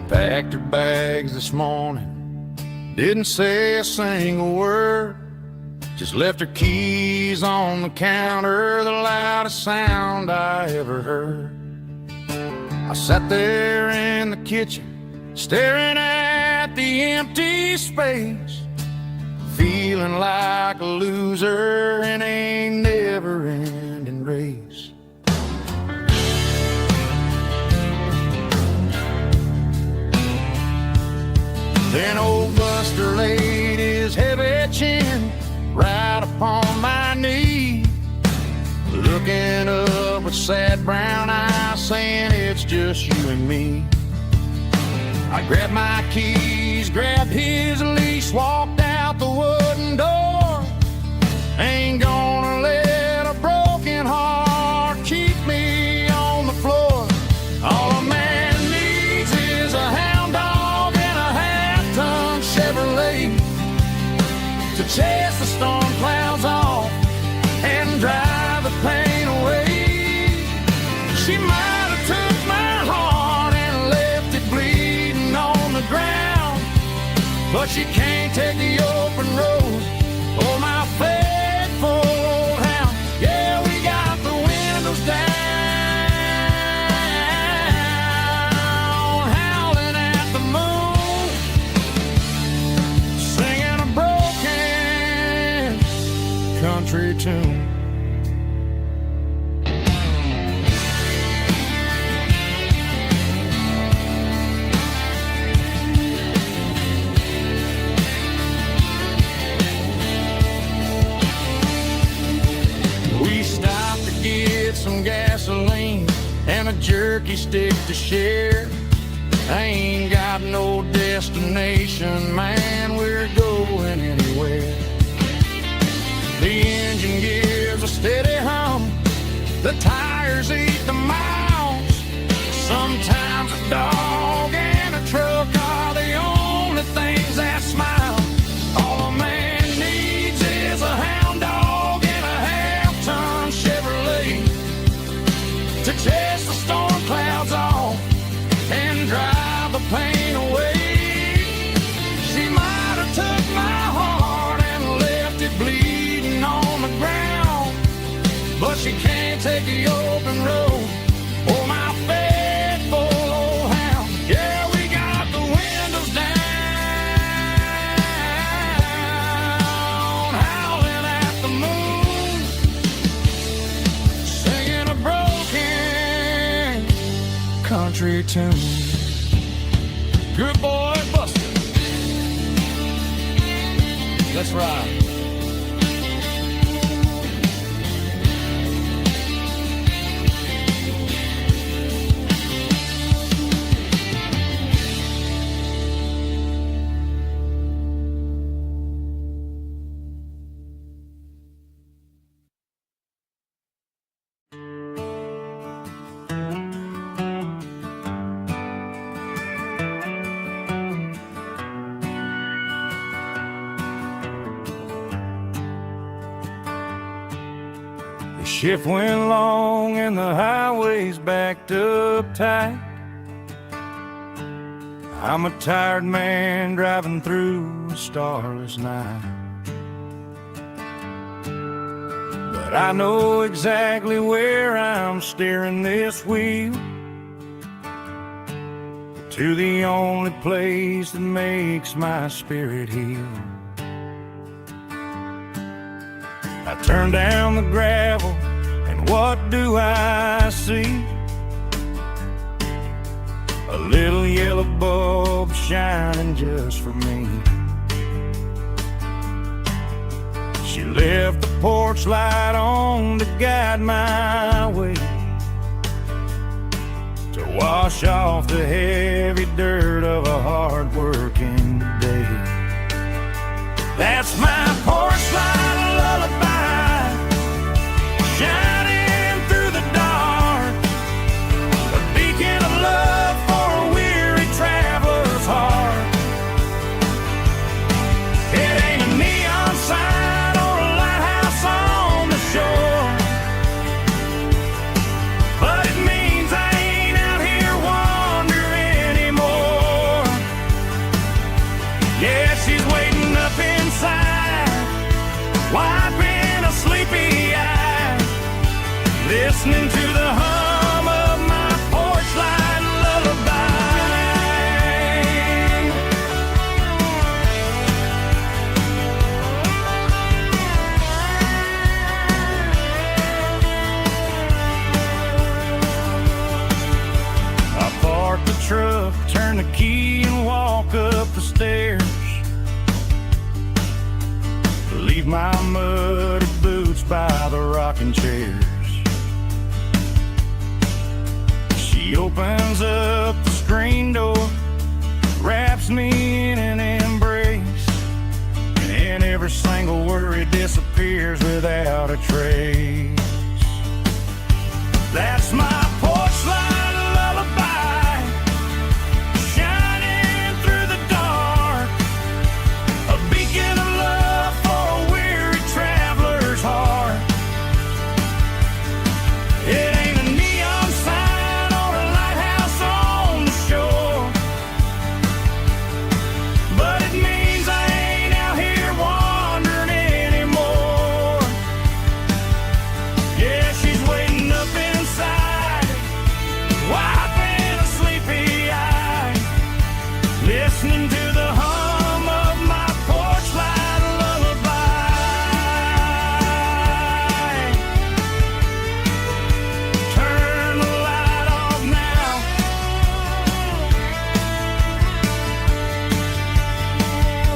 Packed her bags this morning, didn't say a single word, just left her keys on the counter, the loudest sound I ever heard. I sat there in the kitchen, staring at the empty space, feeling like a loser in a never-ending race. Then old Buster laid his heavy chin right upon my knee, looking up with sad brown eyes, saying it's just you and me. I grabbed my keys, grabbed his leash, walked out the wooden door. Ain't gonna let a broken heart keep me on the floor. All a man needs is a hound dog and a half-ton Chevrolet to chase the storm clouds off and drive the pain away. She might have took my heart and left it bleeding on the ground, but she can't take the open road or my faithful old hound. Yeah, we got the windows down, howling at the moon, singing a broken country tune. We stopped to get some gasoline and a jerky stick to share. I ain't got no destination, man, we're going anywhere. The engine gives a steady hum, the tires eat the miles. Sometimes a dog and a truck are the only things that smile. All a man needs is a hound dog and a half-ton Chevrolet to chase the storm clouds off and drive the pain away. She might have took my heart and left it bleeding on the ground, but she can't take the open road or my faithful old hound. Yeah, we got the windows down, howling at the moon, singing a broken country tune. Good boy, Buster. Let's ride. The shift went long and the highway's backed up tight. I'm a tired man driving through a starless night, but I know exactly where I'm steering this wheel, to the only place that makes my spirit heal. I turn down the gravel, and what do I see? A little yellow bulb shining just for me. She left the porch light on to guide my way, to wash off the heavy dirt of a hard-working day. That's my porch light lullaby, shining through the dark, a beacon of love for a weary traveler's heart. It ain't a neon sign or a lighthouse on the shore, but it means I ain't out here wandering anymore. Yeah, she's waiting up inside, wiping a sleepy eye, listening to the hum of my porch light lullaby. I park the truck, turn the key and walk up the stairs. Leave my muddy boots by the rocking chairs. She opens up the screen door, wraps me in an embrace, and every single worry disappears without a trace. That's my porch light lullaby, shining through the dark, a beacon of love for a weary traveler's heart. It ain't a neon sign or a lighthouse on the shore, but it means I ain't out here wandering anymore. Yeah, she's waiting up inside, wiping a sleepy eye, listening to the hum of my porch light lullaby. Turn the light off now.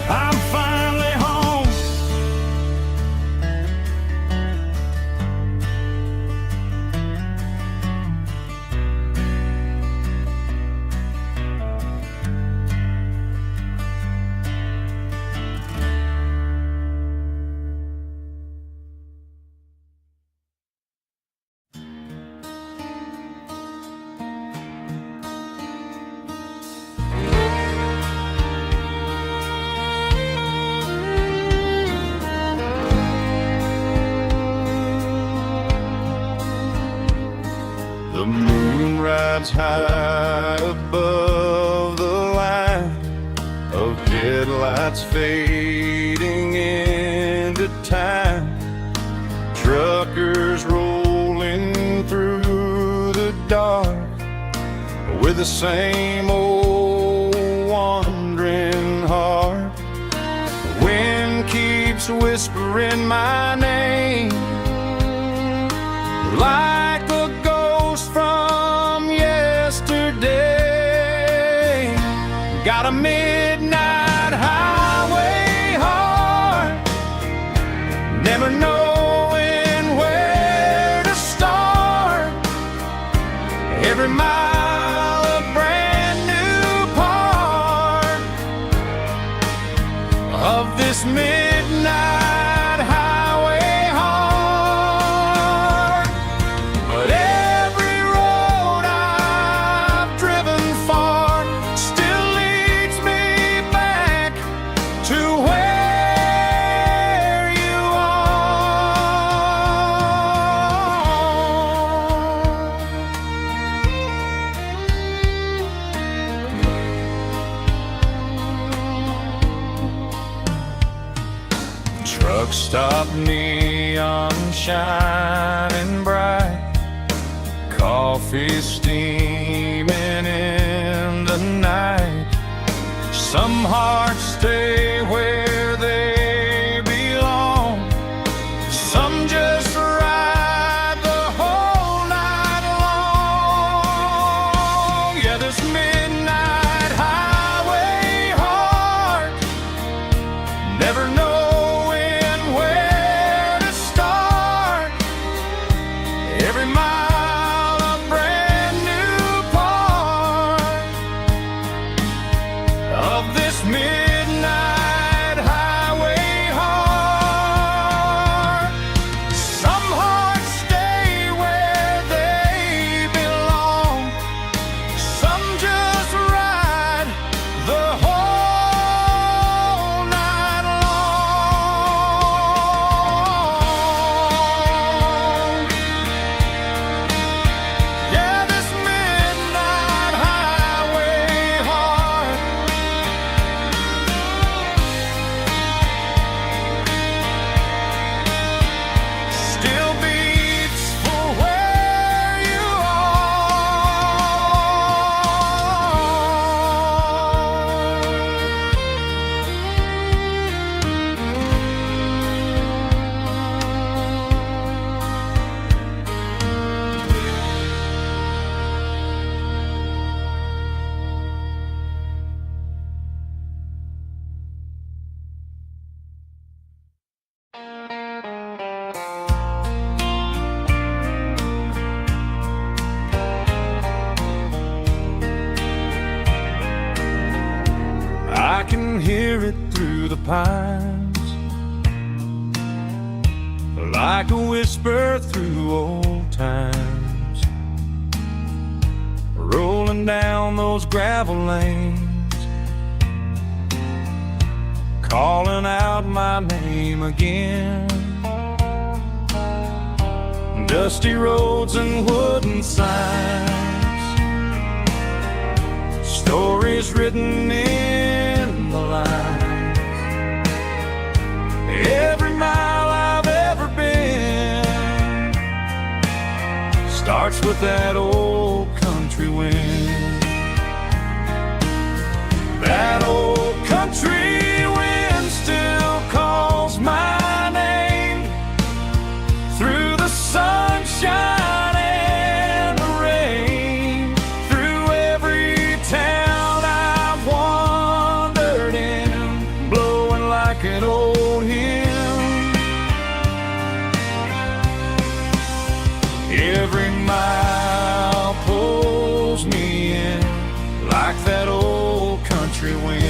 I'm finally home. The moon rides high above the line of headlights fading into time. Truckers rolling through the dark with the same old wandering heart. The wind keeps whispering my name like a ghost from yesterday. Got a midnight highway heart, never knowing where to start. Every mile a brand new part of this midnight highway heart. But every road I've driven far still leads me back to where you are. Truck stop, neon shining bright, coffee steaming in the night. Some hearts stay where they belong, some just ride the whole night long. Yeah, this midnight highway heart, never knowing where to start. Every mile a brand new part of this midnight it through the pines, like a whisper through old times, rolling down those gravel lanes, calling out my name again. Dusty roads and wooden signs, stories written in the lines. Every mile I've ever been starts with that old country wind. That old country wind still calls my name through the sunshine and the rain, through every town I've wandered in, blowing like an old hymn. Every mile pulls me in like that old country wind.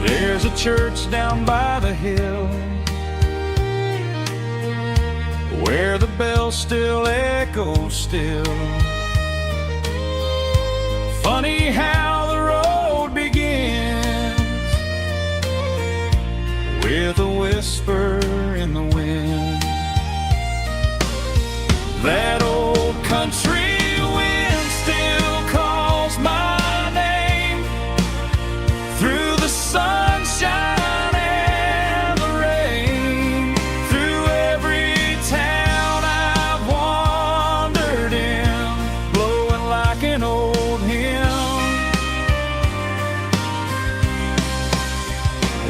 There's a church down by the hill where the bells still echo still. Funny how the road begins with a whisper in the wind. That old country wind still calls my name through the sunshine and the rain, through every town I've wandered in, blowing like an old hymn.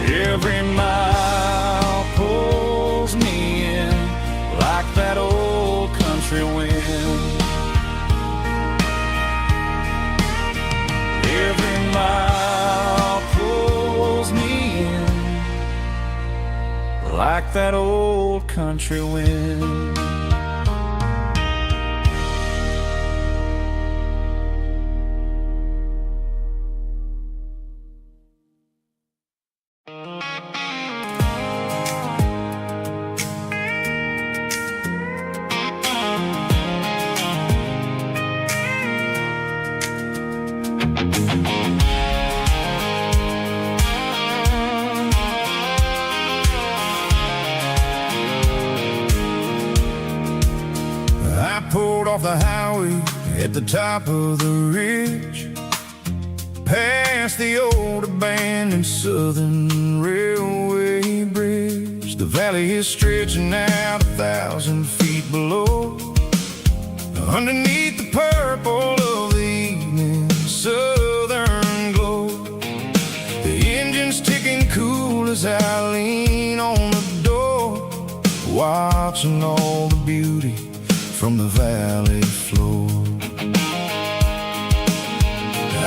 Every mile pulls me in like that old country wind. Every mile pulls me in like that old country wind. Pulled off the highway at the top of the ridge, past the old abandoned Southern Railway bridge. The valley is stretching out 1,000 feet below, underneath the purple of the evening southern glow. The engine's ticking cool as I lean on the door, watching all the beauty from the valley floor.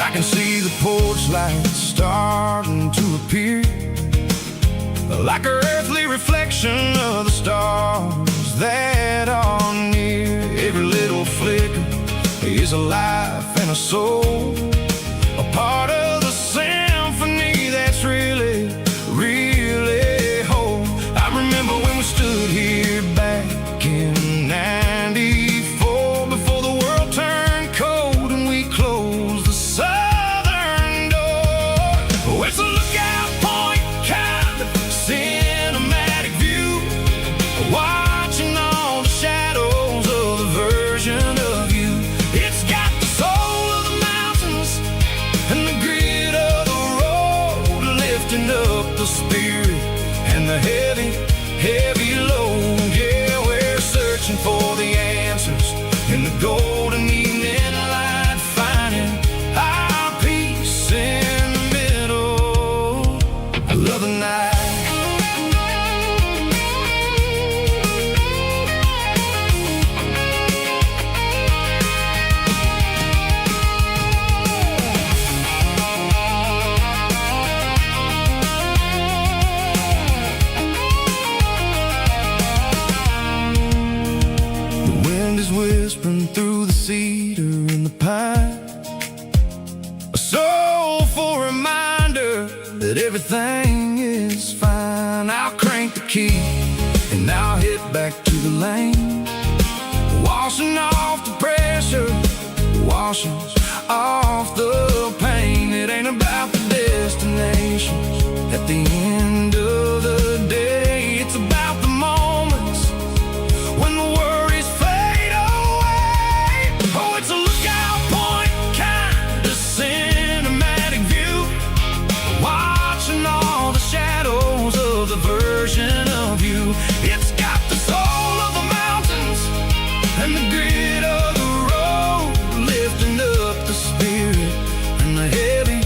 I can see the porch lights starting to appear, like an earthly reflection of the stars that are near. Every little flicker is a life and a soul, a part of the symphony that's really, really whole. I remember when we stood here back in '94, before the world turned cold and we closed the southern door. Oh, it's a lookout point, kind of cinematic view, watching all the shadows of the version of you. It's got the soul of the mountains and the grit of the road, lifting up the spirit and the heavy, heavy load. Yeah, we're searching for the answers in the golden evening light, finding our peace in the middle of the night. everything is fine. I'll crank the key and I'll hit back to the lane, washing off the pressure, washing off the pain. It ain't about the destinations at the end of the day. It's about the moments when the worries fade away. Oh, it's a lookout point kind of cinematic view, watching all the shadows of the version of you. It's got the soul of the mountains and the grit of the road, lifting up the spirit and the heavy,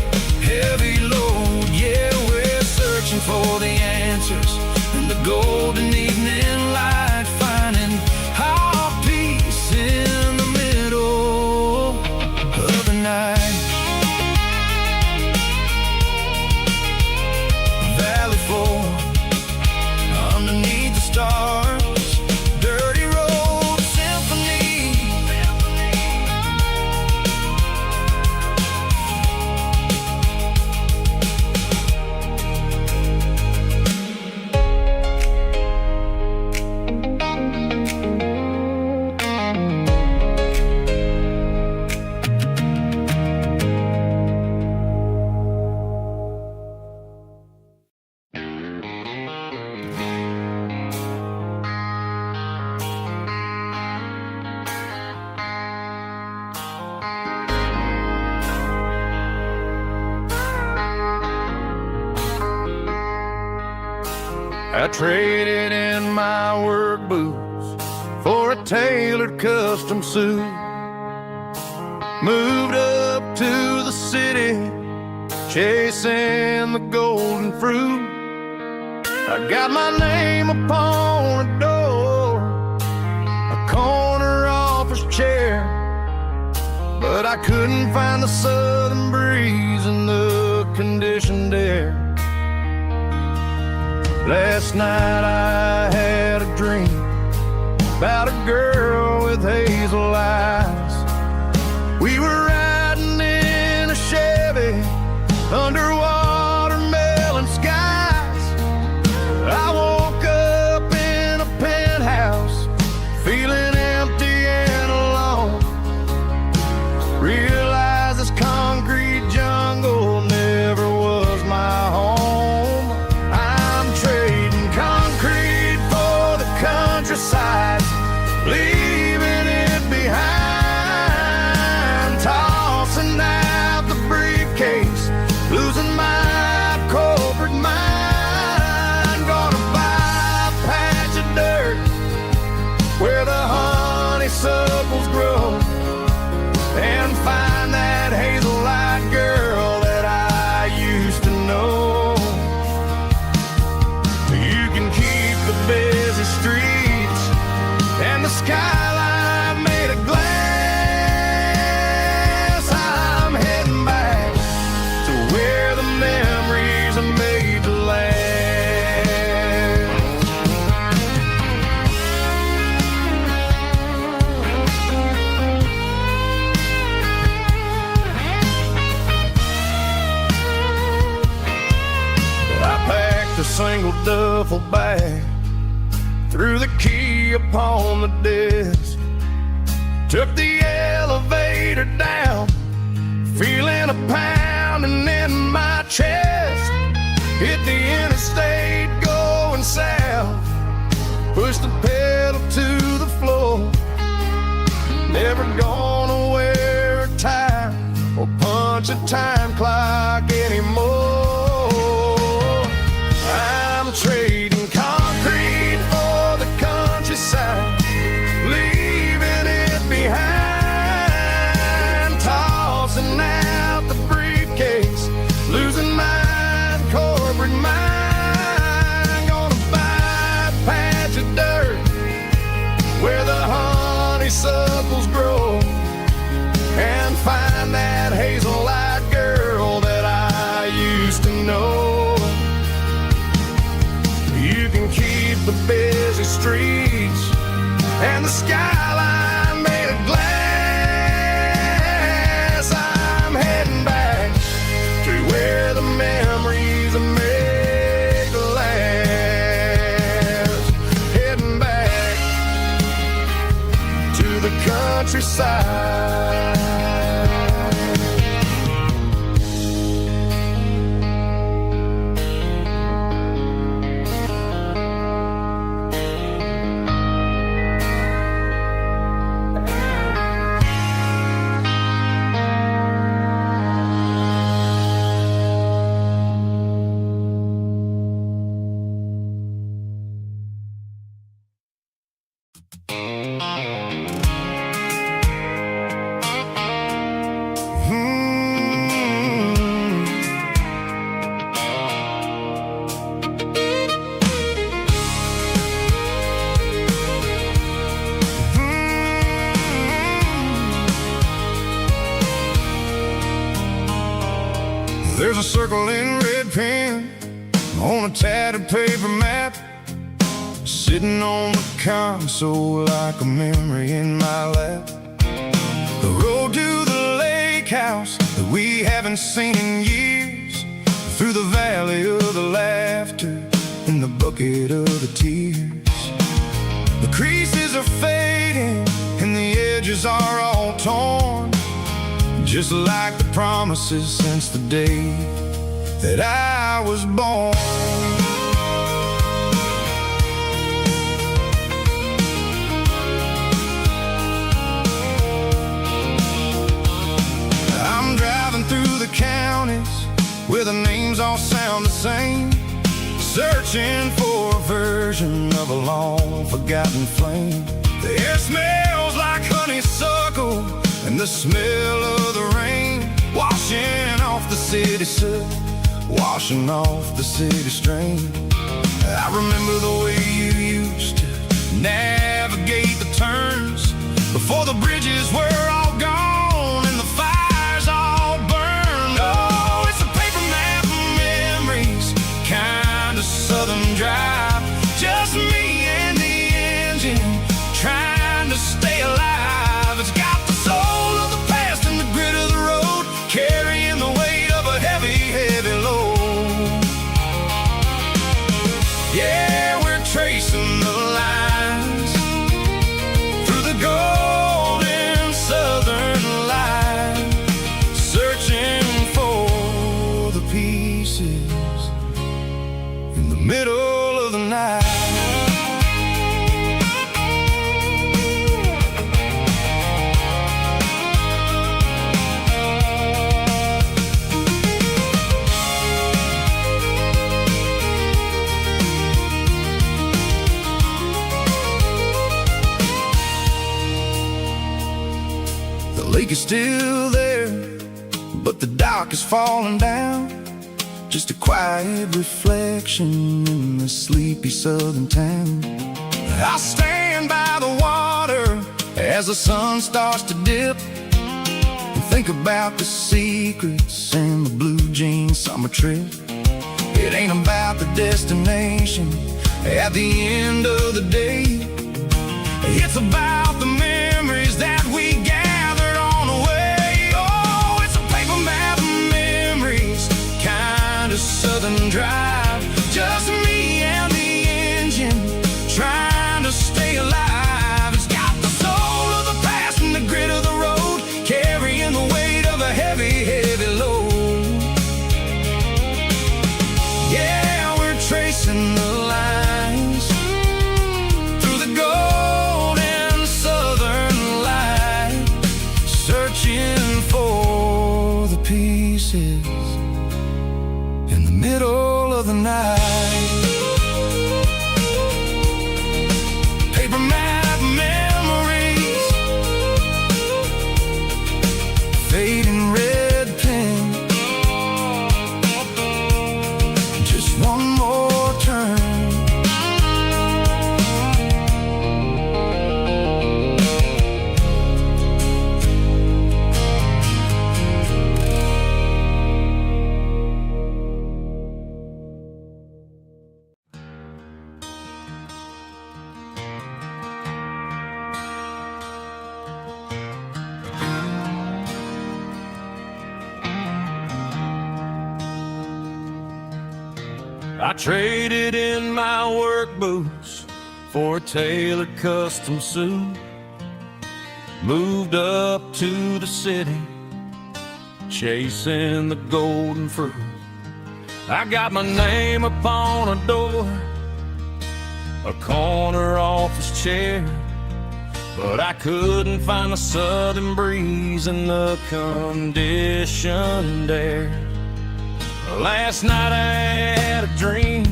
heavy load. Yeah, we're searching for the answers in the golden evening light, finding our peace in the middle of the night. Valley floor underneath the stars, dirty road symphony. I traded in my work boots for a tailored custom suit, moved up to the city, chasing the golden fruit. I got my name upon a door, a corner office chair, but I couldn't find the southern breeze in the conditioned air. Last night I had a dream about a girl with hazel eyes. We were riding in a Chevy under watermelon skies. I woke up in a penthouse feeling empty and alone. Realized this concrete jungle never was my home. Countryside, leaving it behind, tossing out the briefcase, losing my corporate mind. Gonna buy a patch of dirt where the honeysuckles grow, and find that hazel-eyed girl that I used to know. You can keep the busy streets and the skyline made of glass. I'm heading back to where the memories are made to last. I packed a single duffel bag, threw the key upon the desk, took the elevator down, feeling a pounding in my chest. Hit the interstate going south, pushed the pedal to the floor. Never gonna wear a tie or punch a time clock anymore. I'm trading concrete for the countryside, leaving it behind, tossing out the briefcase, losing my corporate mind. Gonna buy a patch of dirt where the honeysuckles grow, and find that hazel-eyed girl that I used to know. You can keep the busy streets and the skyline made of glass. I'm heading back to where the memories are made side. There's a circle in red pen on a tattered paper map, sitting on the console like a memory in my lap. The road to the lake house that we haven't seen in years, through the valley of the laughter and the bucket of the tears. The creases are fading and the edges are all torn, just like the promises since the day that I was born. I'm driving through the counties where the names all sound the same, searching for a version of a long forgotten flame. The air smells like honeysuckle and the smell of the rain, washing off the city soot, washing off the city strain. I remember the way you used to navigate the turns before the bridges were all gone and the fires all burned. Oh, it's a paper map of memories, kind of southern drive, just me and the engine trying to stay alive. It's got the soul of the past and the grit of the road, carrying the weight of a heavy, heavy load. Yeah, we're tracing the lines through the golden southern light, searching for the pieces in the middle of the night. The lake is still there, but the dock is falling down, just a quiet reflection in the sleepy southern town. I'll stand by the water as the sun starts to dip and think about the secrets and the blue jean summer trip. It ain't about the destination at the end of the day, it's about the memories that we gathered on the way. Oh, it's a paper map of memories, kind of southern drive, just me and the engine trying to stay alive. It's got the soul of the past and the grit of the road, carrying the weight of a heavy, heavy load. Yeah, we're tracing the lines through the golden southern light, searching for the pieces in the middle of the night. Paper map memories, fading red pen, just one more turn. I traded in my work boots for a tailored custom suit. moved up to the city, chasing the golden fruit. I got my name upon a door, a corner office chair, but I couldn't find the southern breeze in the conditioned air. Last night I had a dream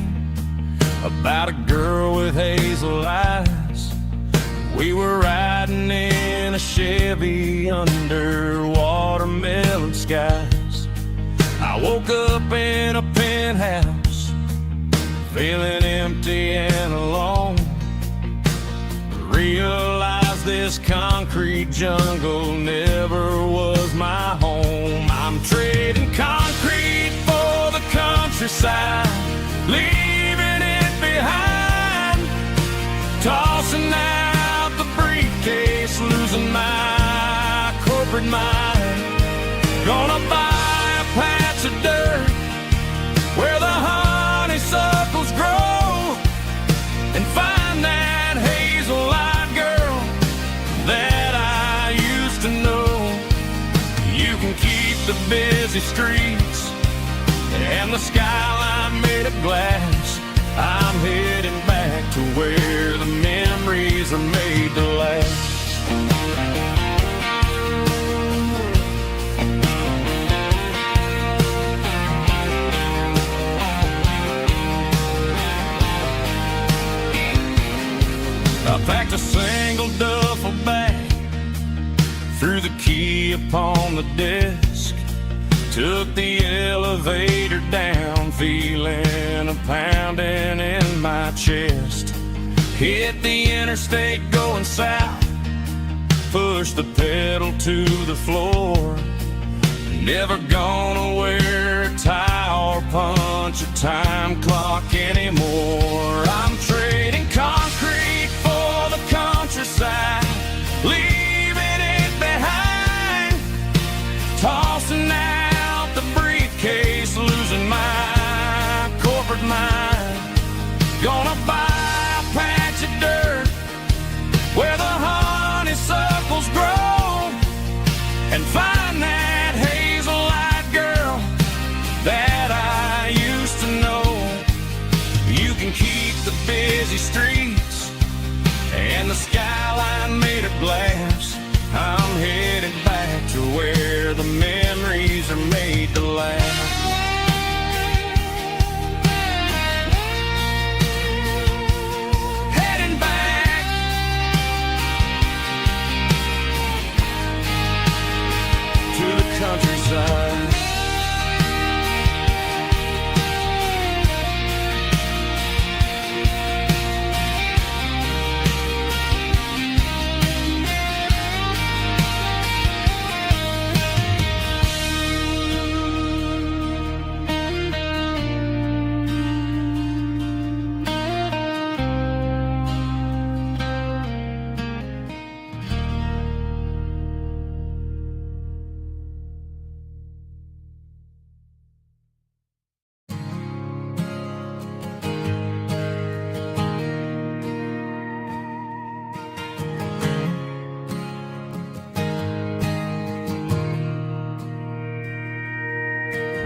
about a girl with hazel eyes. We were riding in a Chevy under watermelon skies. I woke up in a penthouse, feeling empty and alone. Realized this concrete jungle never was my home. I'm trading concrete for the countryside, leaving it behind, tossing out the briefcase, losing my corporate mind. Gonna buy a patch of dirt where the honeysuckles grow and find that hazel-eyed girl that I used to know. You can keep the busy streets and the skyline made of glass. I'm heading back to where the memories are made to last. I packed a single duffel bag, threw the key upon the desk, took the elevator down, feeling a pounding in my chest. Hit the interstate going south, pushed the pedal to the floor. Never gonna wear a tie or punch a time clock anymore. I'm trading concrete for the countryside, leaving it behind, tossing out the briefcase, losing my corporate mind. Gonna buy a patch of dirt where the honeysuckles grow and find that hazel-eyed girl that I used to know. You can keep the busy streets and the skyline made of glass. I'm headed back to where the memories are made to last. Heading back to the countryside.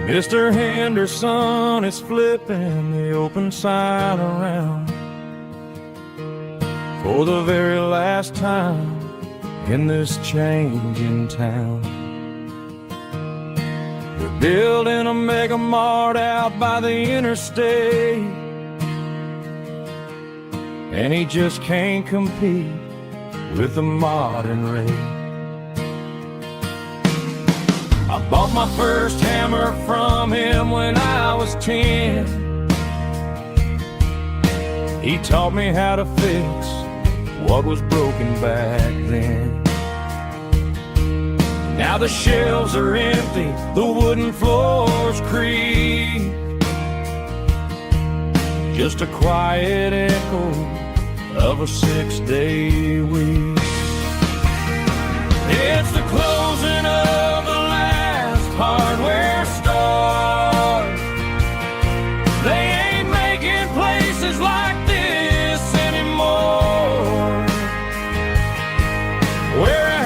Mr. Henderson is flipping the open sign around for the very last time in this changing town. They're building a mega mart out by the interstate, and he just can't compete with the modern rate. I bought my first hammer from him when I was 10. He taught me how to fix what was broken back then. Now the shelves are empty, the wooden floors creak, just a quiet echo of a 6-day week. It's the closing of the last hardware store. They ain't making places like this anymore, where a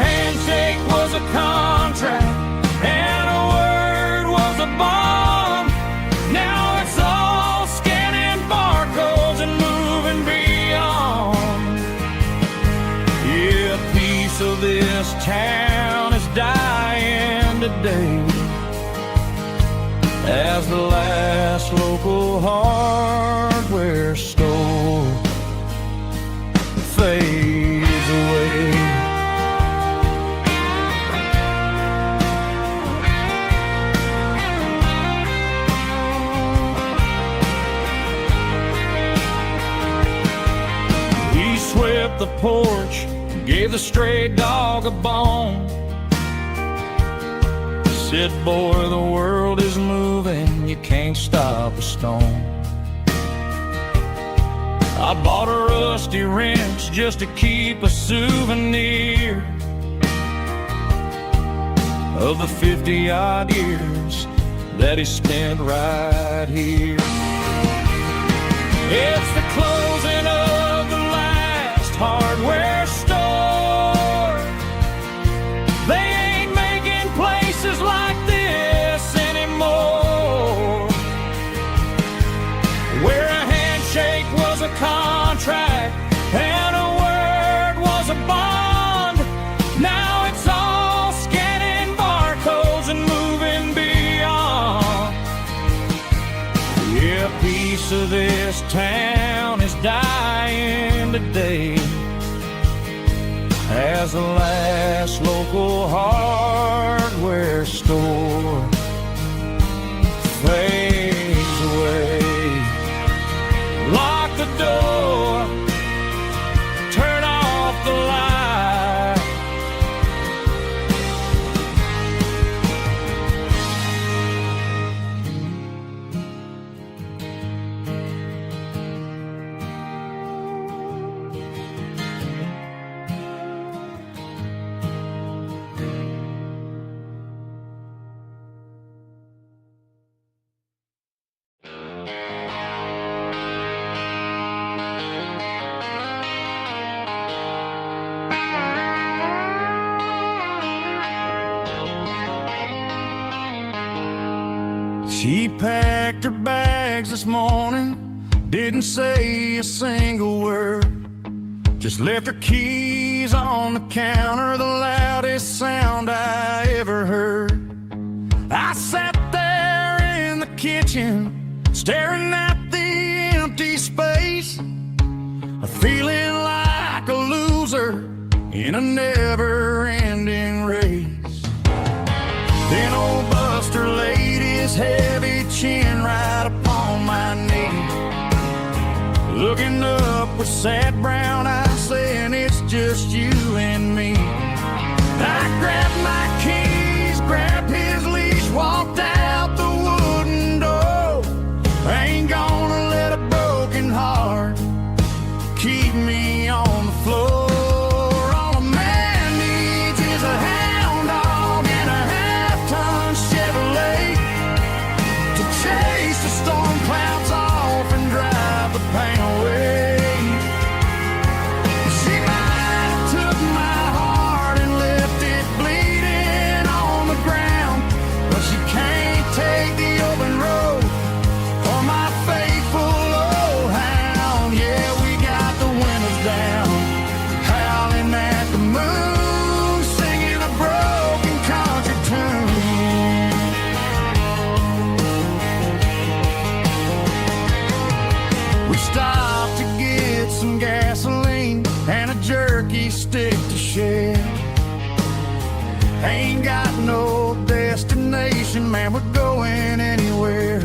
day as the last local hardware store fades away. He swept the porch, gave the stray dog a bone. Said, boy, the world is moving, you can't stop a stone. I bought a rusty wrench just to keep a souvenir of the 50-odd years that he spent right here. It's the closing of the last hardware store. They ain't making places like this anymore, where a handshake was a contract and a word was a bond. Now it's all scanning barcodes and moving beyond. Yeah, a piece of this town is dying today as the last local hardware store fades away. Lock the door, turn off the light. She packed her bags this morning, didn't say a single word, just left her keys on the counter, the loudest sound I ever heard. I sat there in the kitchen, staring at the empty space, feeling like a loser in a never-ending race. Then old Buster laid his heavy chin right upon my knee, looking up with sad brown eyes, saying it's just you and me. I grabbed my keys, grabbed his leash, walked out the wooden door. I ain't gonna let a broken heart keep me on the floor. All a man needs is a hound dog and a half-ton Chevrolet to chase the storm clouds off and drive the pain away. She might have took my heart and left it bleeding on the ground, but she can't take the open road for my faithful old hound. Yeah, we got the windows down, howling at the moon, singing a broken country tune. We stopped to get some gasoline and a jerky stick to share. Ain't got no destination, man, we're going anywhere.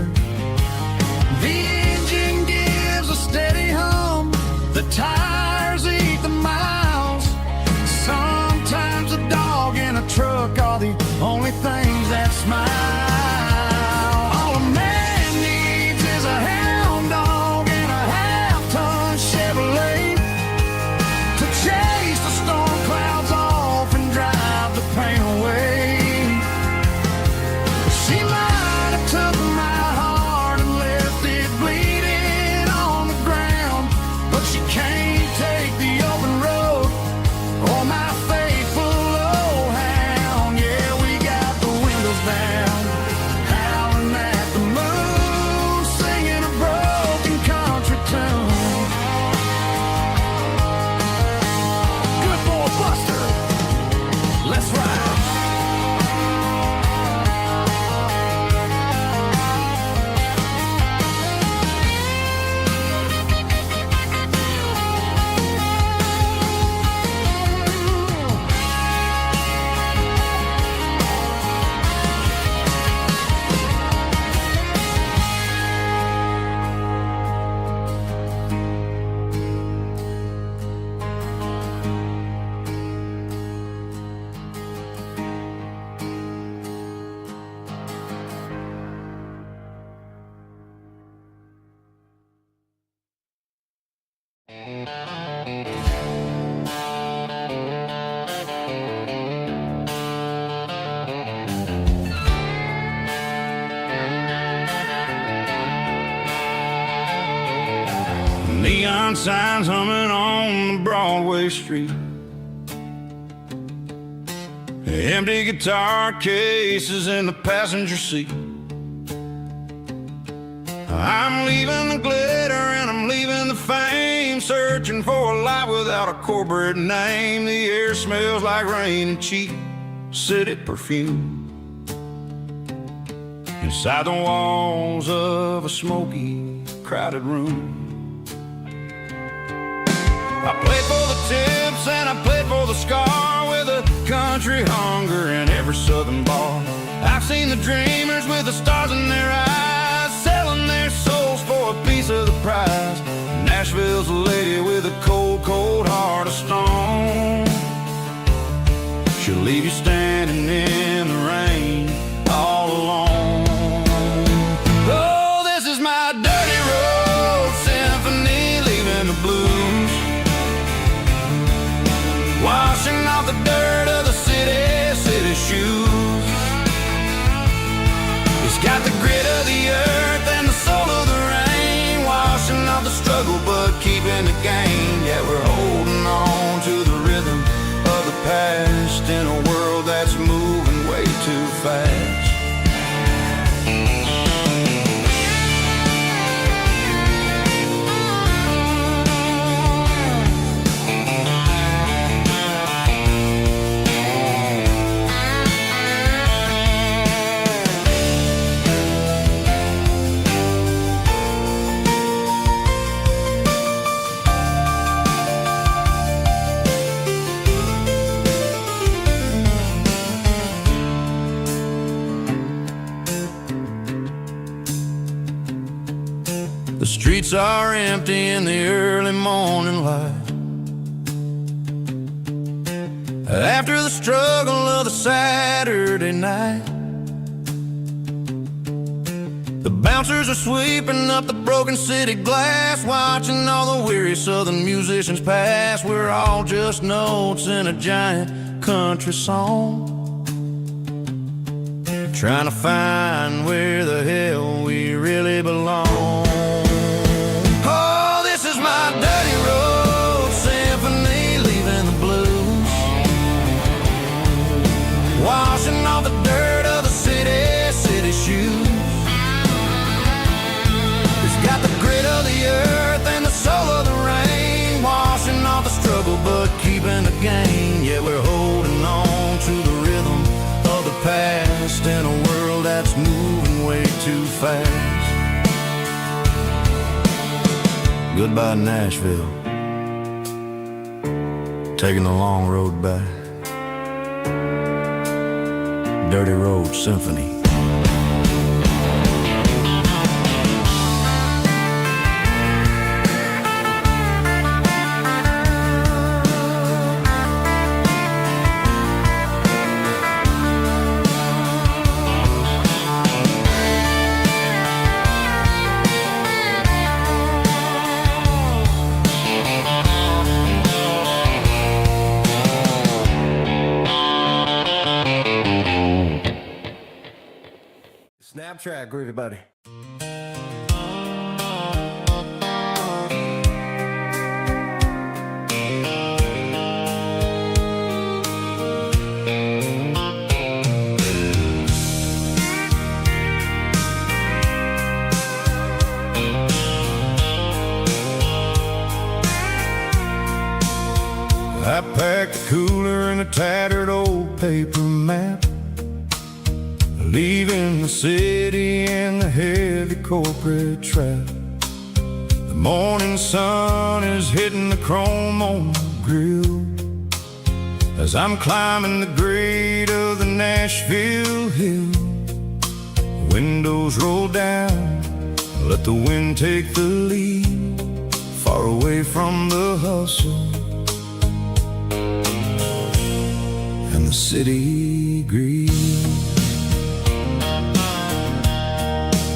The engine gives a steady hum, the tires eat the miles. Sometimes a dog and a truck are the only things that smile. All a man needs is a hound dog and a half-ton Chevrolet to chase the storm clouds off and drive the pain away. She might Neon signs humming on the Broadway street, empty guitar cases in the passenger seat. I'm leaving the glitter and I'm leaving the fame, searching for a life without a corporate name. The air smells like rain and cheap city perfume inside the walls of a smoky, crowded room. I played for the tips and I played for the scar, with a country hunger in every southern bar. I've seen the dreamers with the stars in their eyes, selling their souls for a piece of the prize. Nashville's a lady with a cold, cold heart of stone. She'll leave you standing in the rain all alone. Oh, this is my dirty road symphony, leaving the blues, washing off the dirt of the city shoes. It's got the grit of the earth and the soul of the rain, washing off the struggle but keeping the gain. Yeah, we're holding on to the rhythm of the past in a world that's moving way too fast. The streets are empty in the early morning light, after the struggle of the Saturday night. The bouncers are sweeping up the broken city glass, watching all the weary southern musicians pass. We're all just notes in a giant country song, trying to find where the hell we really belong. Washing off the dirt of the city shoes. It's got the grit of the earth and the soul of the rain, washing off the struggle but keeping the gain. Yeah, we're holding on to the rhythm of the past in a world that's moving way too fast. Goodbye Nashville, taking the long road back. Dirty Road Symphony. Snap track, groovy buddy. I packed a cooler and a tattered old paper map, leaving the city in the heavy corporate trap. The morning sun is hitting the chrome on the grill as I'm climbing the grade of the Nashville hill. Windows roll down, let the wind take the lead, far away from the hustle and the city greed.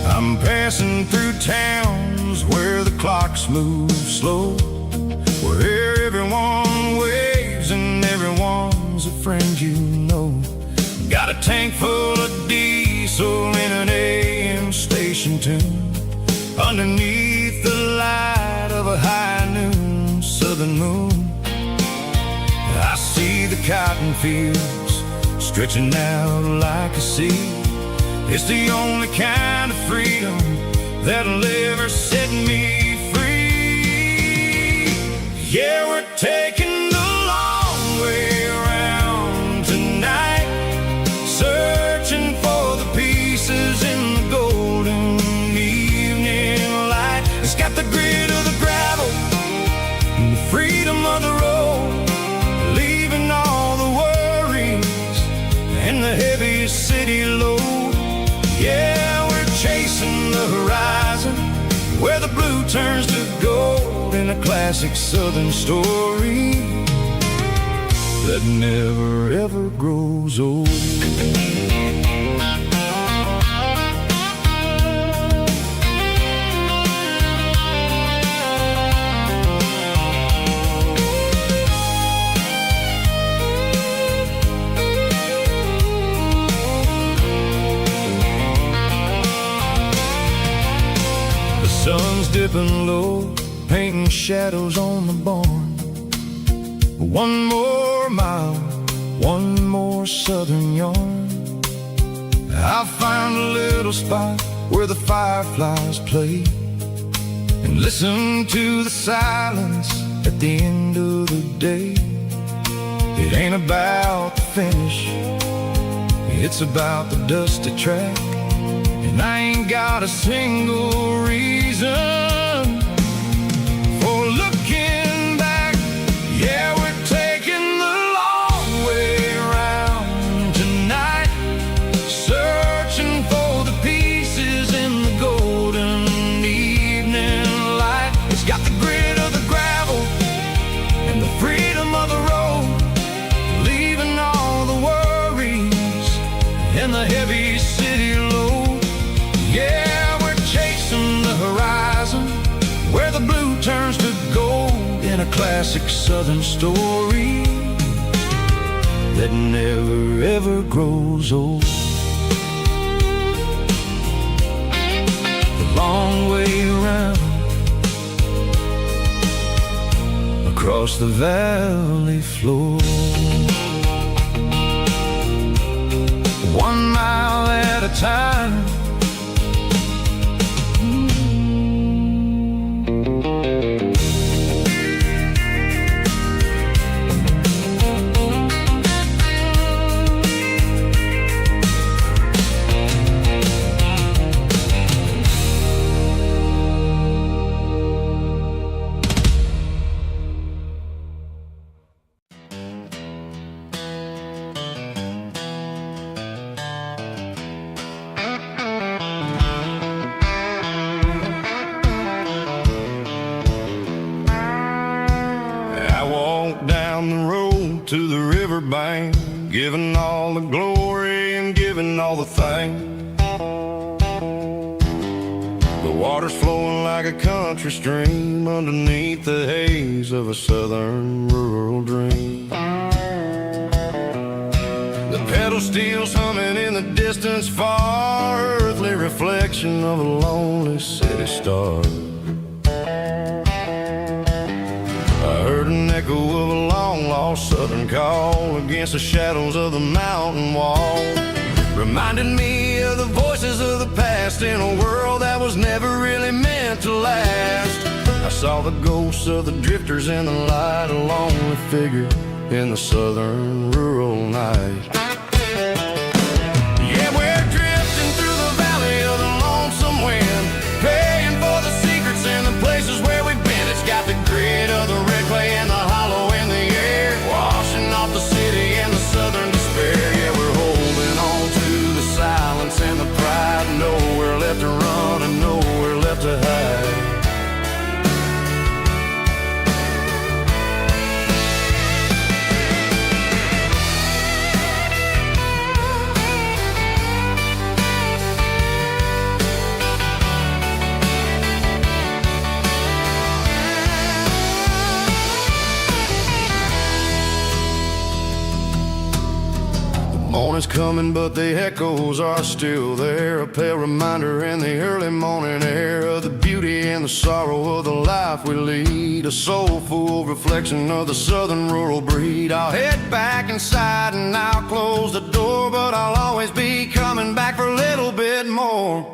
I'm passing through towns where the clocks move slow, friend you know. Got a tank full of diesel in an AM station tune, underneath the light of a high noon southern moon. I see the cotton fields stretching out like a sea. It's the only kind of freedom that'll ever set me free. Yeah, we're taking the long way around tonight, searching for the pieces in the golden evening light. It's got the grit of the gravel and the freedom of the road, leaving all the worries and the heavy city load. Yeah, we're chasing the horizon, where the blue turns to gold, in a classic southern story that never ever grows old. Sun's dipping low, painting shadows on the barn. One more mile, one more southern yarn. I'll find a little spot where the fireflies play, and listen to the silence at the end of the day. It ain't about the finish, it's about the dusty track. And I ain't got a single reason for looking back. Yeah, we're taking the long way around tonight, searching for the pieces in the golden evening light. It's got the grit of the gravel and the freedom of the road, leaving all the worries and the heavy city load. Yeah, we're chasing the horizon, where the blue turns to gold, in a classic southern story that never ever grows old. The long way around, across the valley floor, 1 mile at a time. Down the road to the riverbank, giving all the glory and giving all the thanks. The water's flowing like a country stream underneath the haze of a southern rural dream. The pedal steel's humming in the distance far, earthly reflection of a lonely city star. I heard an echo of a long-lost southern call against the shadows of the mountain wall, reminding me of the voices of the past in a world that was never really meant to last. I saw the ghosts of the drifters in the light, a lonely figure in the southern rural night. Yeah, we're drifting through the valley of the lonesome wind, paying for the secrets and the places where we've been. It's got the grit of the red clay and the hollow in the air, washing off the city and the southern despair. Yeah, we're holding on to the silence and the pride, nowhere left to run and nowhere left to hide. is coming, but the echoes are still there. A pale reminder in the early morning air of the beauty and the sorrow of the life we lead. A soulful reflection of the southern rural breed. I'll head back inside and I'll close the door, but I'll always be coming back for a little bit more.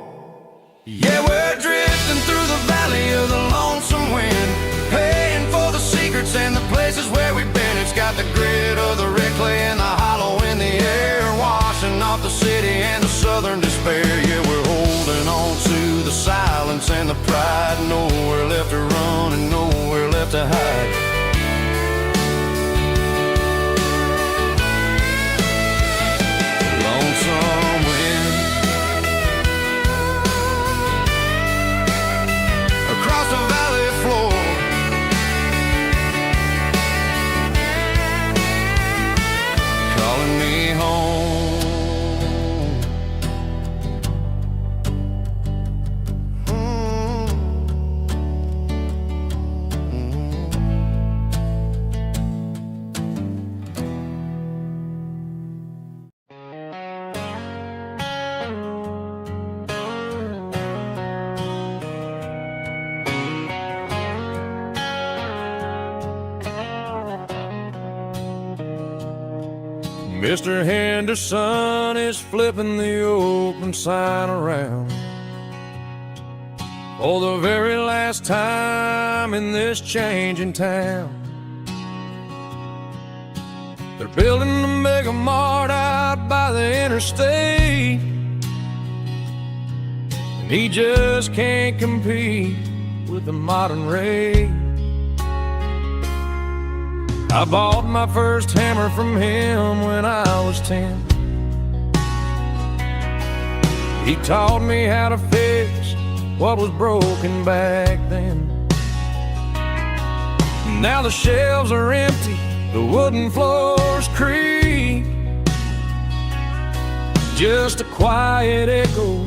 Yeah, we're drifting through the valley of the lonesome wind, paying for the secrets and the places where we've been. It's got the grit of the red clay and the hollow in the air, washing off the city and the southern despair. Yeah, we're holding on to the silence and the pride. Nowhere left to run and nowhere left to hide. Lonesome wind across the valley floor, calling me home. Mr. Henderson is flipping the open sign around for the very last time in this changing town. They're building a mega mart out by the interstate, and he just can't compete with the modern rate. I bought my first hammer from him when I was 10. He taught me how to fix what was broken back then. Now the shelves are empty, the wooden floors creak, just a quiet echo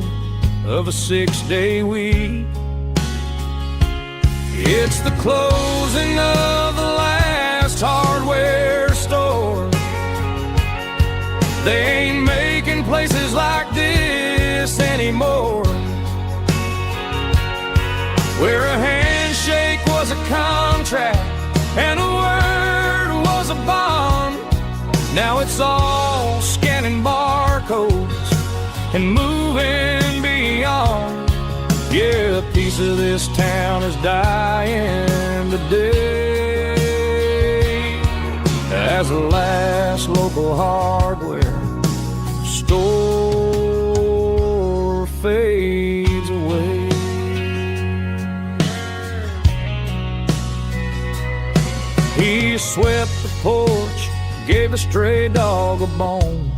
of a 6-day week. It's the closing of the last hardware store. They ain't making places like this anymore, where a handshake was a contract and a word was a bond. Now it's all scanning barcodes and moving beyond. Yeah, a piece of this town is dying today as the last local hardware store fades away. He swept the porch, gave a stray dog a bone,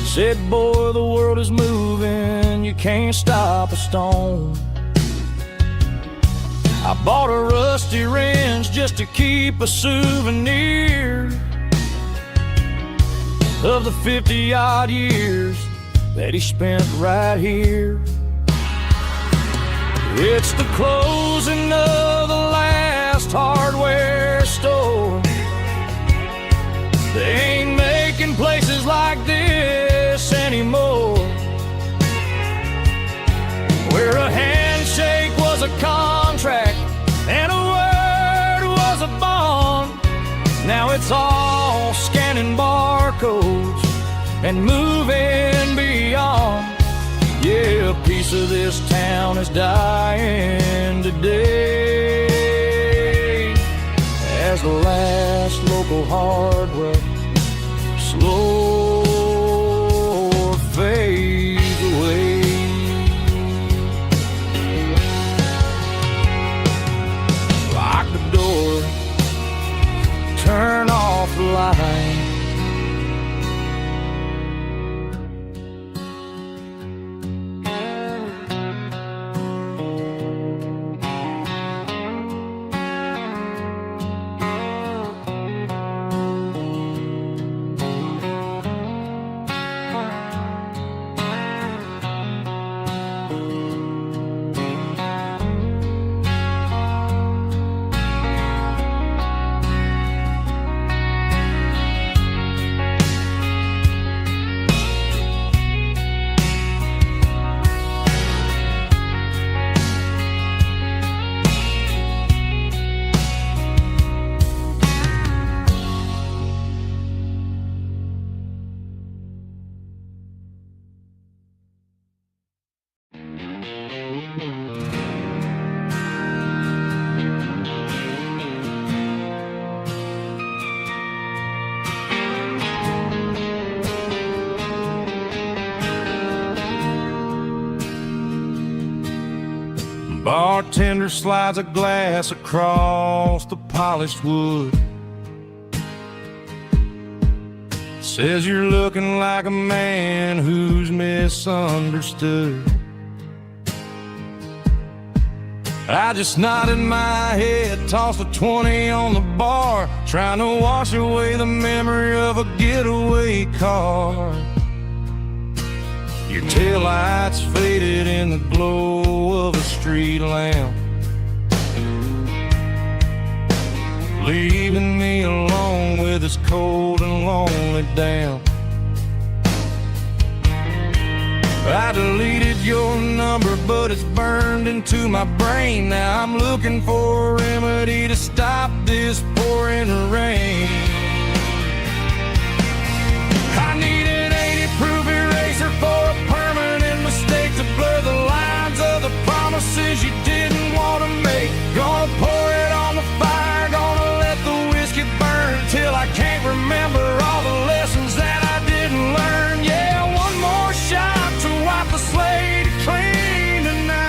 said, boy, the world is moving, you can't stop a stone. I bought a rusty wrench just to keep a souvenir of the 50-odd years that he spent right here. It's the closing of the last hardware store. They ain't making places like this anymore, where a handshake was a contract and a word was a bond. Now it's all scanning barcodes and moving beyond. Yeah, a piece of this town is dying today as the last local hardware slow fades away. Lock the door, turn off the light. bartender slides a glass across the polished wood. Says you're looking like a man who's misunderstood. I just nodded my head, tossed a 20 on the bar, trying to wash away the memory of a getaway car. Your taillights faded in the glow of a street lamp, leaving me alone with this cold and lonely damp. I deleted your number, but it's burned into my brain. Now I'm looking for a remedy to stop this pouring rain. I need an 80-proof eraser for a permanent mistake, to blur the lines of the promises you didn't want to make. Gonna pour it on the fire, gonna let the whiskey burn till I can't remember all the lessons that I didn't learn. Yeah, one more shot to wipe the slate clean tonight.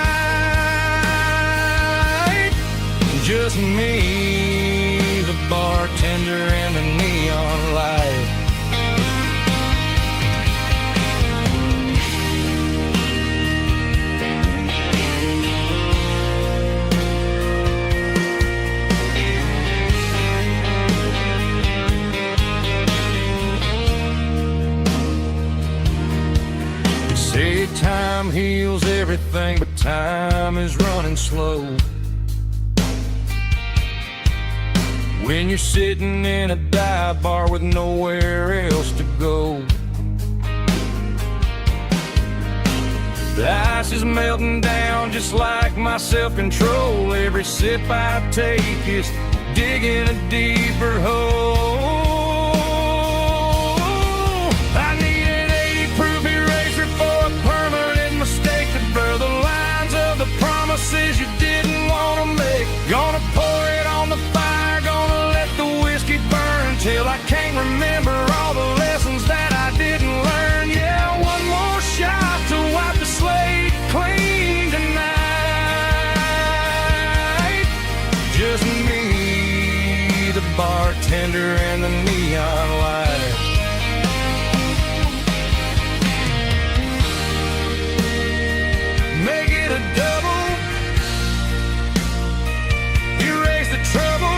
Just me, the bartender, and the neon light. Say time heals everything, but time is running slow. When you're sitting in a dive bar with nowhere else to go, the ice is melting down just like my self-control. Every sip I take is digging a deeper hole. I need an 80-proof eraser for a permanent mistake, to blur the lines of the promises you didn't want to make. Gonna pour it on the fire, gonna let the whiskey burn till I can't remember all the lessons that I didn't learn. Yeah, one more shot to wipe the slate clean tonight. Just me, the bartender, and the neon light. Make it a double, erase the trouble.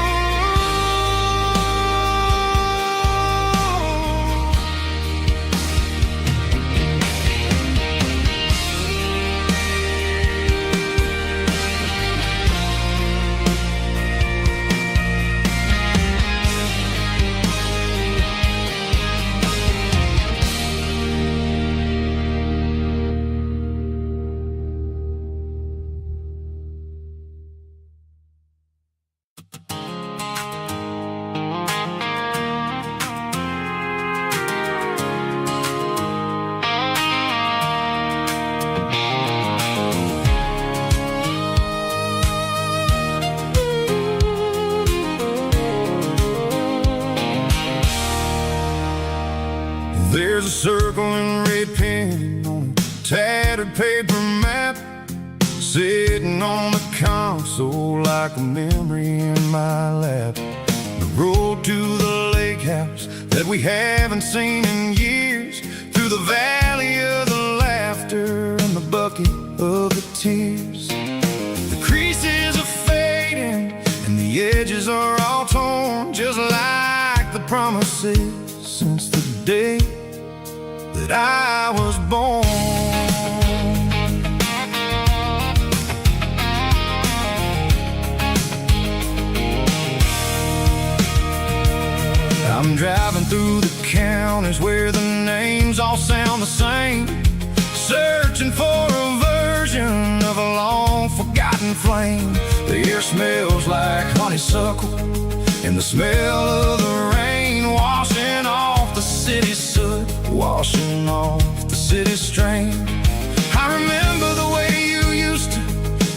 There's a circle and red pen on a tattered paper map, sitting on the console like a memory in my lap. The road to the lake house that we haven't seen in years, through the valley of the laughter and the bucket of the tears. The creases are fading and the edges are all torn, just like the promises since the day that I was born. I'm driving through the counties where the names all sound the same, searching for a version of a long forgotten flame. The air smells like honeysuckle and the smell of the rain, washing off the city's soot, washing off the city's strain. I remember the way you used to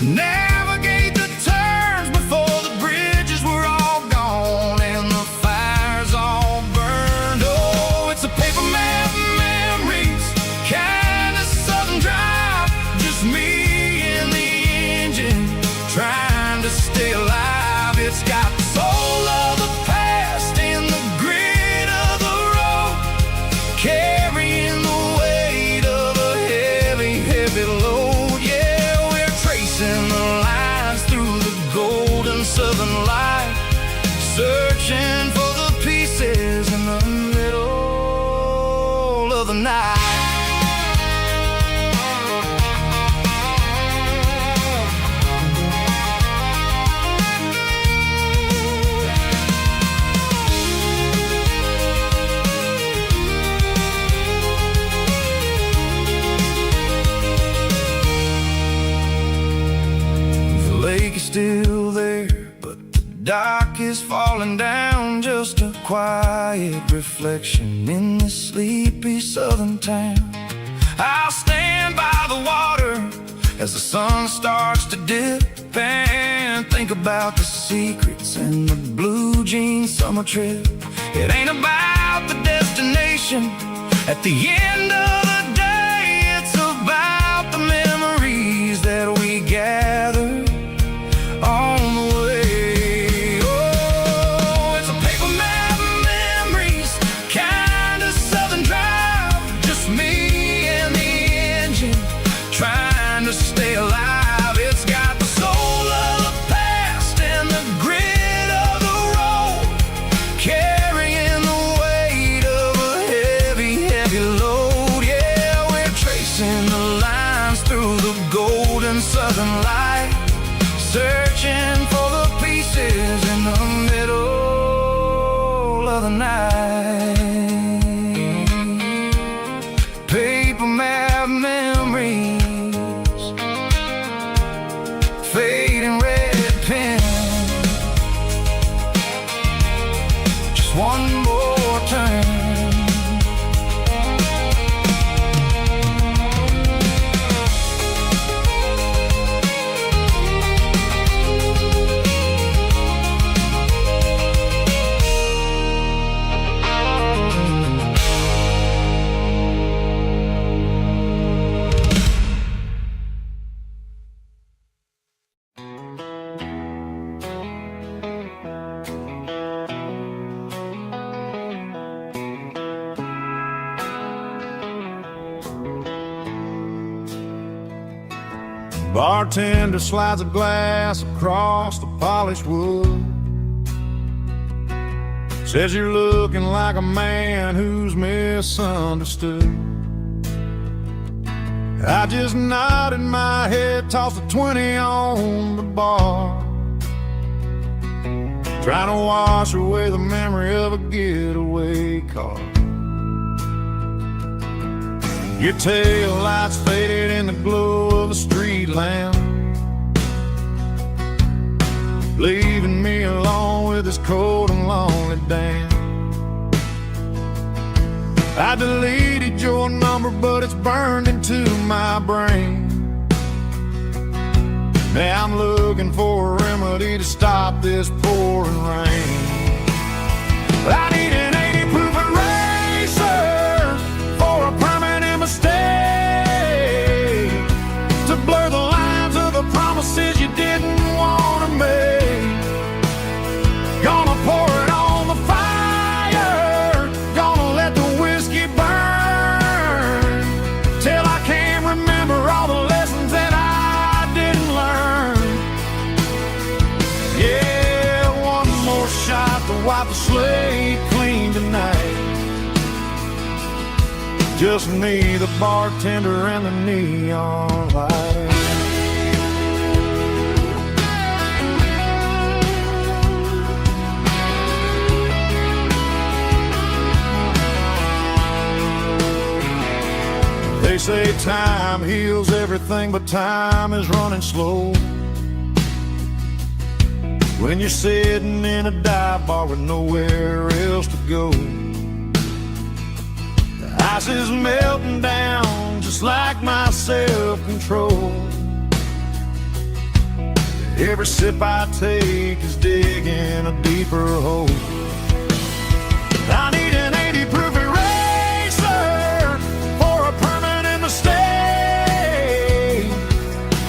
navigate the turns before the bridges were all gone and the fires all burned. Oh, it's a paper map memories, kind of southern drive, just me and the engine trying searching for the pieces in the middle of the night. The lake is still there, but the dock is falling down, just a quiet reflection in this sleepy southern town. I'll stand by the water as the sun starts to dip and think about the secrets and the blue jean summer trip. It ain't about the destination at the end of the day, it's about the memories that we gather on the way. Oh, it's a paper map of memories, kind of southern drive, just me and the engine trying to stay alive. It's got the soul of the past and the grit of the road, carrying the weight of a heavy, heavy load. Yeah, we're tracing the lines through the golden southern light, searching for the pieces in the middle of the night. Paper map memories, fading red pen, just one more turn. Bartender slides a glass across the polished wood, says you're looking like a man who's misunderstood. I just nodded my head, tossed a 20 on the bar, trying to wash away the memory of a getaway car. Your tail lights faded in the glow of a street lamp, leaving me alone with this cold and lonely damn. I deleted your number, but it's burned into my brain. Now I'm looking for a remedy to stop this pouring rain. I need an 80 proof eraser for a permanent mistake, to blur the lines of the promises you didn't want to make. Gonna pour it on the fire, gonna let the whiskey burn, till I can't remember all the lessons that I didn't learn. Yeah, one more shot to wipe the slate clean tonight. Just me, the bartender, and the neon light. They say time heals everything, but time is running slow when you're sitting in a dive bar with nowhere else to go. The ice is melting down just like my self-control. Every sip I take is digging a deeper hole. I need an 80 proof eraser for a permanent mistake,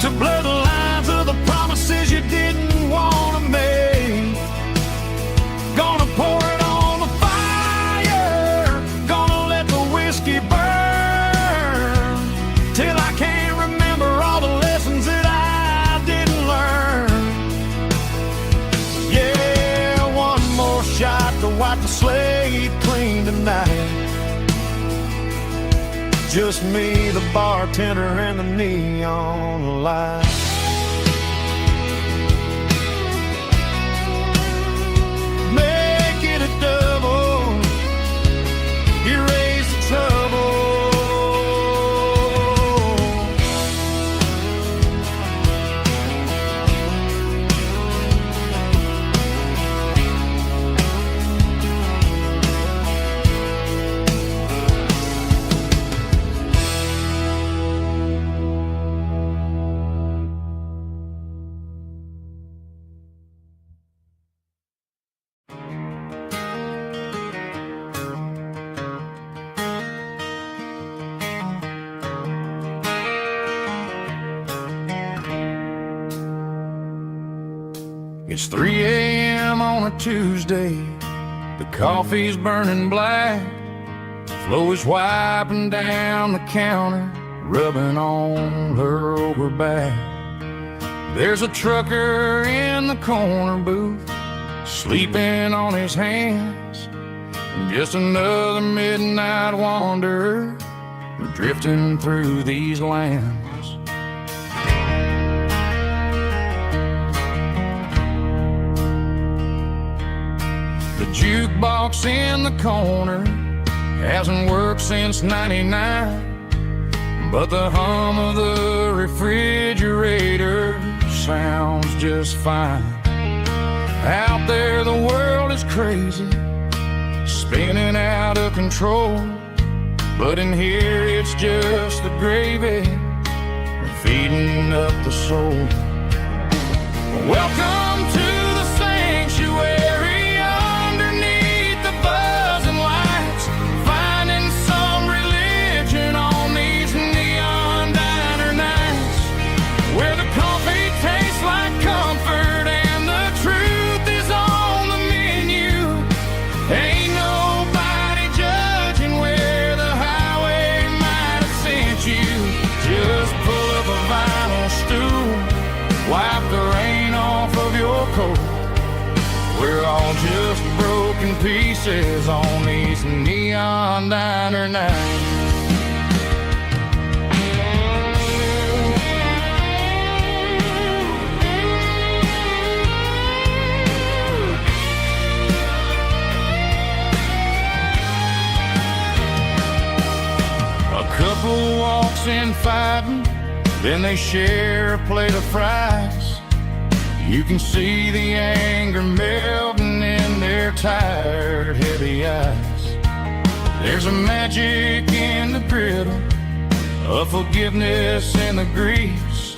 to blur the lines of the promises you didn't want to make. Gonna pour it on the fire, gonna let the whiskey burn, till I can't remember all the lessons that I didn't learn. Yeah, one more wipe the slate clean tonight. Just me, the bartender, and the neon light. Make it a double, erase the trouble. It's 3 a.m. on a Tuesday. The coffee's burning black. Flo is wiping down the counter, rubbing on her over back. There's a trucker in the corner booth, sleeping on his hands. Just another midnight wanderer, drifting through these lands. The jukebox in the corner hasn't worked since '99, but the hum of the refrigerator sounds just fine. Out there the world is crazy, spinning out of control, but in here it's just the gravy feeding up the soul. Welcome to the sanctuary. Wipe the rain off of your coat. We're all just broken pieces on these neon diner nights. A couple walks in fighting, then they share a plate of fries. You can see the anger melting in their tired, heavy eyes. There's a magic in the griddle, a forgiveness in the grease,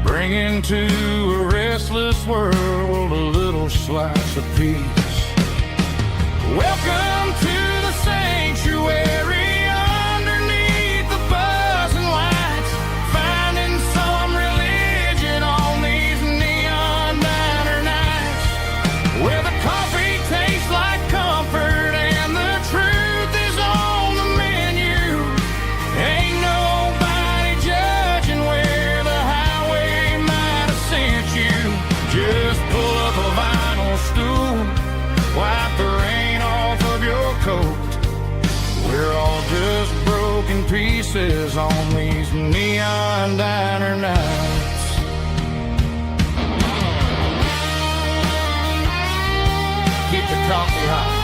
bringing to a restless world a little slice of peace. Welcome to the sanctuary. Wipe the rain off of your coat. We're all just broken pieces on these neon diner nights. Keep the coffee hot.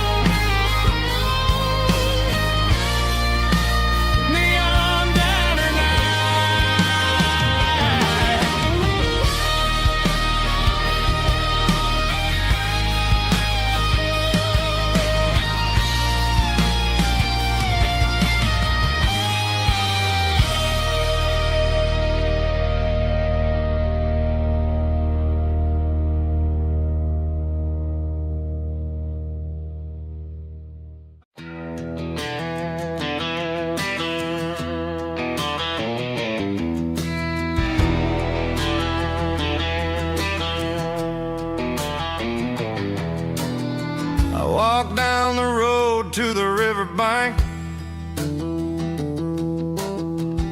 Walk down the road to the riverbank,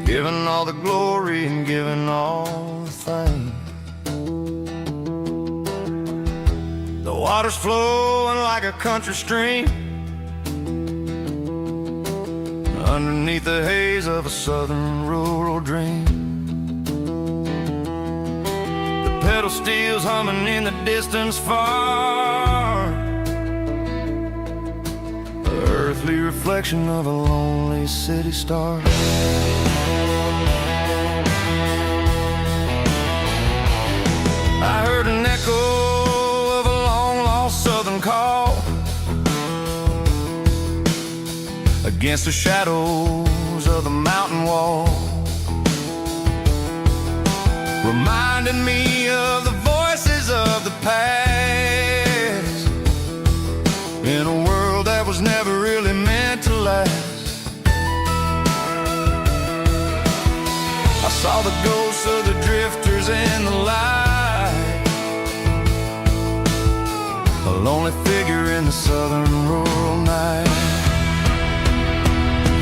giving all the glory and giving all the thanks. The water's flowing like a country stream underneath the haze of a southern rural dream. The pedal steel's humming in the distance far, the earthly reflection of a lonely city star. I heard an echo of a long-lost southern call against the shadows of the mountain wall, reminding me of the voices of the past in a world that was never really meant to last. I saw the ghosts of the drifters in the light, a lonely figure in the southern rural night.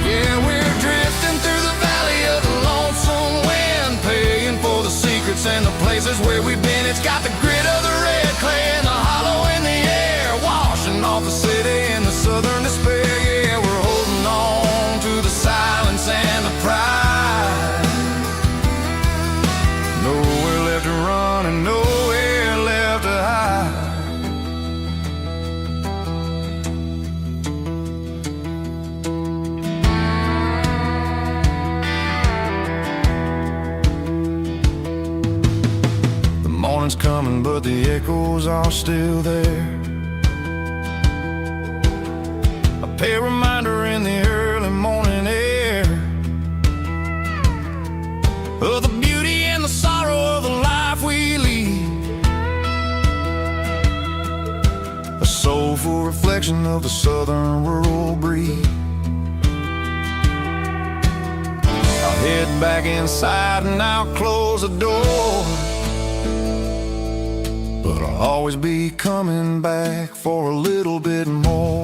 Yeah, we're drifting through the valley of the lonesome wind, paying for the secrets and the places where we've been. It's got the grit of the red clay and the hollow in the air, washing off the city in the southern despair. Yeah, we're holding on to the silence and the pride. Nowhere left to run and nowhere left to hide. Morning's coming, but the echoes are still there. A pale reminder in the early morning air of the beauty and the sorrow of the life we lead, a soulful reflection of the southern rural breed. I'll head back inside and I'll close the door, but I'll always be coming back for a little bit more.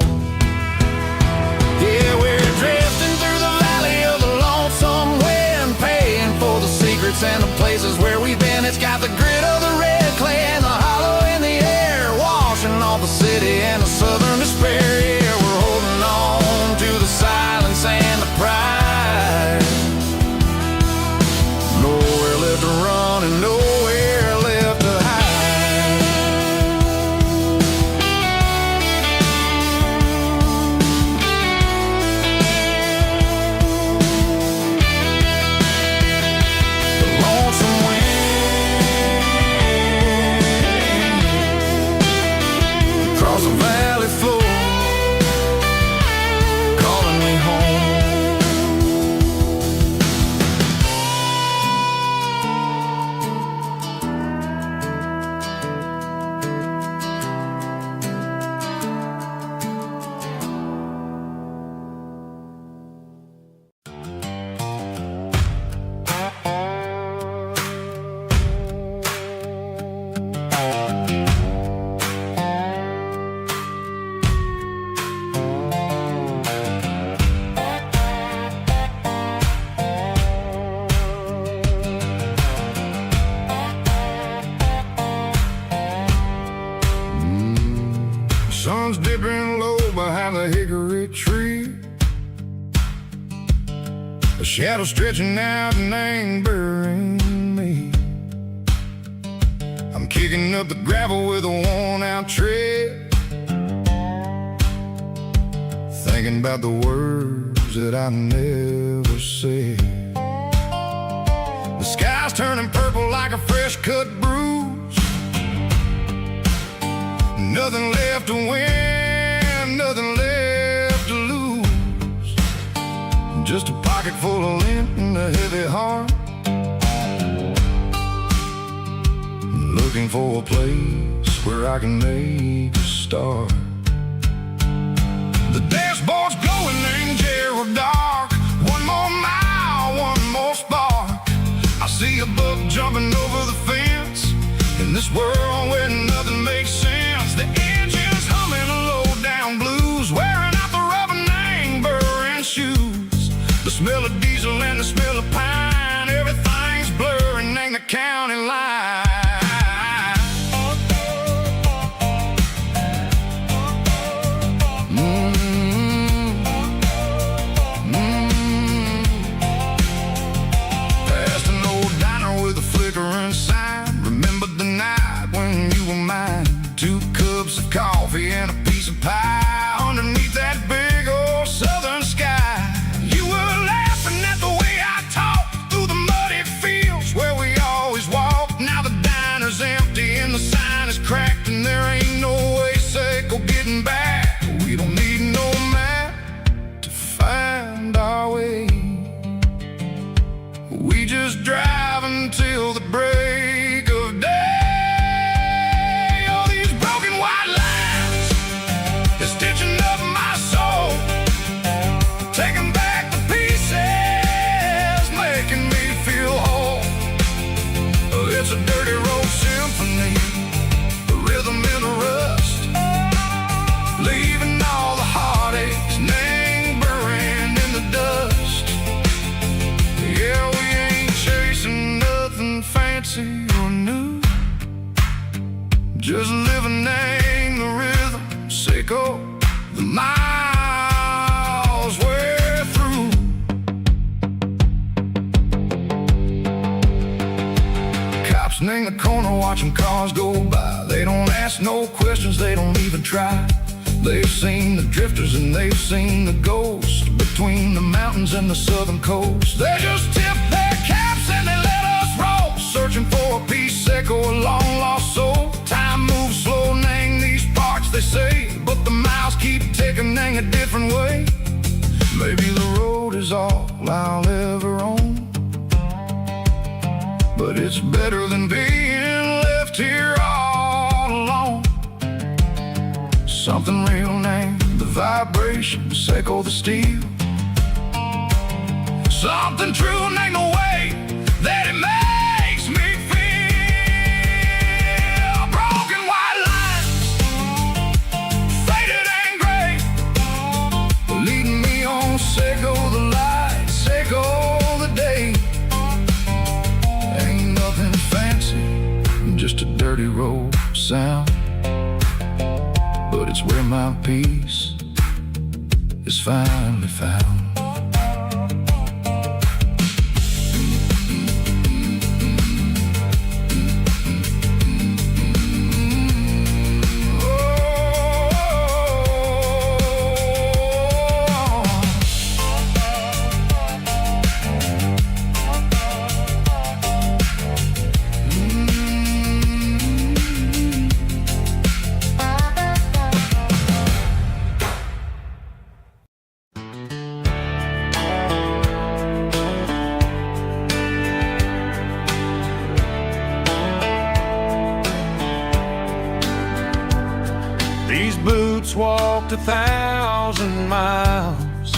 Yeah, we're drifting through the valley of the lonesome wind, paying for the secrets and the places where we've been. It's got the grit of the red clay and the hollow in the air, washing off the city and the southern despair. Yeah, we're holding on to the silence and the pride. Nowhere left to run and nowhere left to hide. The valley floor calling me home. Sun's dipping low behind the hickory tree, a shadow stretching out and ain't burying me. I'm kicking up the gravel with a worn-out tread, thinking about the words that I never said. The sky's turning purple like a fresh-cut bruise, nothing left to win, nothing left to lose, just a pocket full of lint and a heavy heart, looking for a place where I can make a start. The dashboard's glowing, angel dark, one more mile, one more spark. I see a buck jumping over the fence in this world where nothing makes sense. The engine's humming a low-down blues, wearing out the rubber name burring shoes. The smell of diesel and the smell of pine, everything's blurring, ain't the county line. coffee and a piece of pie underneath that big old southern sky. You were laughing at the way I talked through the muddy fields where we always walked. Now the diner's empty and the sign is cracked, and there ain't no way Seco getting back. We don't need no map to find our way. We just drive until the break of day. All these broken white lines is stitching up my soul, taking back the pieces, making me feel whole. It's a dirty road symphony, the rhythm in the rust, leaving all the heartaches lingering in the dust. Yeah, we ain't chasing nothing fancy or new, just living in the rhythm, Seco, the miles we're through. Cops in the corner watching cars go by. They don't ask no questions, they don't even try. They've seen the drifters and they've seen the ghosts between the mountains and the southern coast. They just tip their caps and they let us roll, searching for a piece, Seco, a long lost soul. Time moves slow, nang these parts, they say, but the miles keep ticking, nang a different way. Maybe the road is all I'll ever own, but it's better than being left here all alone. Something real named the vibration, Seco the steel. Something true named the way that it makes me feel. Broken white lines, faded and gray, leading me on, Seco the light, Seco the day. Ain't nothing fancy, just a dirty road sound, but it's where my peace is finally found. These boots walked 1,000 miles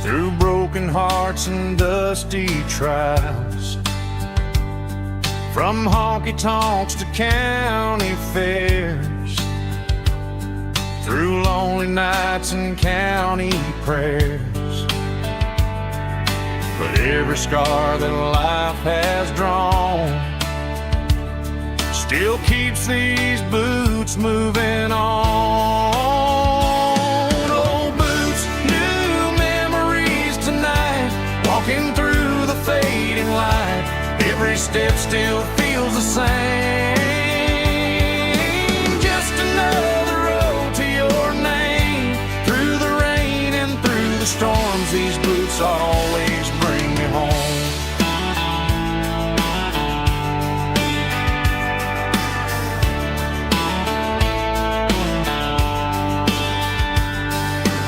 through broken hearts and dusty trials, from honky-tonks to county fairs, through lonely nights and county prayers. But every scar that life has drawn still keeps these boots moving on. Old boots, new memories tonight, walking through the fading light. Every step still feels the same. Just another road to your name. Through the rain and through the storms, these boots always bring me home.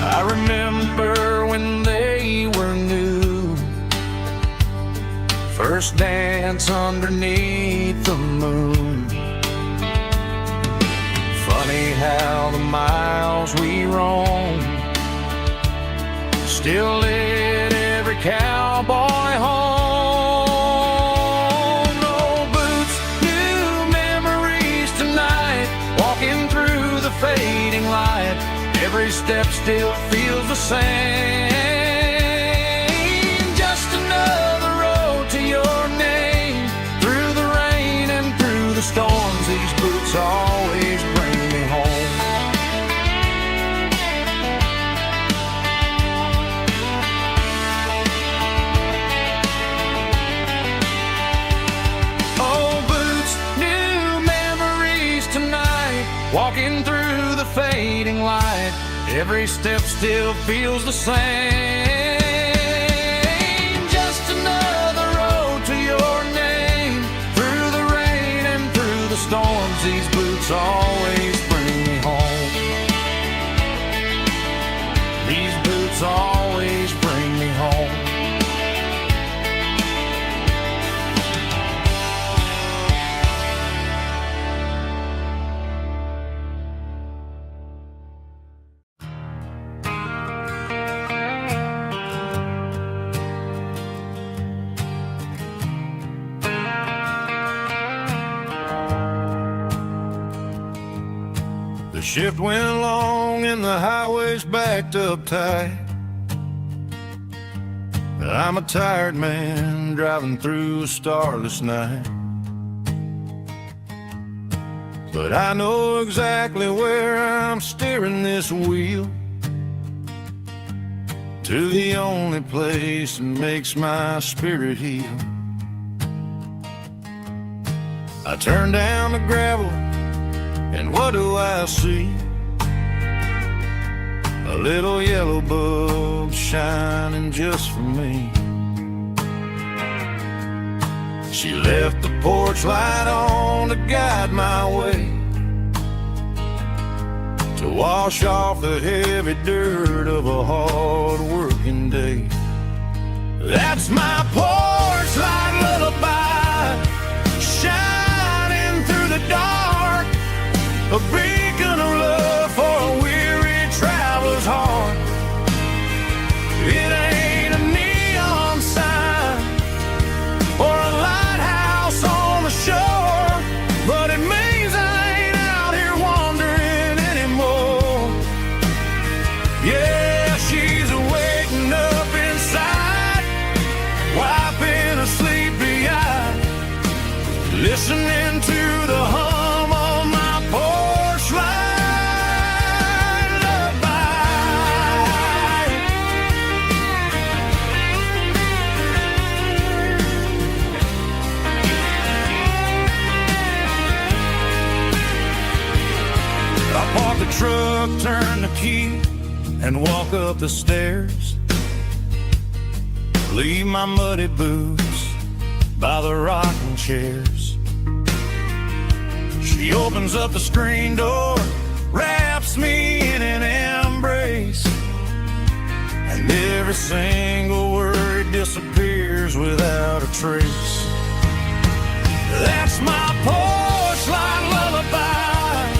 I remember when they were new, first dance underneath the moon. Funny how the miles we roam still lit every cowboy home. Old boots, new memories tonight, walking through the fading light. Every step still feels the same. Just another road to your name. Through the rain and through the storms, these boots always bring me home. Old boots, new memories tonight, walking Driving through the fading light, every step still feels the same. Just another road to your name. Through the rain and through the storms, these boots always bring me home. These boots always bring me home. The shift went long and the highway's backed up tight. I'm a tired man driving through a starless night. But I know exactly where I'm steering this wheel, to the only place that makes my spirit heal. I turn down the gravel, and what do I see? A little yellow bulb shining just for me. She left the porch light on to guide my way, to wash off the heavy dirt of a hard working day. That's my porch light lullaby, shining through the dark, a beacon of love for a weary traveler's heart. It ain't a neon sign or a lighthouse on the shore, but it means I ain't out here wandering anymore. Yeah, she's waking up inside, wiping a sleepy eye, listening to the hum of my porch light lullaby. I park the truck, turn the key, and walk up the stairs. Leave my muddy boots by the rocking chairs. She opens up the screen door, wraps me in an embrace, and every single word disappears without a trace. That's my porch light lullaby,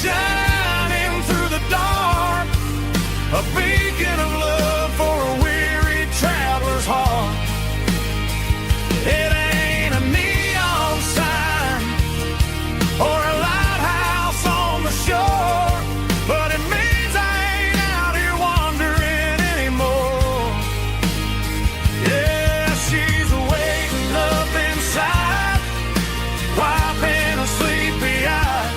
shining through the dark, a beacon of love for a weary traveler's heart. It ain't a neon sign or a lighthouse on the shore, but it means I ain't out here wandering anymore. Yeah, she's waking up inside, wiping a sleepy eye,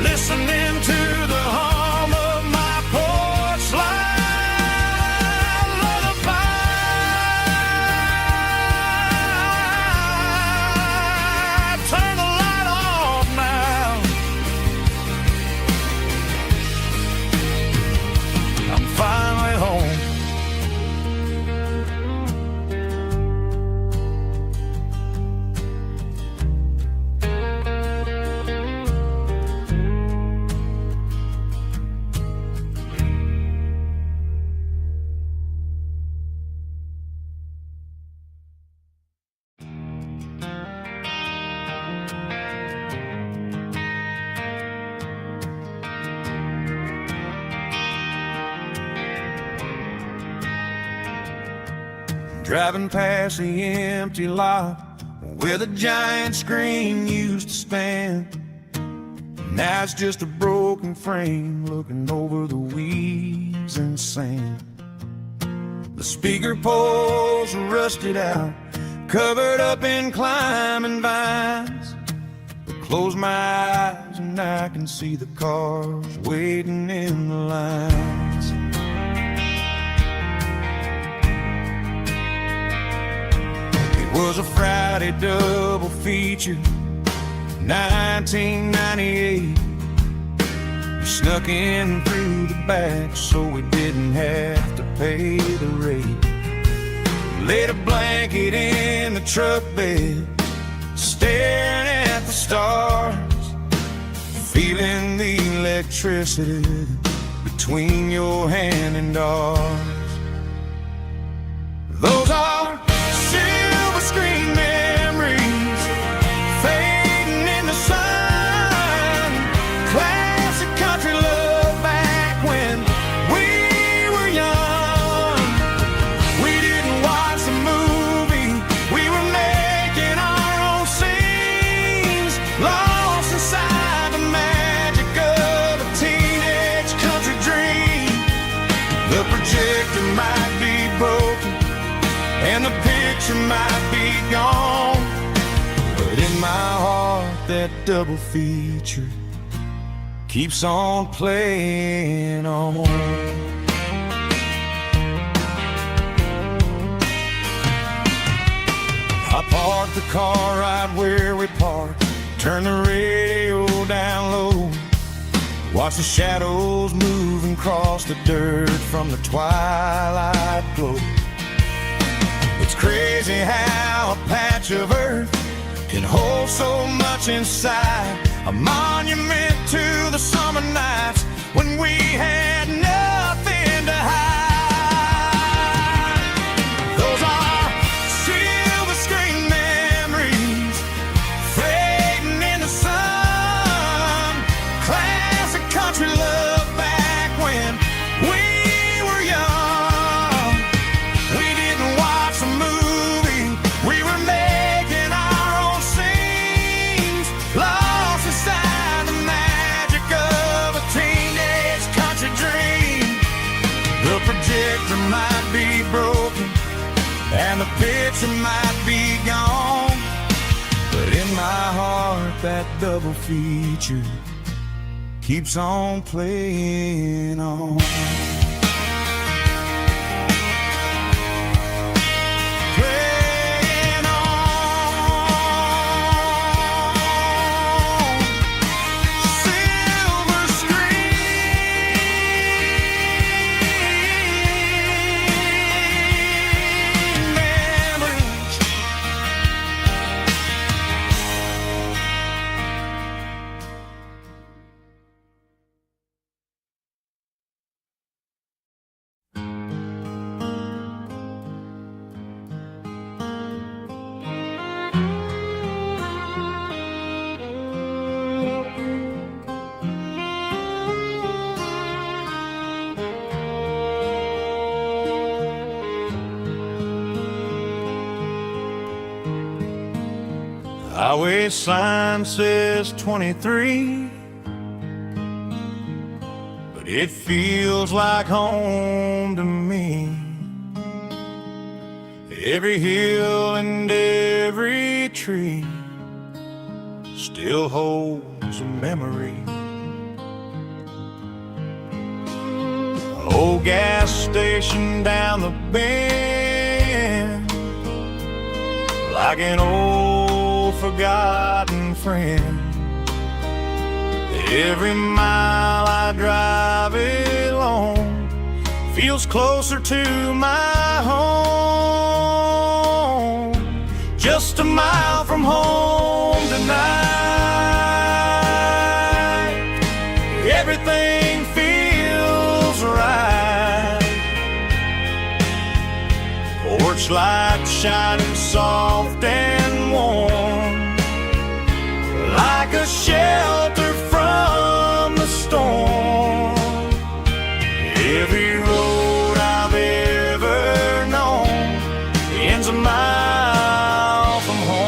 listening to the hum of my porch light lullaby. Turn the light off now, I'm finally home. Driving past the empty lot where the giant screen used to stand. Now it's just a broken frame looking over the weeds and sand. The speaker poles are rusted out, covered up in climbing vines. I close my eyes and I can see the cars waiting in the lines. It was a Friday double feature, 1998. snuck in through the back so we didn't have to pay the rate. Laid a blanket in the truck bed, staring at the stars, feeling the electricity between your hand and ours. Those are silver screen memories fading in the sun. Classic country love back when we were young. We didn't watch the movie, we were making our own scenes, lost inside the magic of a teenage country dream. The projector might be broken and the picture might be gone, but in my heart that double feature keeps on playing on. I parked the car right where we parked, turned the radio down low, watch the shadows moving across the dirt from the twilight glow. It's crazy how a patch of earth can hold so much inside, a monument to the summer nights when we had nothing to hide. Those are silver screen memories fading in the sun. Classic country love back when we were young. We didn't watch the movie, we were making our own scenes, lost inside the magic of a teenage country dream. The projector might be broken and the picture might be gone, but in my heart that double feature keeps on playing on. Playing on. Silver screen memories. Highway sign says 23, but it feels like home to me. Every hill and every tree still holds a memory. Old gas station down the bend, like an old forgotten friend. Every mile I drive it along feels closer to my home. Just a mile from home tonight, everything feels right. Porch light shining soft and warm, like a shelter from the storm. Every road I've ever known ends a mile from home.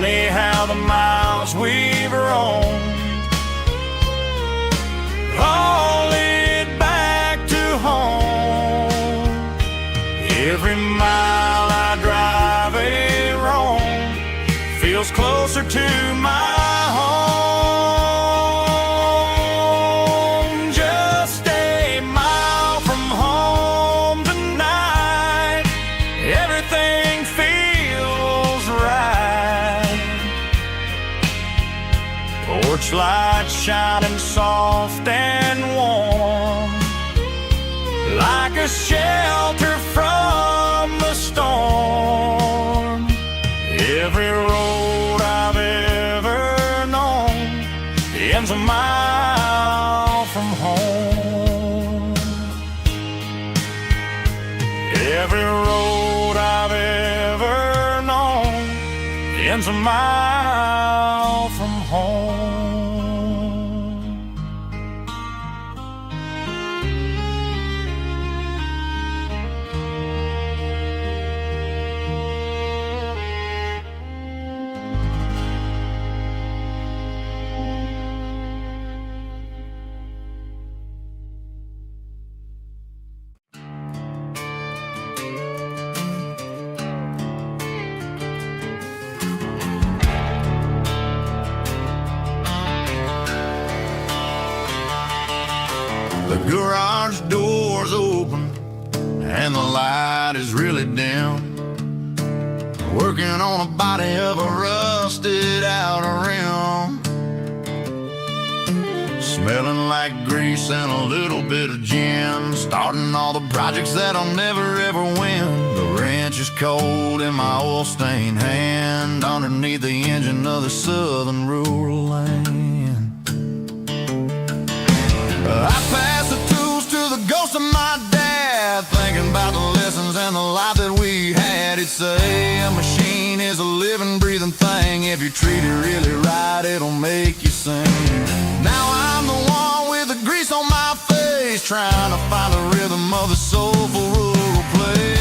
Funny how the miles we've roamed all lead back to home. Every mile I drive a roam feels closer to my home. Just a mile from home tonight, everything feels right. Porch lights shining soft and warm, like a shelter from the storm. Every road I've ever known ends a mile from home. Every road I've ever known ends a mile from home. The garage door's open and the light is really dim. Working on a body of a rusted out rim, smelling like grease and a little bit of gin. Starting all the projects that I'll never ever win. The wrench is cold in my oil-stained hand, underneath the engine of the southern rural land. I pass the tools to the ghost of my dad, thinking about the lessons and the life that we had. He'd say a machine is a living, breathing thing. If you treat it really right, it'll make you sing. Now I'm the one with the grease on my face, trying to find the rhythm of the soulful rural place.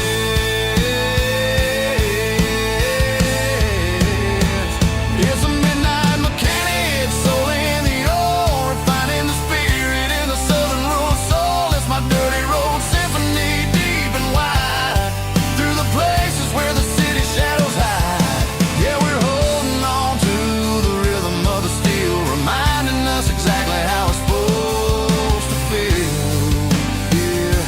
It's a midnight mechanic, soul in the ore, finding the spirit in the southern rural soul. It's my dirty road symphony, deep and wide, through the places where the city shadows hide. Yeah, we're holding on to the rhythm of the steel, reminding us exactly how it's supposed to feel. Yeah.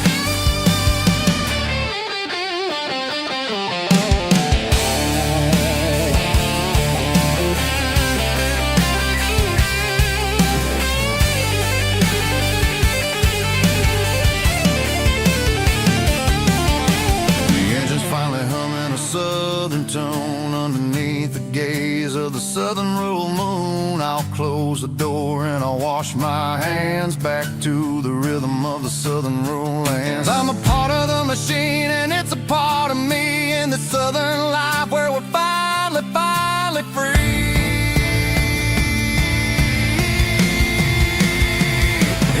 The engine's finally humming a southern tone underneath the gaze of the southern rural moon. I'll close the door and I'll wash my hands, back to the rhythm of the southern rural lands. I'm a part of the machine and it's a part of me, in the southern life where we're finally free.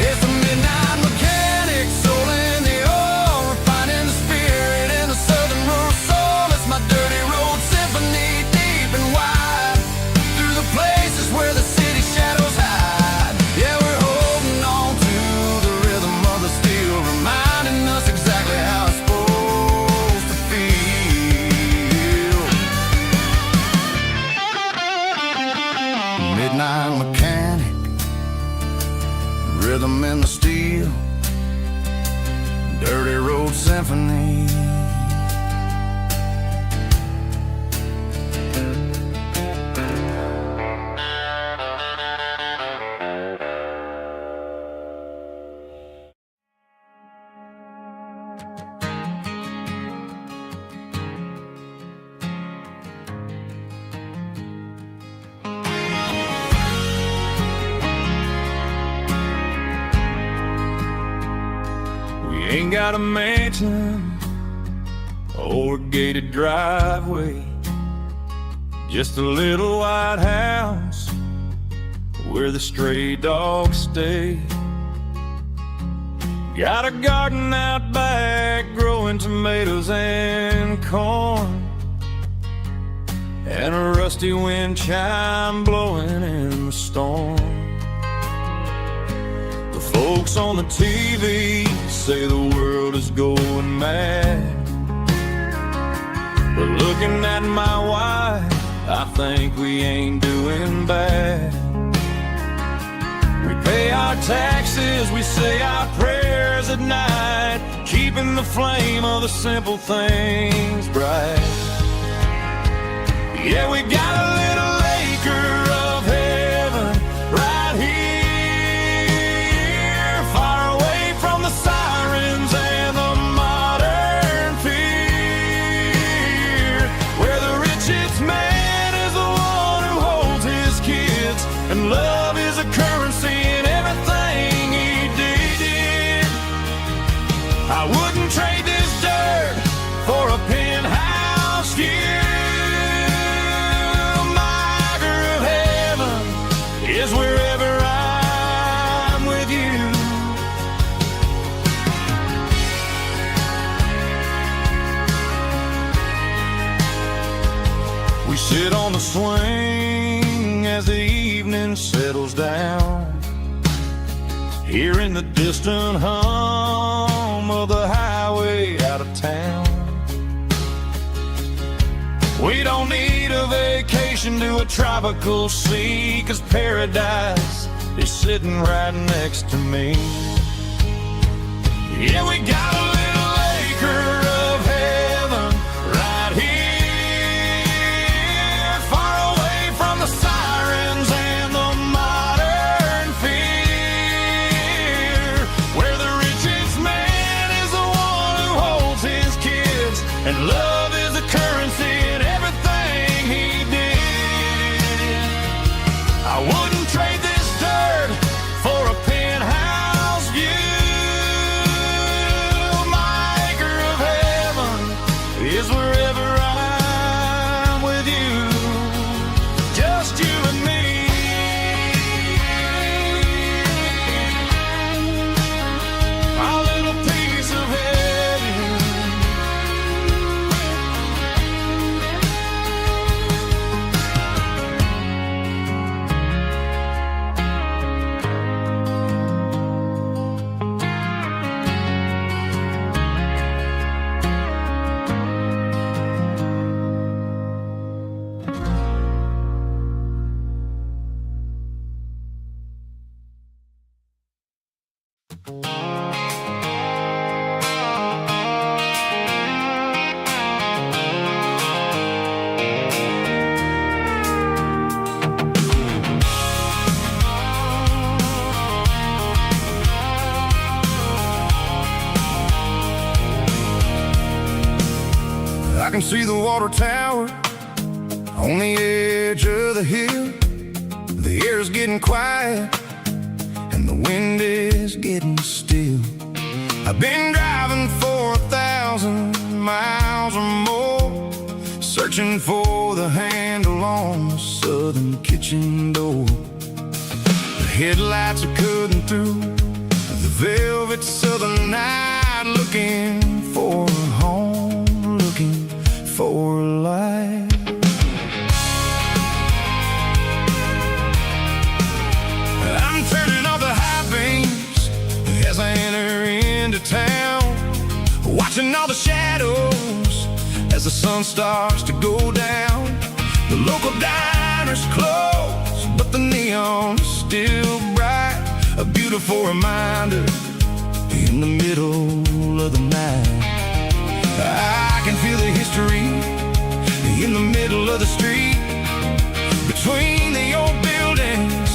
It's a midnight mechanic, soul in the ore, finding the spirit in the southern rural soul. It's my dirty road symphony, deep and wide, through the places where the city shadows hide. Yeah, we're holding on to the rhythm of the steel, reminding us exactly how it's supposed to feel. Midnight mechanic, rhythm in the steel, dirty road symphony. Ain't got a mansion or a gated driveway, just a little white house where the stray dogs stay. Got a garden out back growing tomatoes and corn, and a rusty wind chime blowing in the storm. The folks on the TV say the world is going mad, but looking at my wife, I think we ain't doing bad. We pay our taxes, we say our prayers at night, keeping the flame of the simple things bright. Yeah, we got a little acre of heaven right here, far away from the sirens and the modern fear, where the richest man is the one who holds his kids, and love is a currency in everything he did. I wouldn't trade this dirt for a penthouse view. Is wherever I'm with you. We sit on the swing as the evening settles down, hearing the distant hum of the highway out of town. We don't need a vacation to a tropical sea, 'cause paradise is sitting right next to me. Yeah, we got a little acre of heaven right here, far away from the sirens and the modern fear, where the richest man is the one who holds his kids, and love is a currency in everything he did. I wouldn't trade this dirt for a penthouse view. My acre of heaven is wherever I'm with you, just you and me. Our little piece of heaven. I can see the water tower on the edge of the hill. The air's getting quiet and the wind is getting still. I've been driving for 1,000 miles or more, searching for the handle on the southern kitchen door. The headlights are cutting through the velvet southern night, looking for a home, looking for life. I'm turning off the high beams as I enter into town, watching all the shadows as the sun starts to go down. The local diner's closed, but the neon is still bright, a beautiful reminder in the middle of the night. I can feel the history in the middle of the street, between the old buildings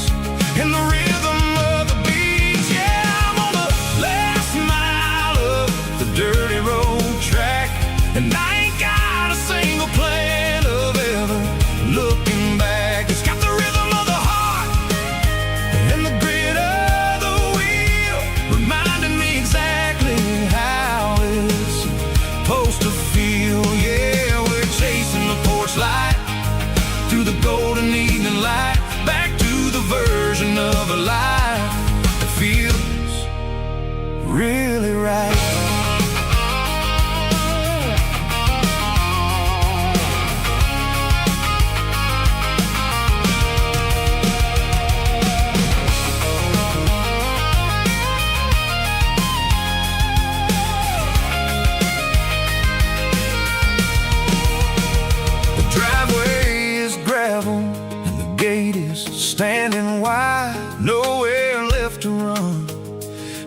and the rhythm of the beat. Yeah, I'm on the last mile of the dirty road track, and I ain't got a single plan of ever looking back. It's got the rhythm of the heart and the grit of the wheel, reminding me exactly how it's supposed to feel. Yeah, we're chasing the porch light through the golden evening light, back standing wide, nowhere left to run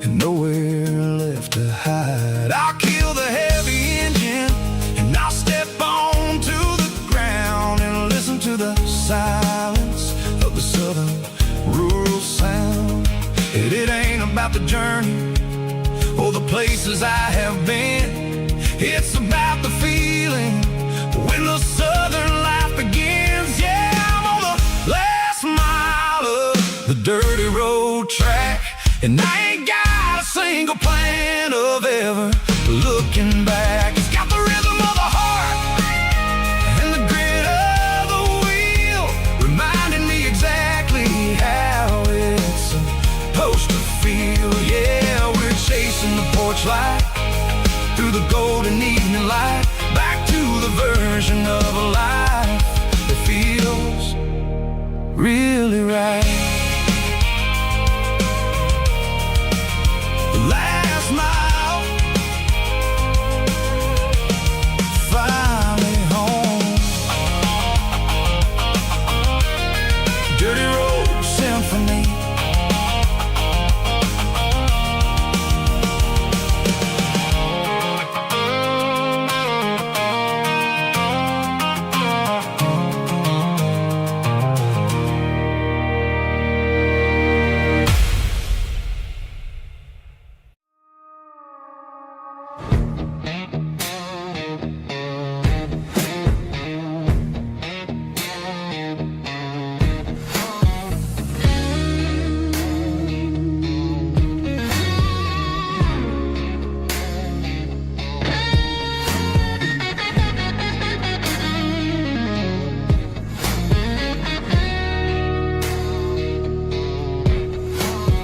and nowhere left to hide. I'll kill the heavy engine and I'll step onto the ground and listen to the silence of the southern rural sound. It ain't about the journey or the places I have been. It's about the feeling when the southern life begins. Yeah, I'm on the last mile of the dirty road track, and I ain't got a single plan of ever looking back. It's got the rhythm of the heart and the grit of the wheel, reminding me exactly how it's supposed to feel. Yeah, we're chasing the porch light through the golden evening light, back to the version of a life that feels really right. The last mile, finally home. Dirty Road Symphony.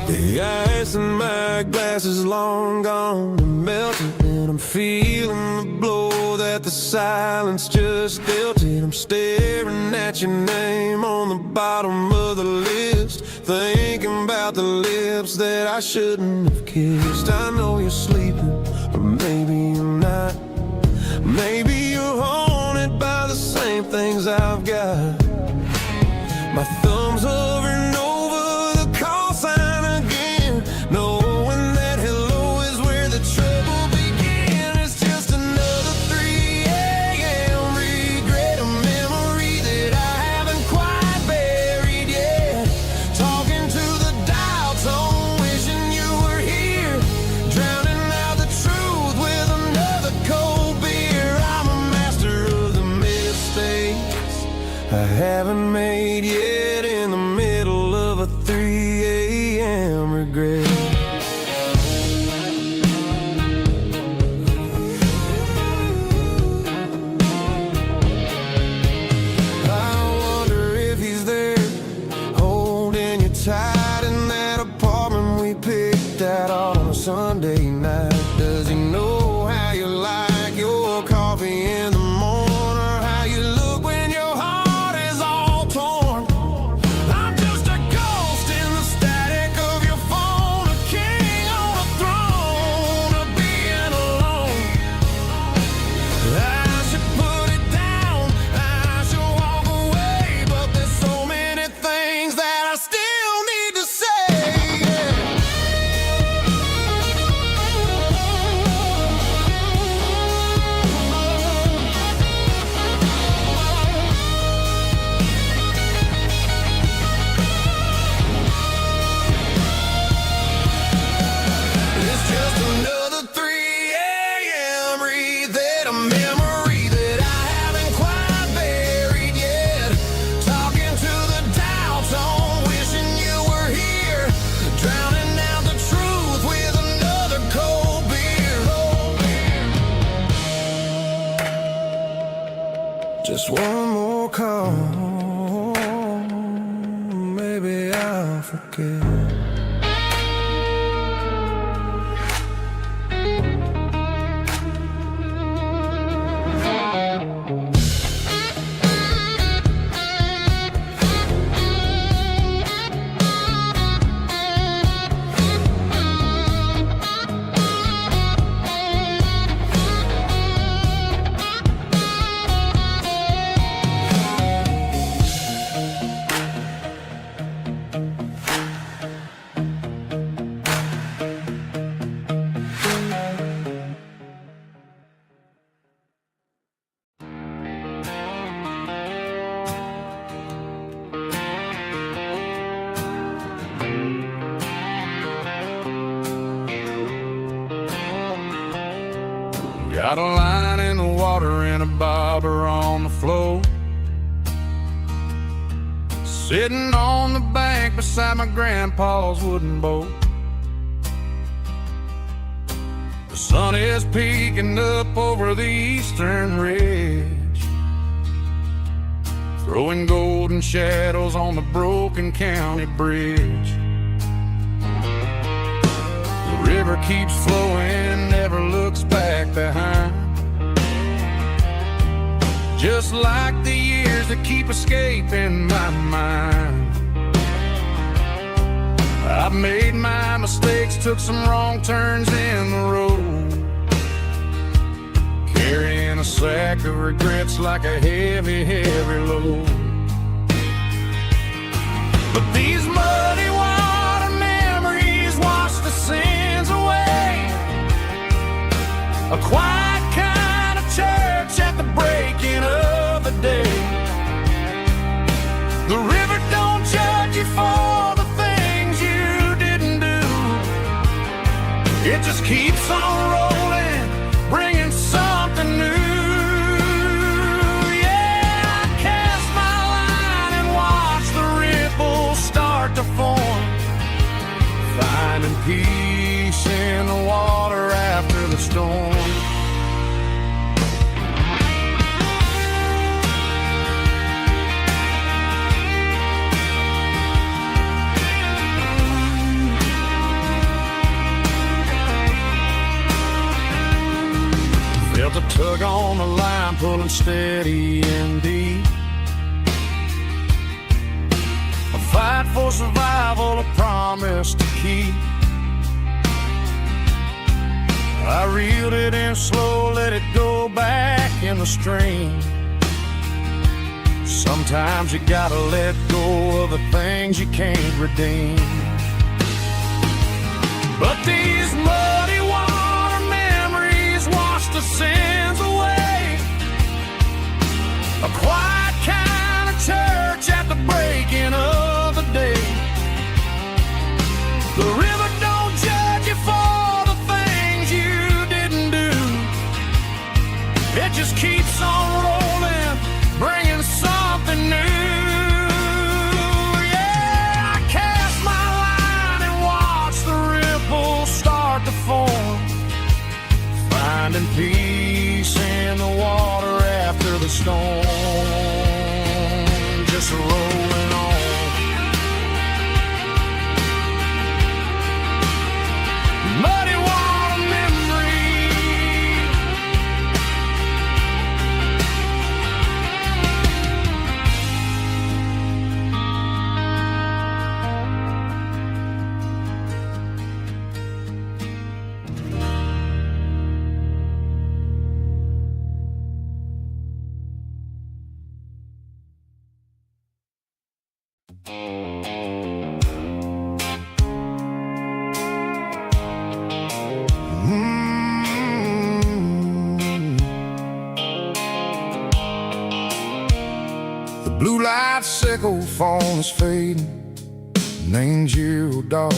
The ice in my glass is long gone and melted, and I'm feeling the blow that the silence just dealt it. I'm staring at your name on the bottom of the list, thinking about the lips that I shouldn't have kissed. I know you're sleeping, or maybe you're not. Maybe you're haunted by the same things I've got. My thumb's hovering over the call sign again, knowing that hello is where the trouble began. It's just another 3 a.m. regret, a memory that I haven't quite buried yet. Talking to the dial tone, wishing you were here, drowning out the truth with another cold beer. I'm a master of the mistakes I haven't made yet, in the middle of a 3 a.m. regret. I wonder if he's there, holding you tight in that apartment we picked out on a Sunday night. Does he know how you like your coffee in the morning, or how you look when your heart is all torn? I'm just a ghost in the static of your phone, a king on a throne of being alone. I should put it down, I should walk away, but there's so many things that I still need to say. It's just another 3 a.m. read, a memory that I haven't quite buried yet. Talking to the dial tone, wishing you were here, drowning out the truth with another cold beer. Just one more call, maybe I'll forget. Got a line in the water and a bobber on the floor. Sitting on the bank beside my grandpa's wooden boat. The sun is peeking up over the eastern ridge, throwing golden shadows on the broken county bridge. The river keeps flowing, never looks back behind, just like the years that keep escaping my mind. I've made my mistakes, took some wrong turns in the road, carrying a sack of regrets like a heavy, heavy load. But these muddy water memories wash the sins away. A quiet kind of church at the breaking of the day. The river don't judge you for the things you didn't do. It just keeps on rolling, bringing something new. Yeah, I cast my line and watch the ripples start to form, finding peace in the water after the storm. Felt a tug on the line, pulling steady and deep. A fight for survival, a promise to keep. I reeled it in slow, let it go back in the stream. Sometimes you gotta let go of the things you can't redeem. But these muddy water memories wash the sins away. A quiet kind of church at the breaking of the day. The river don't judge you for the things you didn't do. It just keeps on rolling, bringing something new. Yeah, I cast my line and watch the ripples start to form, finding peace in the water after the storm. Just rolling on. Muddy water memory. The blue light sickle phone is fading, named zero dark.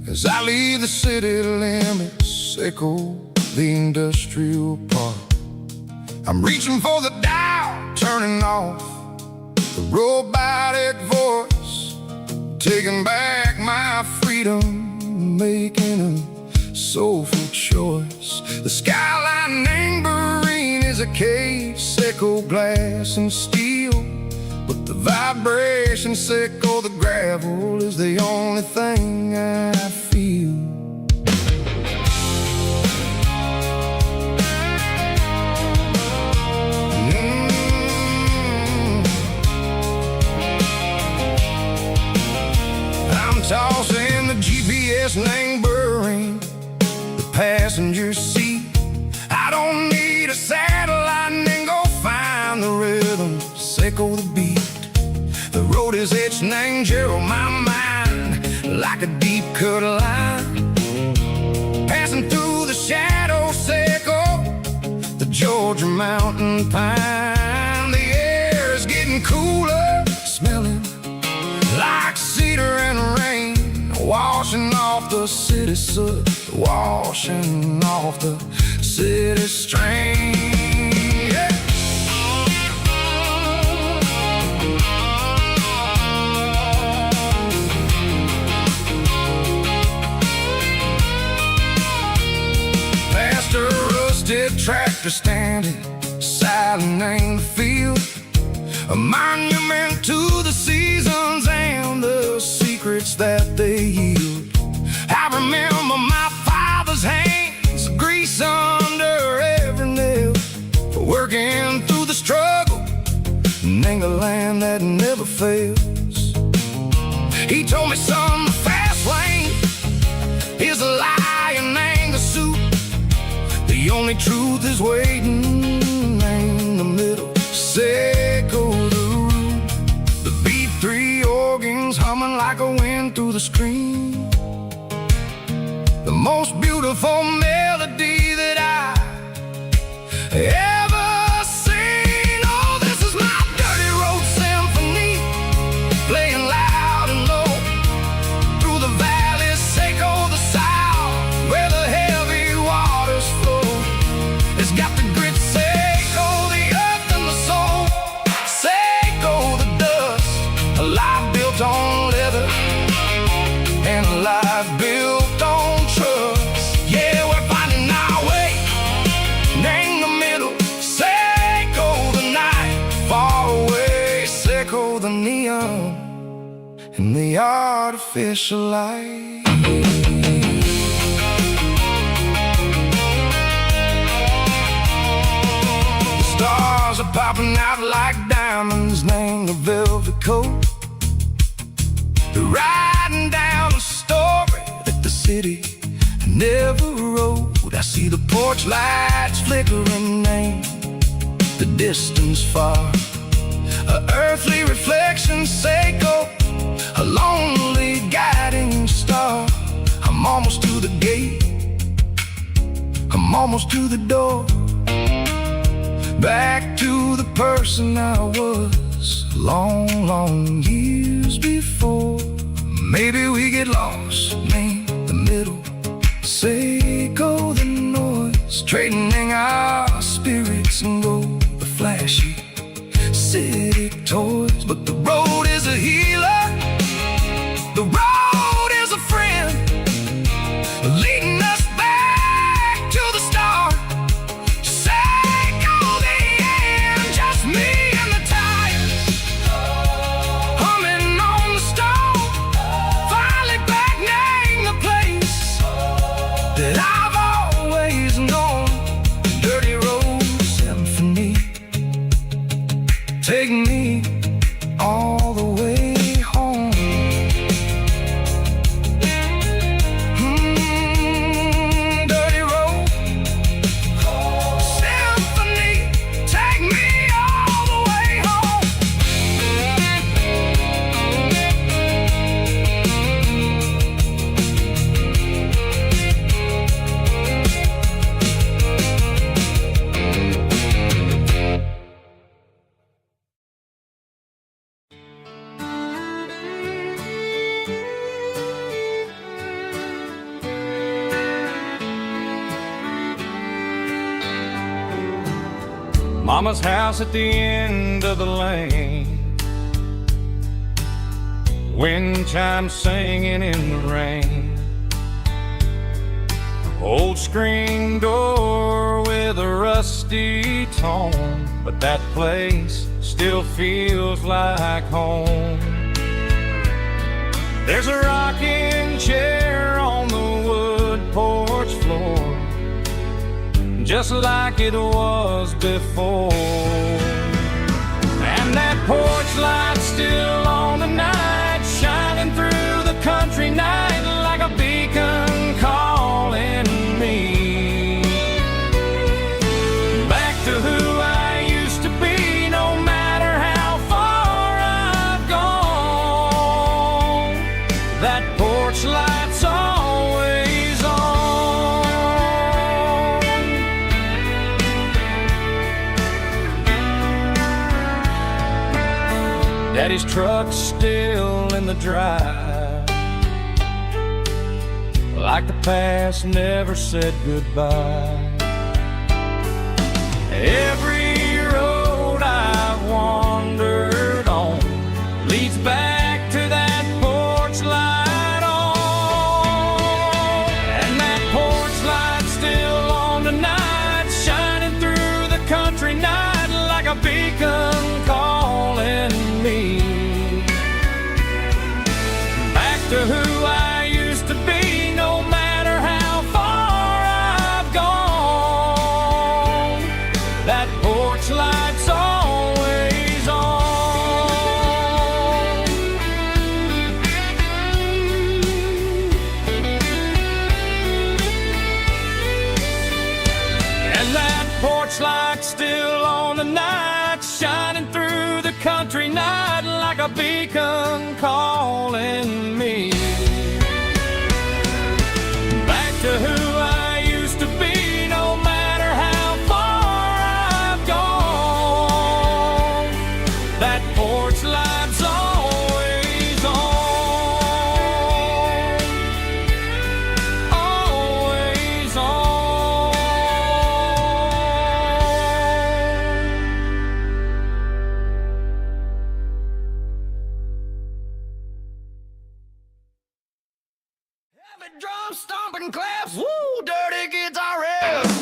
As I leave the city limits, sickle the industrial park. I'm reaching for the dial, turning off the robotic voice, taking back my freedom, making a soulful choice. The skyline named Bryan is a cage, sickle glass and steel, but the vibration sickle, the gravel is the only thing I feel. I'm tossing the GPS named Bryan, the passenger seat. I don't need a satellite and go find the rhythm, sickle the beat. The road is etched named Gerald, my mind, like a deep cut line, passing through the shadow sickle, the Georgia mountain pine. The air is getting cooler, smelling like cedar and rain, washing off the city soot, washing off the city strain. Yeah. Past a rusted tractor standing silent in the field, a monument to the seasons and the secrets that they yield. I remember my father's hands, grease under every nail, for working through the struggle and the land that never fails. He told me, son, the fast lane is a lie and ain't the suit. The only truth is waiting in the middle. Seco the root, the B3 organs humming like a wind through the screen. The most beautiful melody that I ever seen. Oh, this is my dirty road symphony, playing loud and low through the valleys, Seco the south, where the heavy waters flow. It's got the grit, Seco the earth and the soul, Seco the dust, a life built on leather and a life built on trust. Yeah, we're finding our way in the middle. Seco the night, far away. Seco the neon and the artificial light. The stars are popping out like diamonds, named the velvet coat. They're riding down a story that the city never wrote. I see the porch lights flickering in the distance far, a earthly reflection, Seco, a lonely guiding star. I'm almost to the gate, I'm almost to the door, back to the person I was long, long years before. Maybe we get lost in the middle, Seco the noise, trading our spirits and go the flashy city toys. But the road is a healer, the road is a friend, leading us back to the start. Seco the end, just me and the tires, humming on the stove, finally back name the place that I've always known. Dirty road symphony, take me all the way home. Dirty road symphony, take me all the way home. Mama's house at the end of the lane, wind chimes singing in the rain, old screen door with a rusty tone, but that place still feels like home. There's a rocking chair on the wood porch floor, just like it was before. And that porch light's still on tonight, shining through the country night like a beacon calling me back to who I used to be. No matter how far I've gone, that porch light's always on. Daddy's truck's still in the drive, like the past never said goodbye. Every road I've wandered on leads back to that porch light on. And that porch light's still on tonight, shining through the country night like a beacon calling me back to who I used to be, no matter how far I've gone. That porch light's always on. And that porch light's still on tonight, shining through the country night like a beacon calling me back to who I used to be, no matter how far I've gone. That porch light's always on, always on. Heavy drum stomping claps, woo, dirty guitar riffs.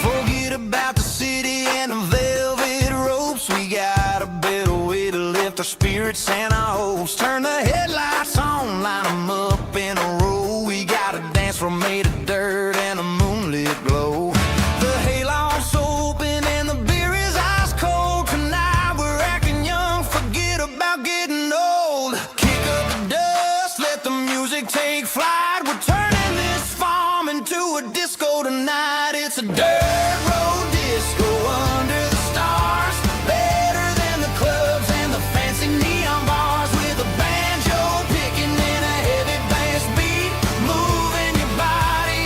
Forget about the city and the velvet ropes. We got a better way to lift our spirits and our hopes. Turn the headlights on, line 'em up in a row. We got a dance floor made of dirt and a moonlit glow. The hayloft's open and the beer is ice cold. Tonight we're acting young, forget about getting old. Kick up the dust, let the music take flight. We're turning this farm into a disco tonight. It's a dirt road disco under the stars. Better than the clubs and the fancy neon bars. With a banjo picking in a heavy bass beat, moving your body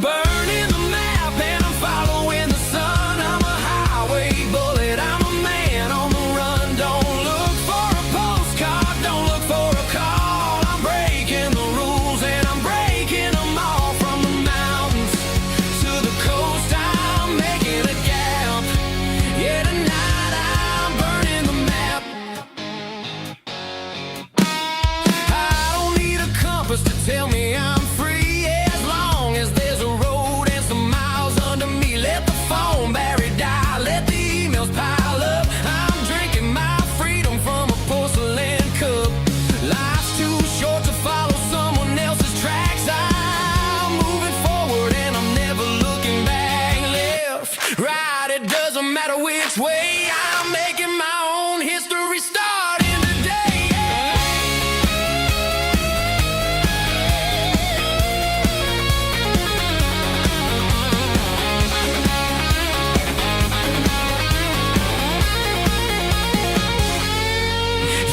burning the map and I'm following the sun. I'm a highway bullet, I'm a man on the run. Don't look for a postcard, don't look for a call. I'm breaking the rules and I'm breaking them all. From the mountains to the coast, I'm making a gap. Yeah, tonight I'm burning the map. I don't need a compass to tell me I'm free, as long as there's a road and some miles under me. Let the phone battery die, let the emails pile up. I'm drinking my freedom from a porcelain cup. Life's too short to follow someone else's tracks. I'm moving forward and I'm never looking back. Left, right, it doesn't matter which way. I'm making my own history starting today.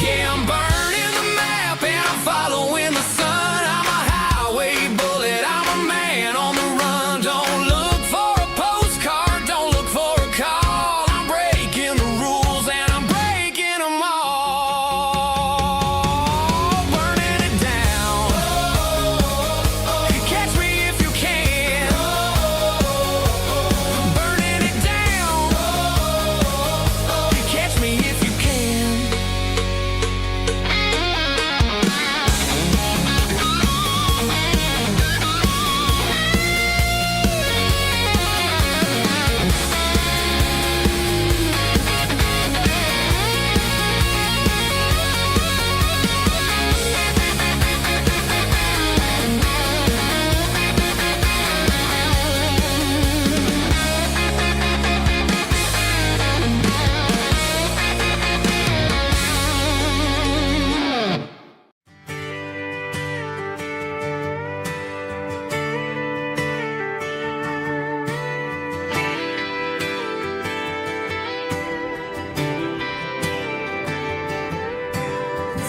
Yeah, I'm burning the map and I'm following the sun. I'm a highway bullet, I'm a man on the run. Don't look for a postcard, don't look for a call. I'm breaking the rules and I'm breaking them all. Burning it down. Catch me if you can. Burning it down. Catch me if you can.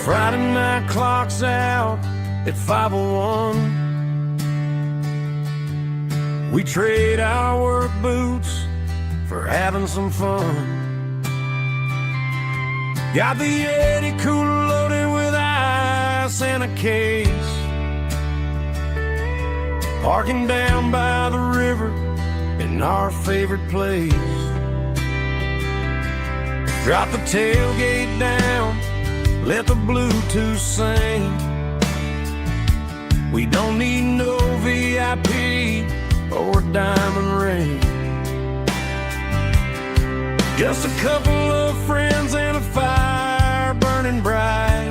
Friday night clock's out at 5:01. We trade our work boots for having some fun. Got the Yeti cooler loaded with ice and a case. Parking down by the river in our favorite place. Drop the tailgate down, let the Bluetooth sing. We don't need no VIP or a diamond ring. Just a couple of friends and a fire burning bright.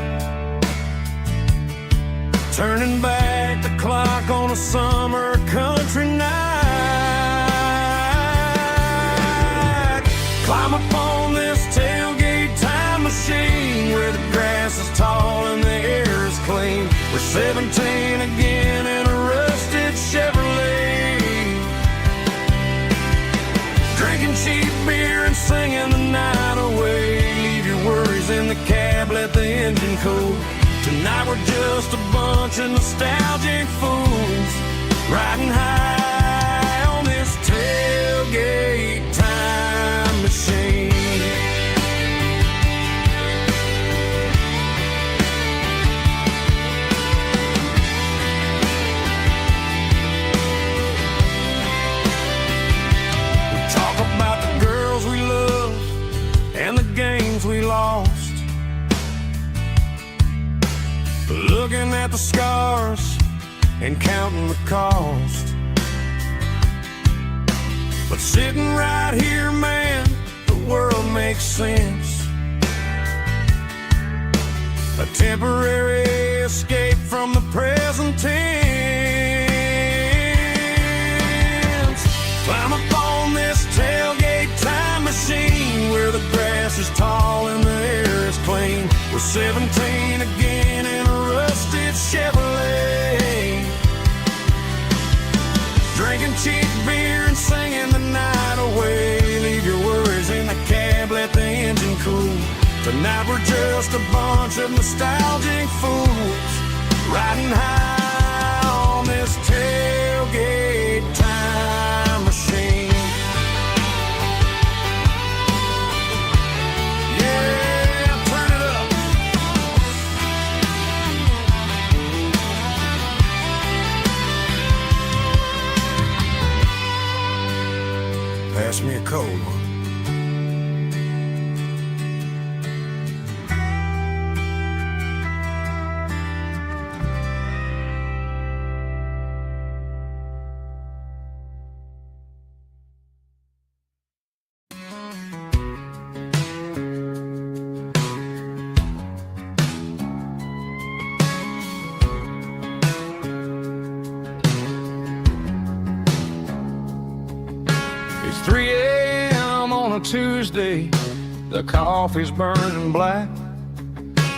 Turning back the clock on a summer country night. Climb up on this tailgate time machine where the grass is tall and the air is clean. We're 17 again in a rusted Chevrolet. Drinking cheap beer and singing the night away. Leave your worries in the cab, let the engine cool. Tonight we're just a bunch of nostalgic fools riding high on this tailgate time machine. We talk about the girls we love and the games we lost. Looking at the scars and counting the cost. But sitting right here, man, the world makes sense. A temporary escape from the present tense. Climb up on this tailgate time machine where the grass is tall and the air is clean. We're 17 again in a rusted Chevrolet. Drinking cheap beer and singing the night away. Leave your worries in the cab, let the engine cool. Tonight we're just a bunch of nostalgic fools riding high on this tailgate time Pass me a cold one. It's 3 a.m. on a Tuesday. The coffee's burning black.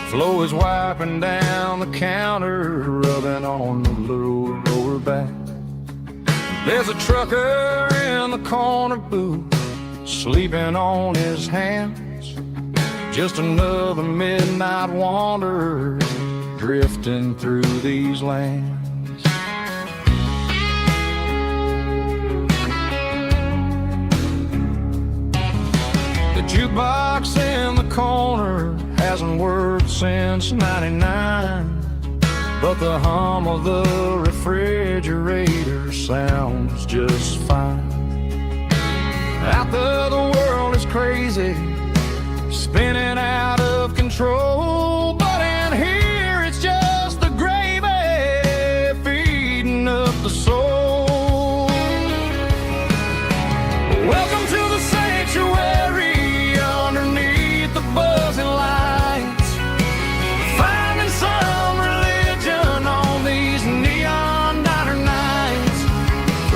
Flo is wiping down the counter, rubbing on the little lower back. There's a trucker in the corner booth, sleeping on his hands. Just another midnight wanderer, drifting through these lands. The jukebox in the corner hasn't worked since '99, but the hum of the refrigerator sounds just fine. Out there the world is crazy, spinning out of control, but in here it's just the gravy feeding up the soul. Welcome to the sanctuary underneath the buzzing lights, finding some religion on these neon diner nights,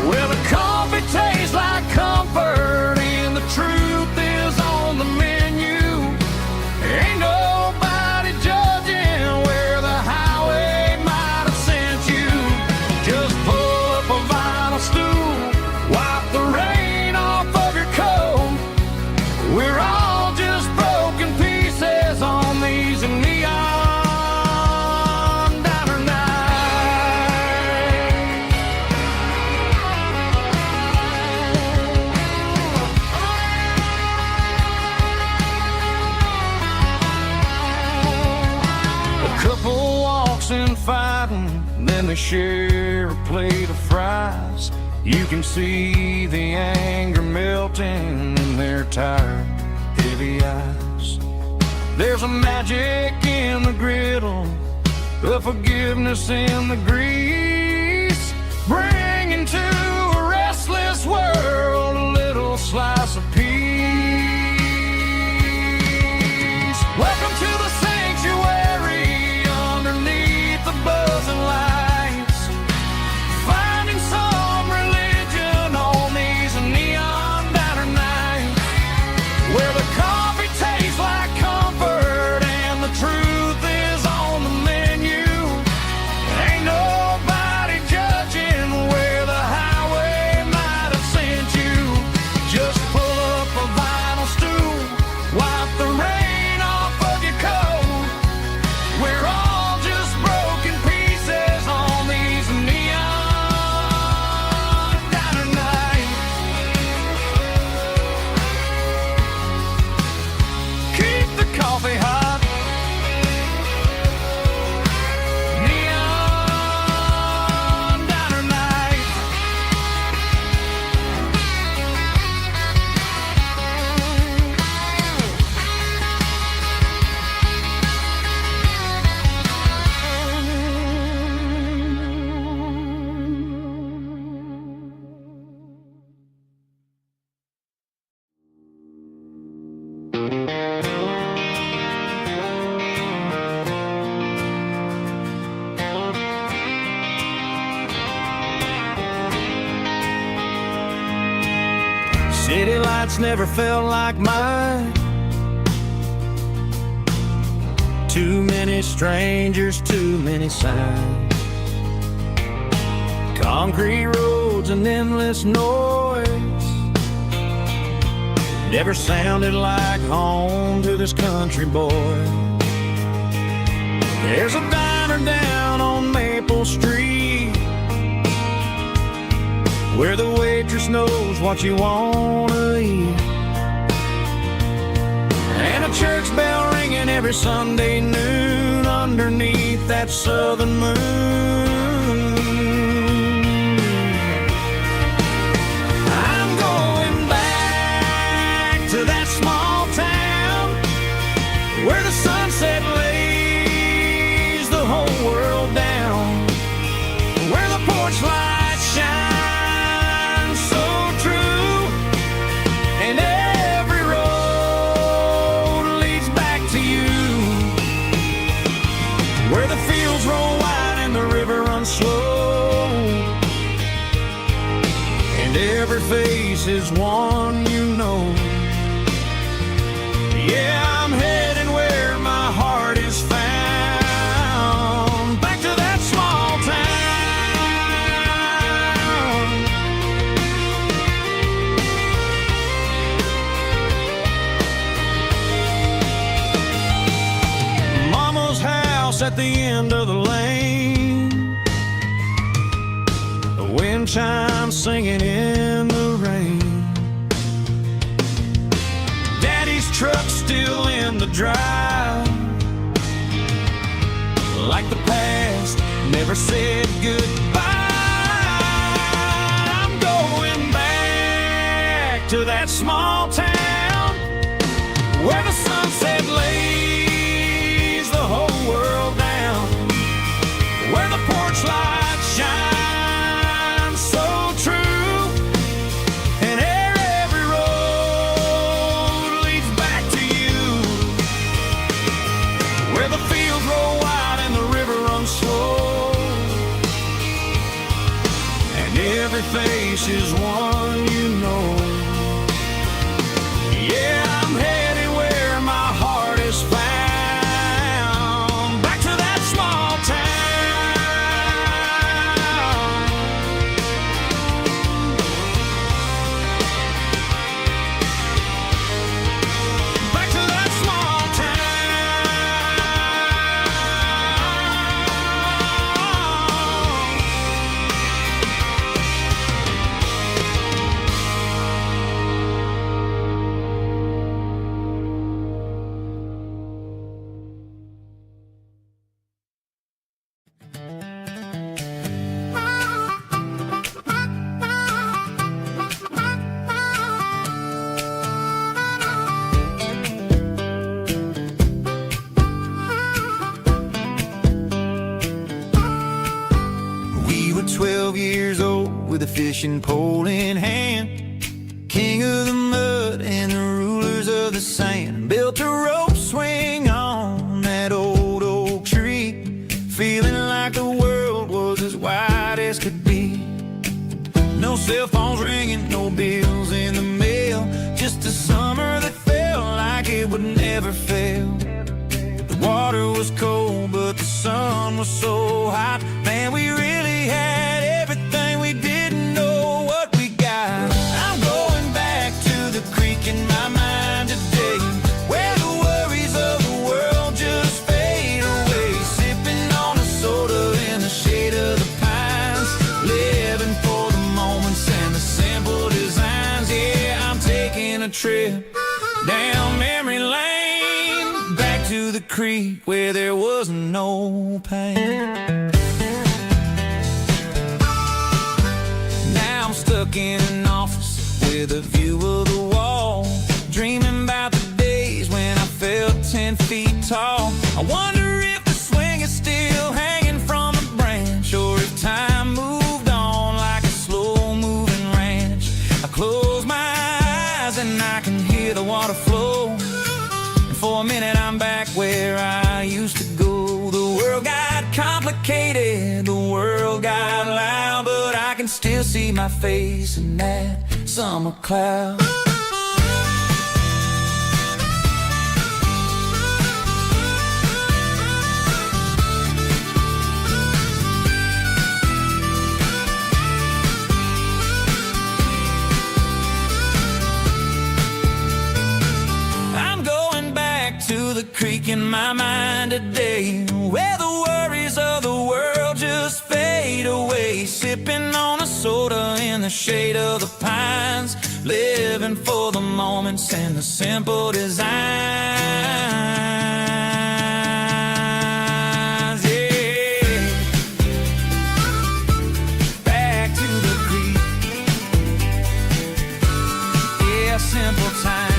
where the coffee tastes like comfort and the truth is on the menu. Ain't nobody judging where the highway might have sent you. Just pull up a vinyl stool, wipe the rain off of your coat. We're all just broken pieces on these neon diner nights. A couple walks in fighting, then they share a plate of fries. You can see the anger melting in their tired, heavy eyes. There's a magic in the griddle, a forgiveness in the grease, bringing to a restless world a little slice of peace. Welcome to the sanctuary underneath the buzzing lights, finding some religion on these neon diner nights, where the coffee tastes like comfort and the truth is on the menu. Ain't nobody judging where the highway might have sent you. Just pull up a vinyl stool, wipe the rain off of your coat. We're all just broken pieces on these neon diner nights. Keep the coffee hot. Neon diner nights. City lights never felt like mine. Too many strangers, too many signs. Concrete roads and endless noise never sounded like home to this country boy. There's a diner down on Maple Street where the waitress knows what you wanna eat, and a church bell ringing every Sunday noon underneath that southern moon. I'm going back every face is one you know. Yeah, I'm heading where my heart is found, back to that small town. Mama's house at the end of the lane, the wind chimes singing in the rain. Daddy's truck still in the drive, like the past never said goodbye. I'm going back to that small town where the sunset lays the whole world down, where the porch lights shine so true, and every road leads back to you, where the fields roll wide and the river runs slow, and every face is one you know. Yeah, I'm headed where my heart is found, back to that small town. Back to that small We were 12 years old with a fishing pole in hand, king of the mud and the rulers of the sand. Built a rope swing on that old oak tree, feeling like the world was as wide as could be. No cell phones ringing, no bills in the mail, just a summer that felt like it would never fail. The water was cold, but the sun was so hot. Man, we really had everything, we didn't know what we got. I'm going back to the creek in my mind today, where the worries of the world just fade away. Sipping on a soda in the shade of the pines, living for the moments and the simple designs. Yeah, I'm taking a trip down memory lane, back to the creek where there was no pain. Now I'm stuck in an office with a view of the wall, dreaming about the days when I felt 10 feet tall. I wonder if the swing is still hanging from a branch, or if time moved on like a slow-moving ranch. I close my eyes and I can hear the water flow, and for a minute I'm back where I used to go. The world got complicated, the world got loud, but I can still see my face in that summer cloud. I'm going back to the creek in my mind today, where the worries of the world just fade away. Sipping on a soda in the shade of the pines, living for the moments and the simple designs. Yeah, back to the creek. Yeah, simple times.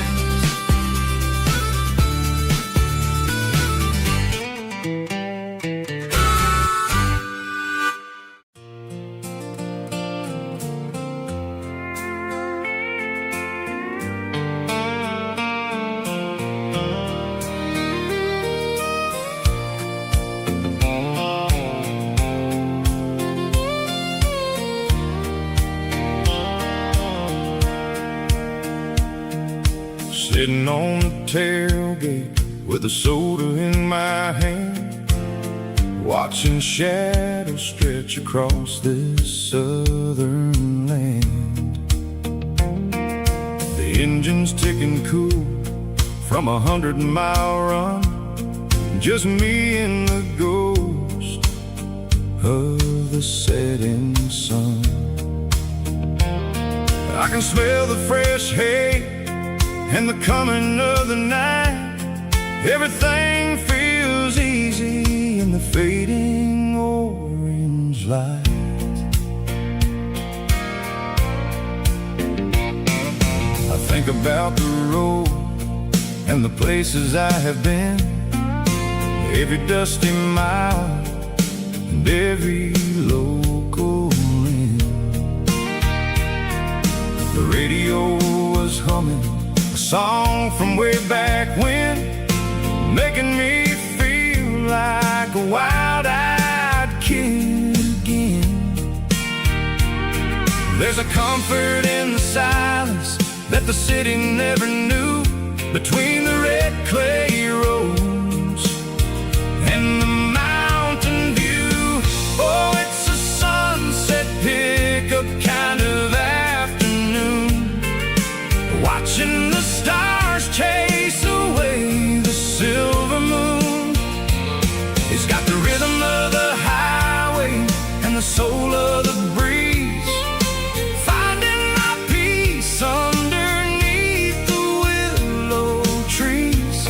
Sitting on the tailgate with a soda in my hand, watching shadows stretch across this southern land. The engine's ticking cool from 100-mile run, just me and the ghost of the setting sun. I can smell the fresh hay and the coming of the night. Everything feels easy in the fading orange light. I think about the road and the places I have been, every dusty mile and every local inn. The radio was humming a song from way back when, making me feel like a wild-eyed kid again. There's a comfort in the silence that the city never knew, between the red clay roads and the mountain view. Oh, it's a sunset pickup kind of afternoon, watching the stars chase away the silver moon. It's got the rhythm of the highway and the soul of the breeze, finding my peace underneath the willow trees.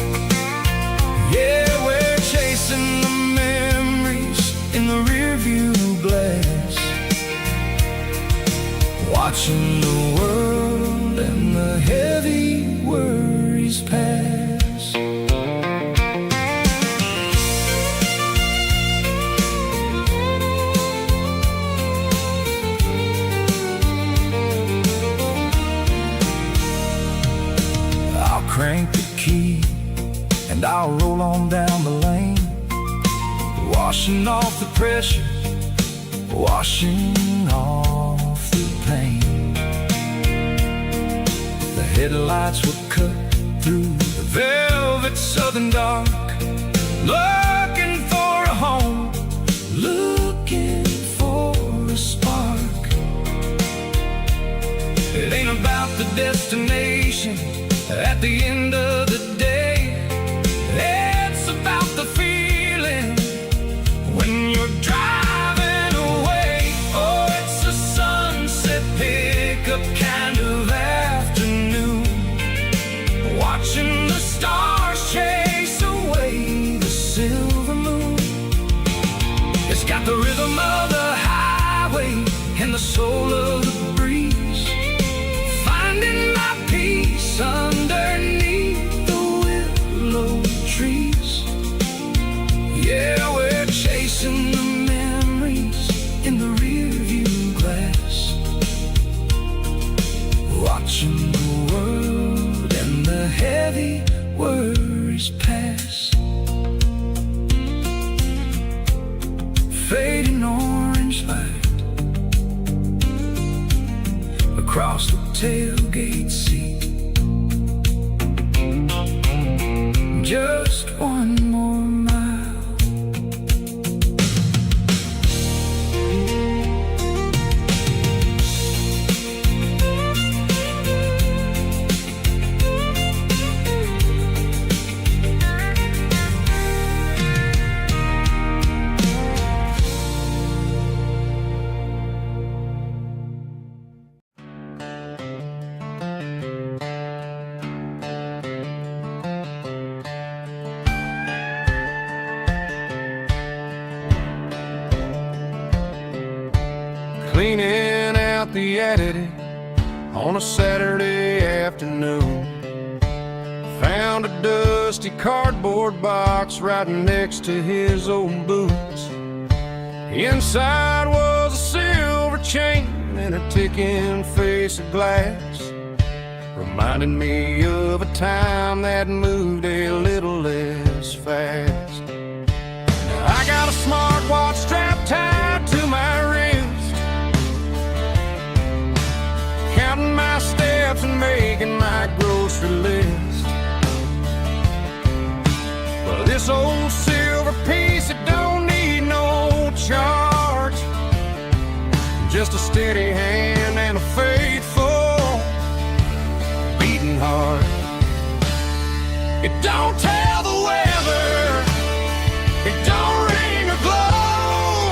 Yeah, we're chasing the memories in the rearview glass, watching the world and the heavy worries pass. I'll crank the key and I'll roll on down the lane, washing off the pressure, washing off the pain. The headlights will cut through the velvet southern dark, looking for a home, looking for a spark. It ain't about the destination at the end of the day, it's about the feeling when you're driving away. Oh, it's a sunset pickup kind of afternoon, watching the stars chase away the silver moon. It's got the rhythm of the highway and the soul of the breeze, finding my peace underneath the willow trees. Yeah, we're chasing the memories in the rearview glass, watching the world and the heavy worries pass. Fading orange light across the tailgate seat, just one more mile. Cleaning out the attic on a Saturday afternoon, found a dusty cardboard box right next to his old boots. Inside was a silver chain and a ticking face of glass, reminding me of a time that moved a little less fast. Now I got a smartwatch strapped tied to my wrist, counting my steps and making my grocery list. old silver piece, it don't need no charge. Just a steady hand and a faithful beating heart. It don't tell the weather, it don't ring or glow,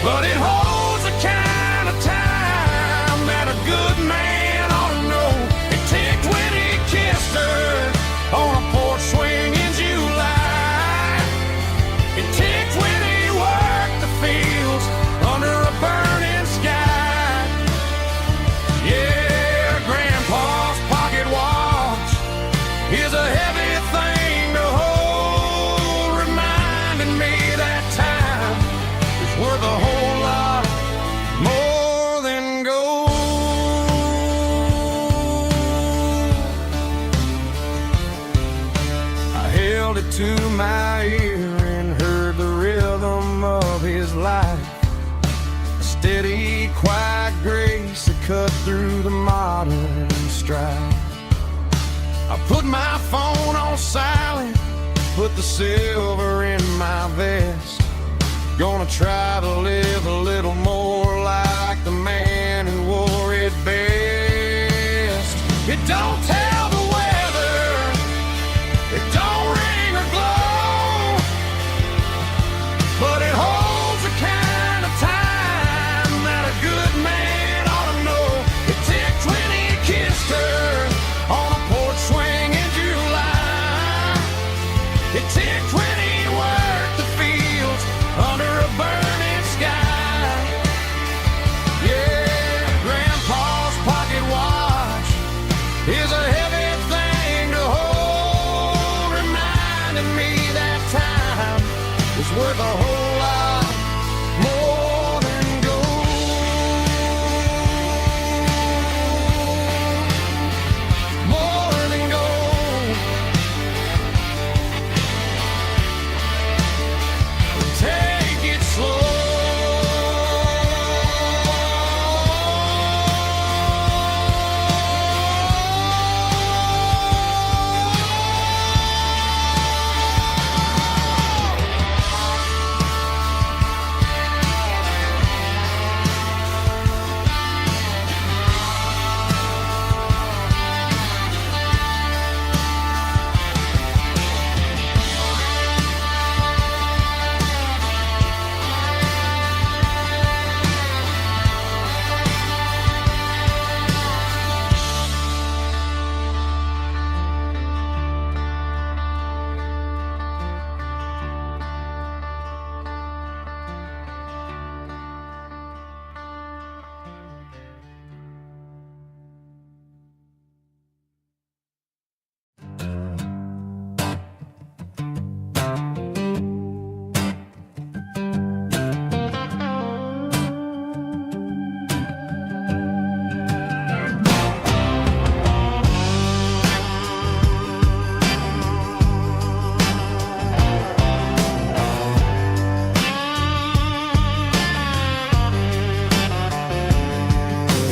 but it holds the kind of time that a good man ought to know. It ticked when he kissed her on a porch swing in July. It ticked when he worked the fields under a burning sky. Yeah, Grandpa's pocket watch is a heavy thing to hold, reminding me that time is worth a whole lot more than gold. I held it to my ear and heard the rhythm of his life, a steady, quiet grace that cut through the modern strife. I put my phone on silent, put the silver in my vest. Gonna try to live a little more like the man who wore it best. It don't tell the weather, it don't ring or glow, but it holds the kind of time that a good man ought to know. It ticked when he kissed her on a porch swing in July. It ticked when he worked the fields under a burning sky. Yeah, Grandpa's pocket watch is a heavy thing to hold, reminding me that time is worth a whole lot more than gold. More than gold. Take it slow.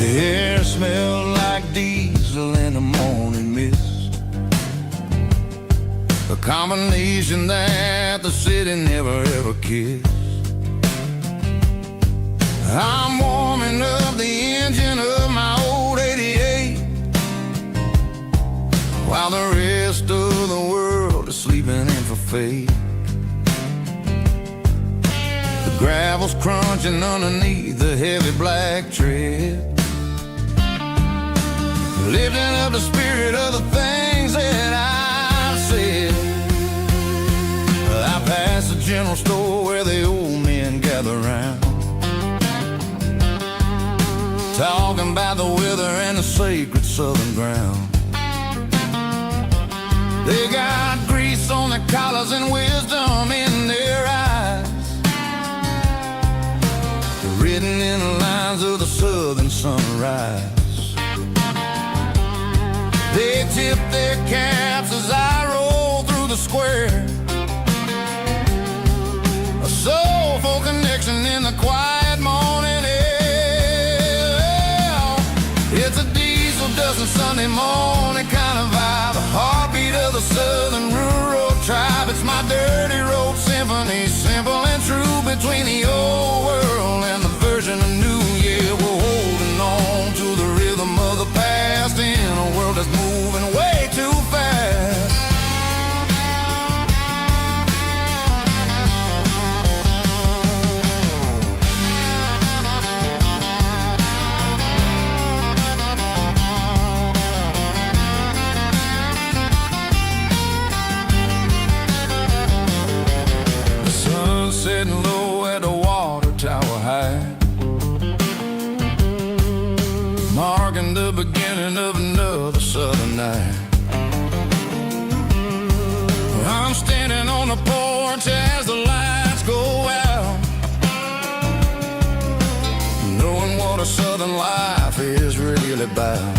The air smelled like diesel in the morning mist, a combination that the city never ever kissed. I'm warming up the engine of my old 88, while the rest of the world is sleeping in for fate. The gravel's crunching underneath the heavy black tread, lifting up the spirit of the things that I've said. I passed the general store where the old men gather round, talking about the weather and the sacred southern ground. They got grease on their collars and wisdom in their eyes, written in the lines of the southern sunrise. They tip their caps as I roll through the square, a soulful connection in the quiet morning air. It's a diesel dust and Sunday morning kind of vibe, the heartbeat of the southern rural tribe. It's my dirty road symphony, simple and true, between the old world and the version of new. Yeah, we're holding on to the rhythm of the past in a world that's moving way too fast. Sitting low at the water tower high, marking the beginning of another southern night. I'm standing on the porch as the lights go out, knowing what a southern life is really about.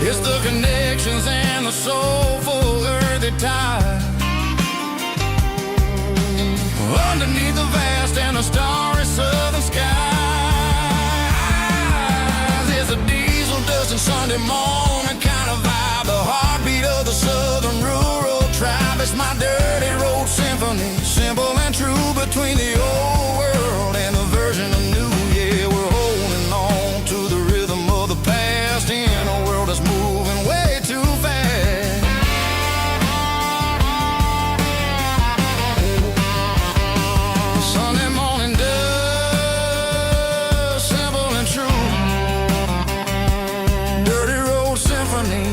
It's the connections and the soulful earthy ties underneath the vast and the starry southern skies. It's a diesel dust and Sunday morning kind of vibe, the heartbeat of the southern rural tribe. It's my dirty road symphony, simple and true, between the old world and the version of new. Yeah, we're holding on to the rhythm of the past in a world that's moving way too fast. Sunday morning dust, simple and true, dirty road symphony.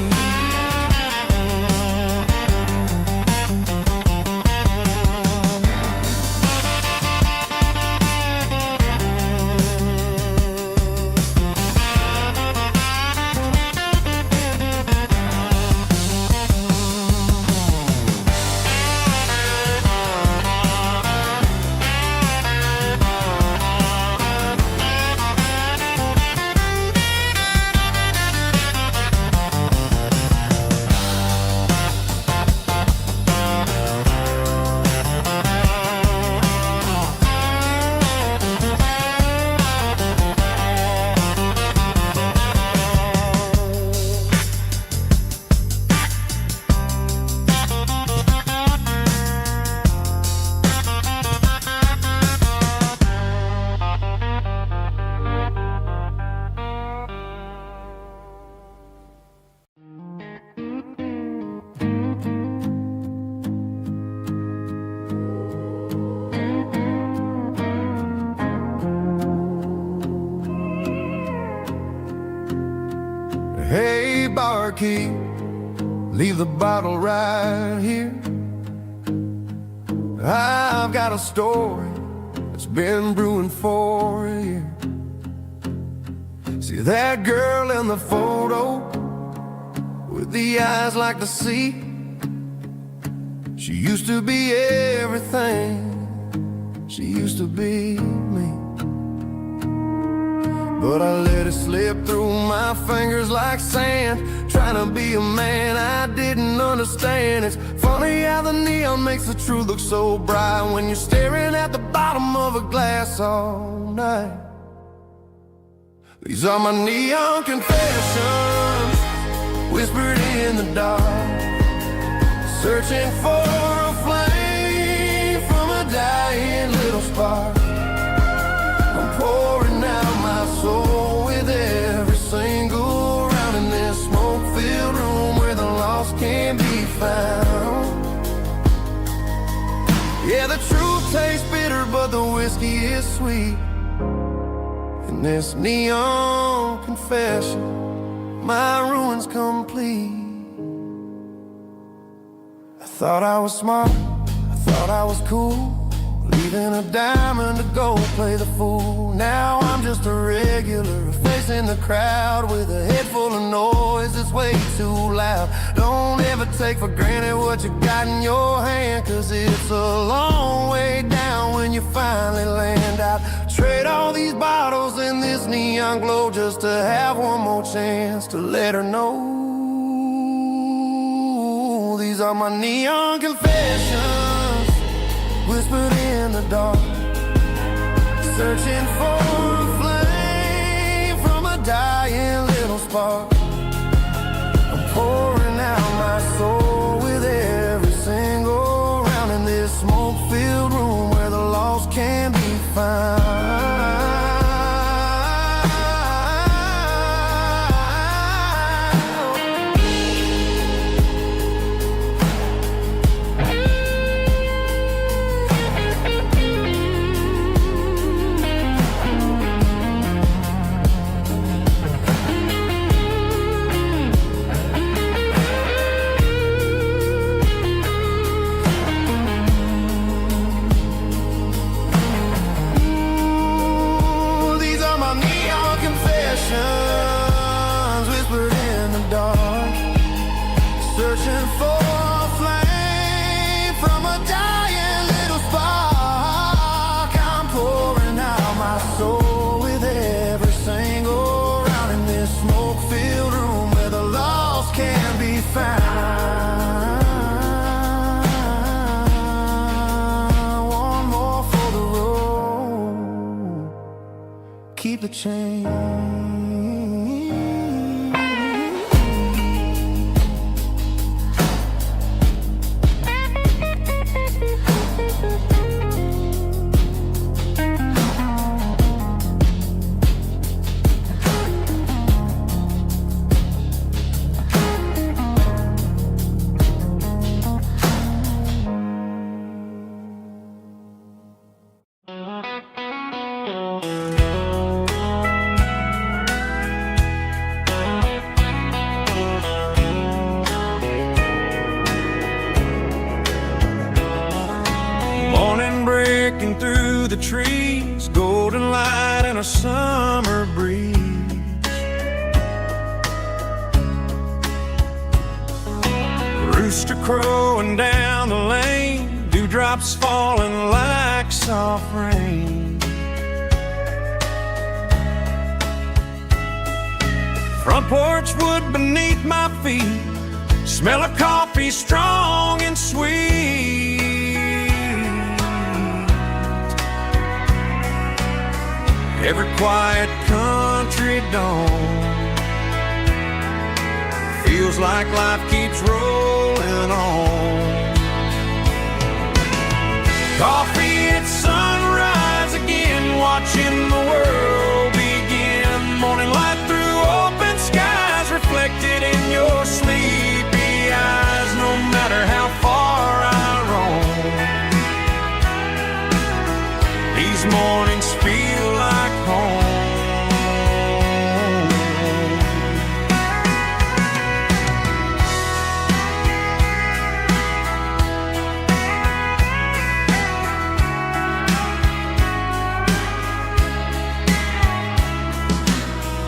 Hey, barkeep, leave the bottle right here. I've got a story that's been brewing for a year. See that girl in the photo with the eyes like the sea? She used to be everything, she used to be me. But I let it slip through my fingers like sand, trying to be a man I didn't understand. It's funny how the neon makes the truth look so bright when you're staring at the bottom of a glass all night. These are my neon confessions, whispered in the dark, searching for a flame from a dying little spark. I'm pouring out my soul with every single round in this smoke-filled room where the lost can't be found. Yeah, the truth tastes bitter, but the whiskey is sweet. In this neon confession, my ruin's complete. I thought I was smart, I thought I was cool, leaving a diamond to go play the fool. Now I'm just a regular, facing the crowd with a head full of noise that's way too loud. Don't ever take for granted what you got in your hand, cause it's a long way down when you finally land out. Trade all these bottles and this neon glow just to have one more chance to let her know. These are my neon confessions, whispered in the dark, searching for a flame from a dying little spark. I'm pouring out my soul with keep the change. Morning breaking through the trees, golden light and a summer breeze. Rooster crowing down the lane, dewdrops falling like soft rain. Front porch wood beneath my feet, smell of coffee strong and sweet. Every quiet country dawn feels like life keeps rolling on. Coffee at sunrise again, watching the world begin. Morning light through open skies, reflected in your sleepy eyes. No matter how far I roam, these mornings feel like home.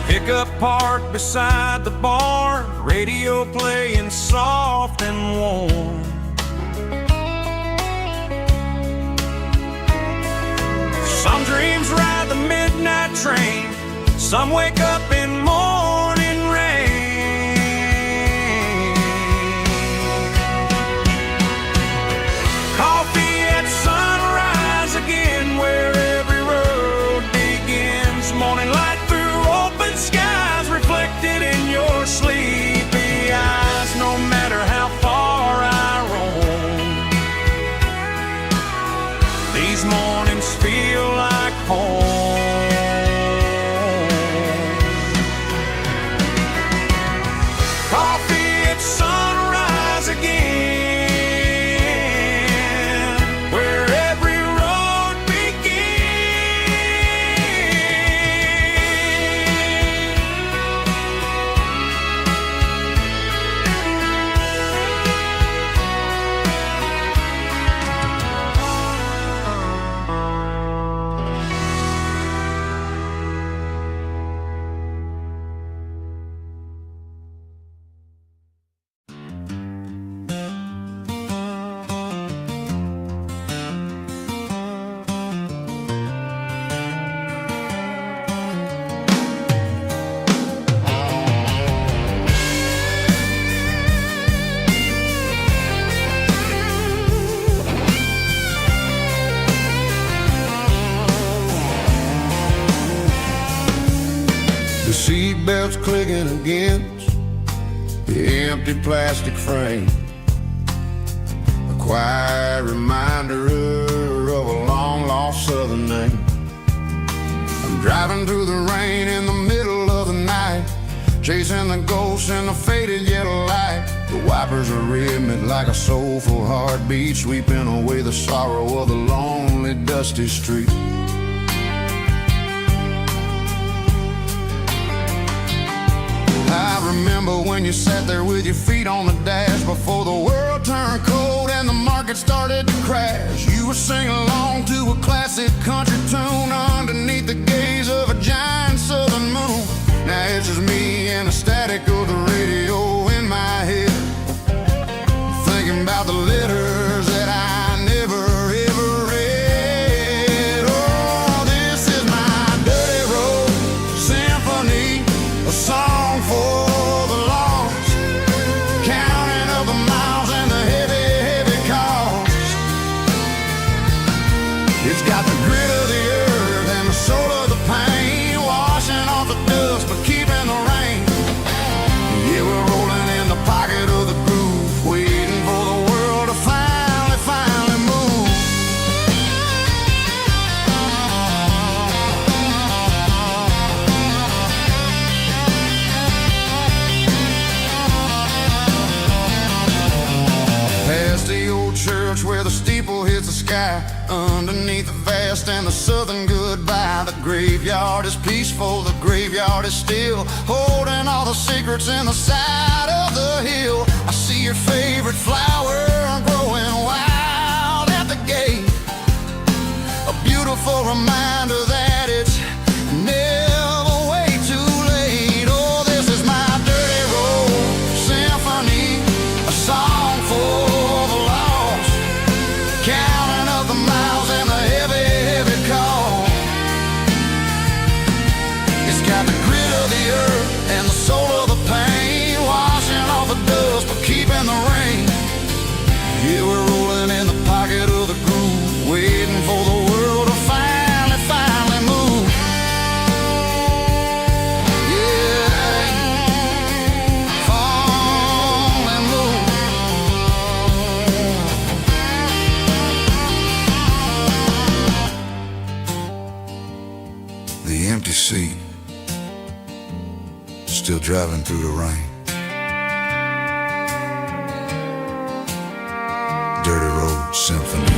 Pickup parked beside the barn, radio playing soft and warm. Some dreams ride the midnight train, some wake up in morning rain. Coffee at sunrise again, where every road begins. Morning light through open skies, reflected in your sleepy eyes. No matter how far I roam, these mornings feel like home. Coffee at sunrise again, where every road The seatbelt's clicking against the empty plastic frame, a quiet reminder of a long-lost southern name. I'm driving through the rain in the middle of the night, chasing the ghosts in the faded yellow light. The wipers are rhythmic like a soulful heartbeat, sweeping away the sorrow of the lonely, dusty street. I remember when you sat there with your feet on the dash, before the world turned cold and the market started to crash. You were singing along to a classic country tune underneath the gaze of a giant southern moon. Now it's just me and the static of the radio in my head, thinking about the letters that I never ever read. Oh, this is my dirty road symphony, a song for the lost, counting up the miles and the heavy, heavy cost. It's got the grit of the earth and the soul of the pain. dust, but keeping the rain. Yeah, we're rolling in the pocket of the groove, waiting for the world to finally move. Past the old church where the steeple hits the sky, underneath the vast and the southern goodbye. The graveyard is peaceful, the graveyard is still, holding all the secrets in the side of the hill. I see your favorite flower growing wild at the gate, a beautiful reminder that it's never way too late. Oh, this is my dirty road symphony, a song for the lost, counting up the miles and the heavy call. It's got the grit of the earth and the soul of the pain, washing off the dust but keeping the rain. Yeah, we're rolling in the pocket of the groove, waiting for the world to finally move. Yeah, finally move. The empty seat, still driving through the rain. Dirty Road Symphony.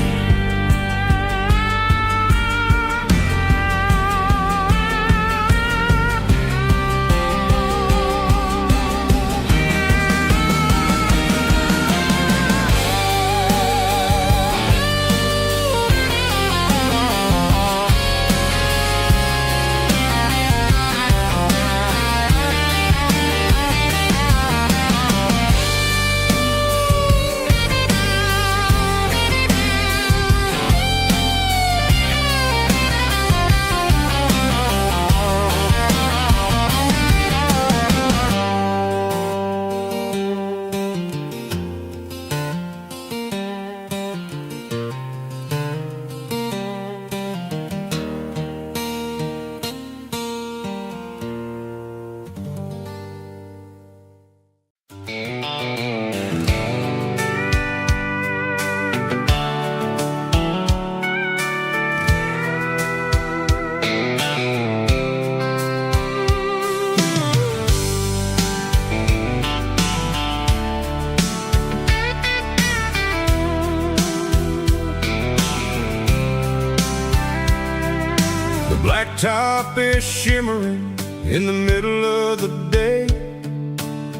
Blacktop is shimmering in the middle of the day.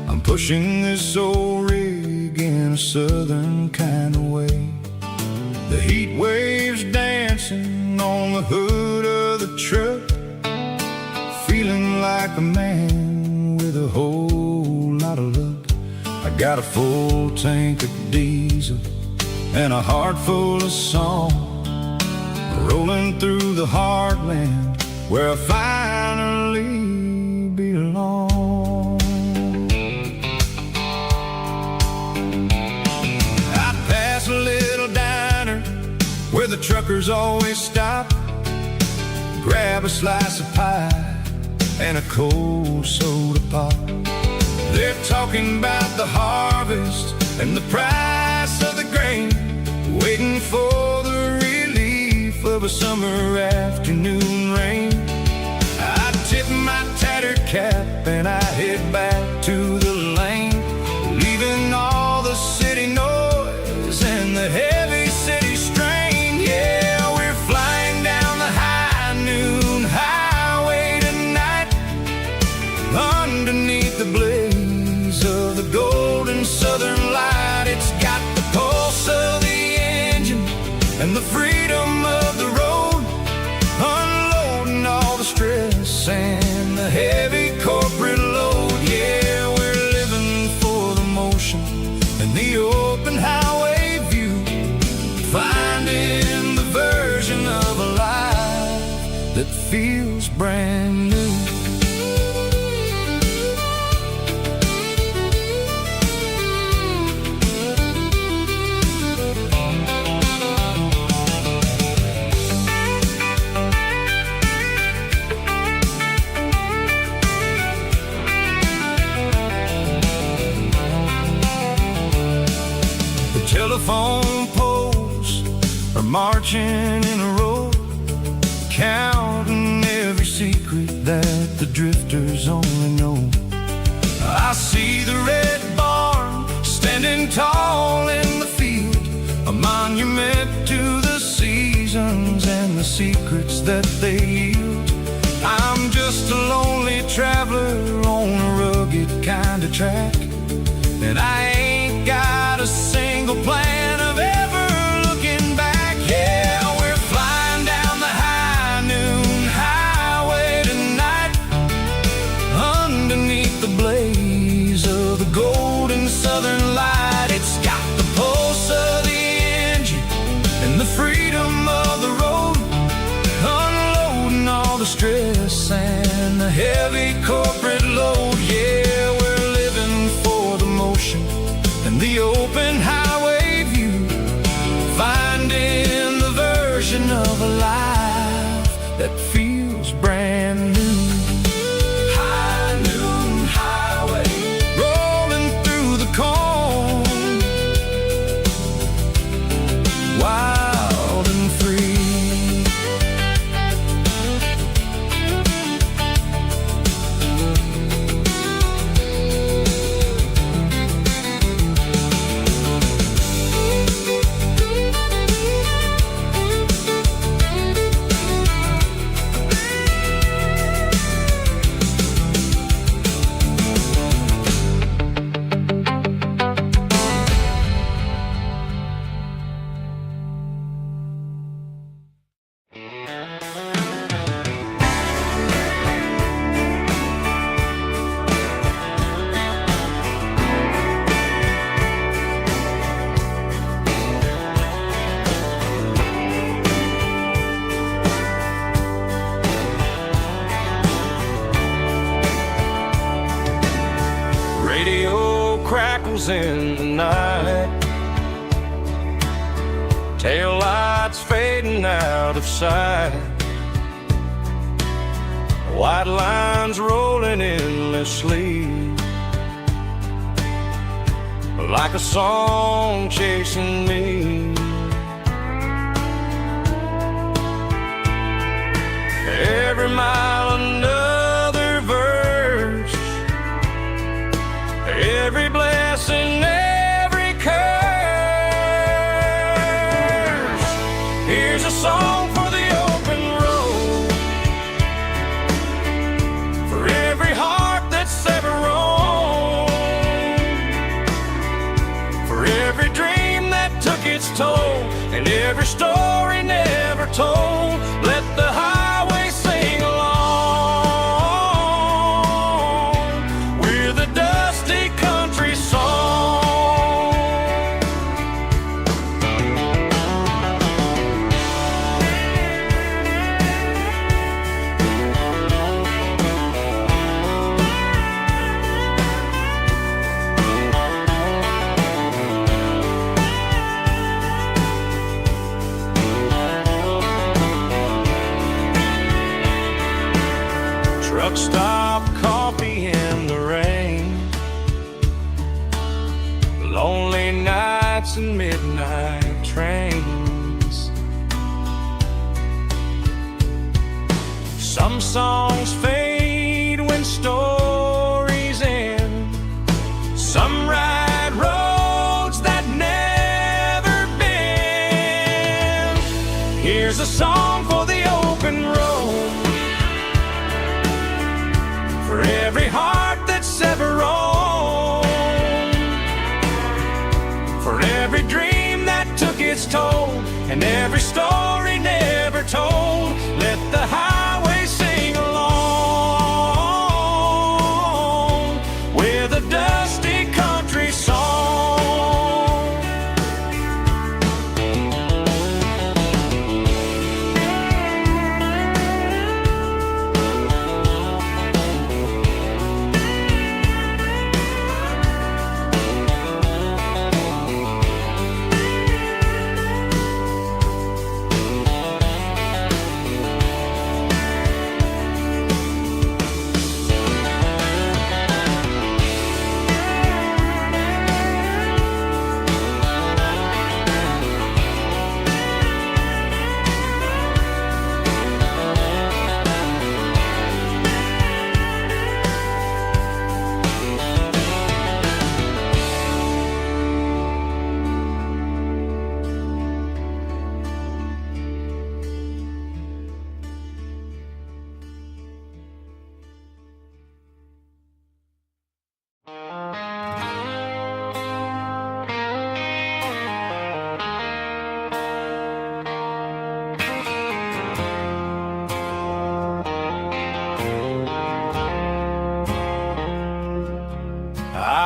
I'm pushing this old rig in a southern kind of way. The heat waves dancing on the hood of the truck, feeling like a man with a whole lot of luck. I got a full tank of diesel and a heart full of song, rolling through the heartland where I finally belong. I pass a little diner where the truckers always stop, grab a slice of pie and a cold soda pop. They're talking about the harvest and the price of the grain, waiting for the relief of a summer afternoon rain. I tip my tattered cap and I head back to the lane, leaving all the city noise and the heavy city strain. Yeah, we're flying down the high noon highway tonight, underneath the blaze of the golden southern light. It's got the pulse of the engine and the freedom of the road, unloading all the stress and the heavy corporate load. Yeah, we're living for the motion and the open highway view, finding the version of a life that feels brand new. telephone poles are marching in a row, counting every secret that the drifters only know. I see the red barn standing tall in the field, a monument to the seasons and the secrets that they yield. I'm just a lonely traveler on a rugged kind of track, and I ain't got a single plan of ever looking back. Yeah, we're flying down the high noon highway tonight, underneath the blaze of the golden southern light. It's got the pulse of the engine and the freedom of the road, unloading all the stress and the heavy corporate load. Yeah, we're living for the motion and the open highway view, finding the version of a life that feels brand new. High noon highway, rolling through the corn, wild and free. Radio crackles in the night, tail lights fading out of sight, white lines rolling endlessly, like a song chasing me. Every mile another verse, every blessing, every curse. Here's a song for the open road, for every heart that's ever roamed, for every dream that took its toll, and every story never told. Let the highway sing along with a dusty country song. Truck stop, coffee in the rain, lonely nights and midnight trains. Some songs fade when stories end, some ride roads that never bend. Here's a song for the open road, for every heart that's ever roamed, for every dream that took its toll, and every story never told. Let the highway sing along with a dusty country song.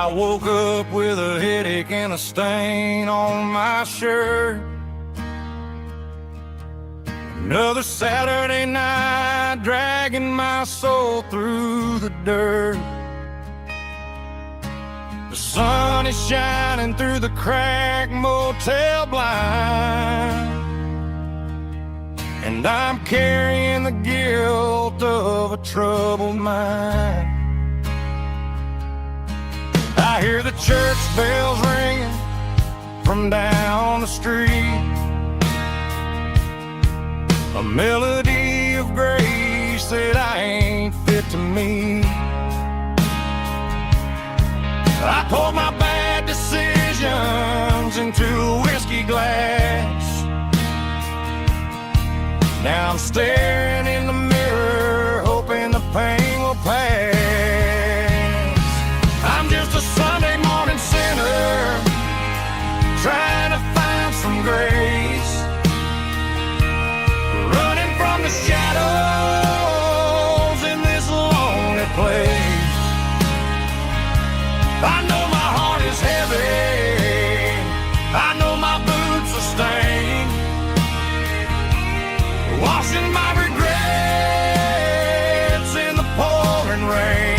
I woke up with a headache and a stain on my shirt. Another Saturday night, dragging my soul through the dirt. The sun is shining through the cracked motel blind, and I'm carrying the guilt of a troubled mind. I hear the church bells ringing from down the street, a melody of grace that I ain't fit to meet. I poured my bad decisions into a whiskey glass. Now I'm staring in the mirror, hoping the pain will pass. I'm just a Sunday morning sinner, trying to find some grace, running from the shadows in this lonely place. I know my heart is heavy, I know my boots are stained, washing my regrets in the pouring rain.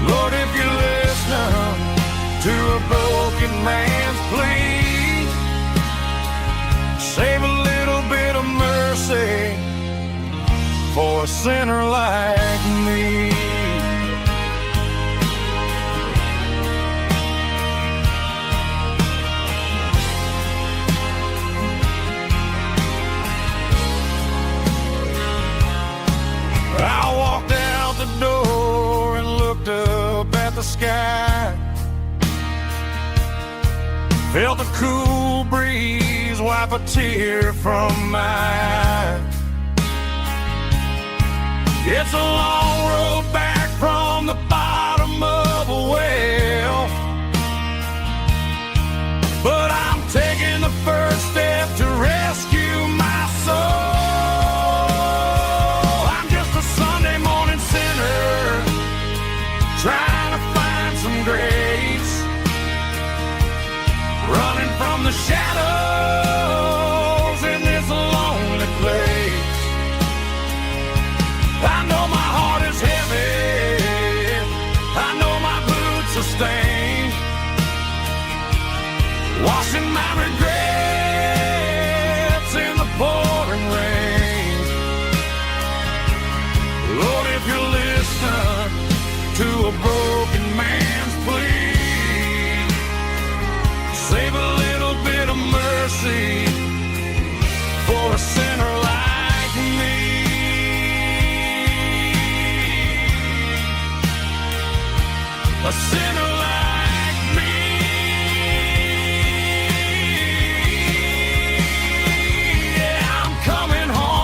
Lord, if you're listening to a broken man's plea, save a little bit of mercy for a sinner like me. I walked out the door and looked up at the sky, felt the cool breeze wipe a tear from my eye. It's a long road back from the bottom of a well, but I'm taking the first step to rescue my soul. Trying to find some grace, running from the shadows in this lonely place. I know my heart is heavy, I know my boots are stained, washing my regrets in the pouring rain. Lord, if you're listening to a broken man's plea, save a little bit of mercy for a sinner like me. A sinner like me. Yeah, I'm coming home.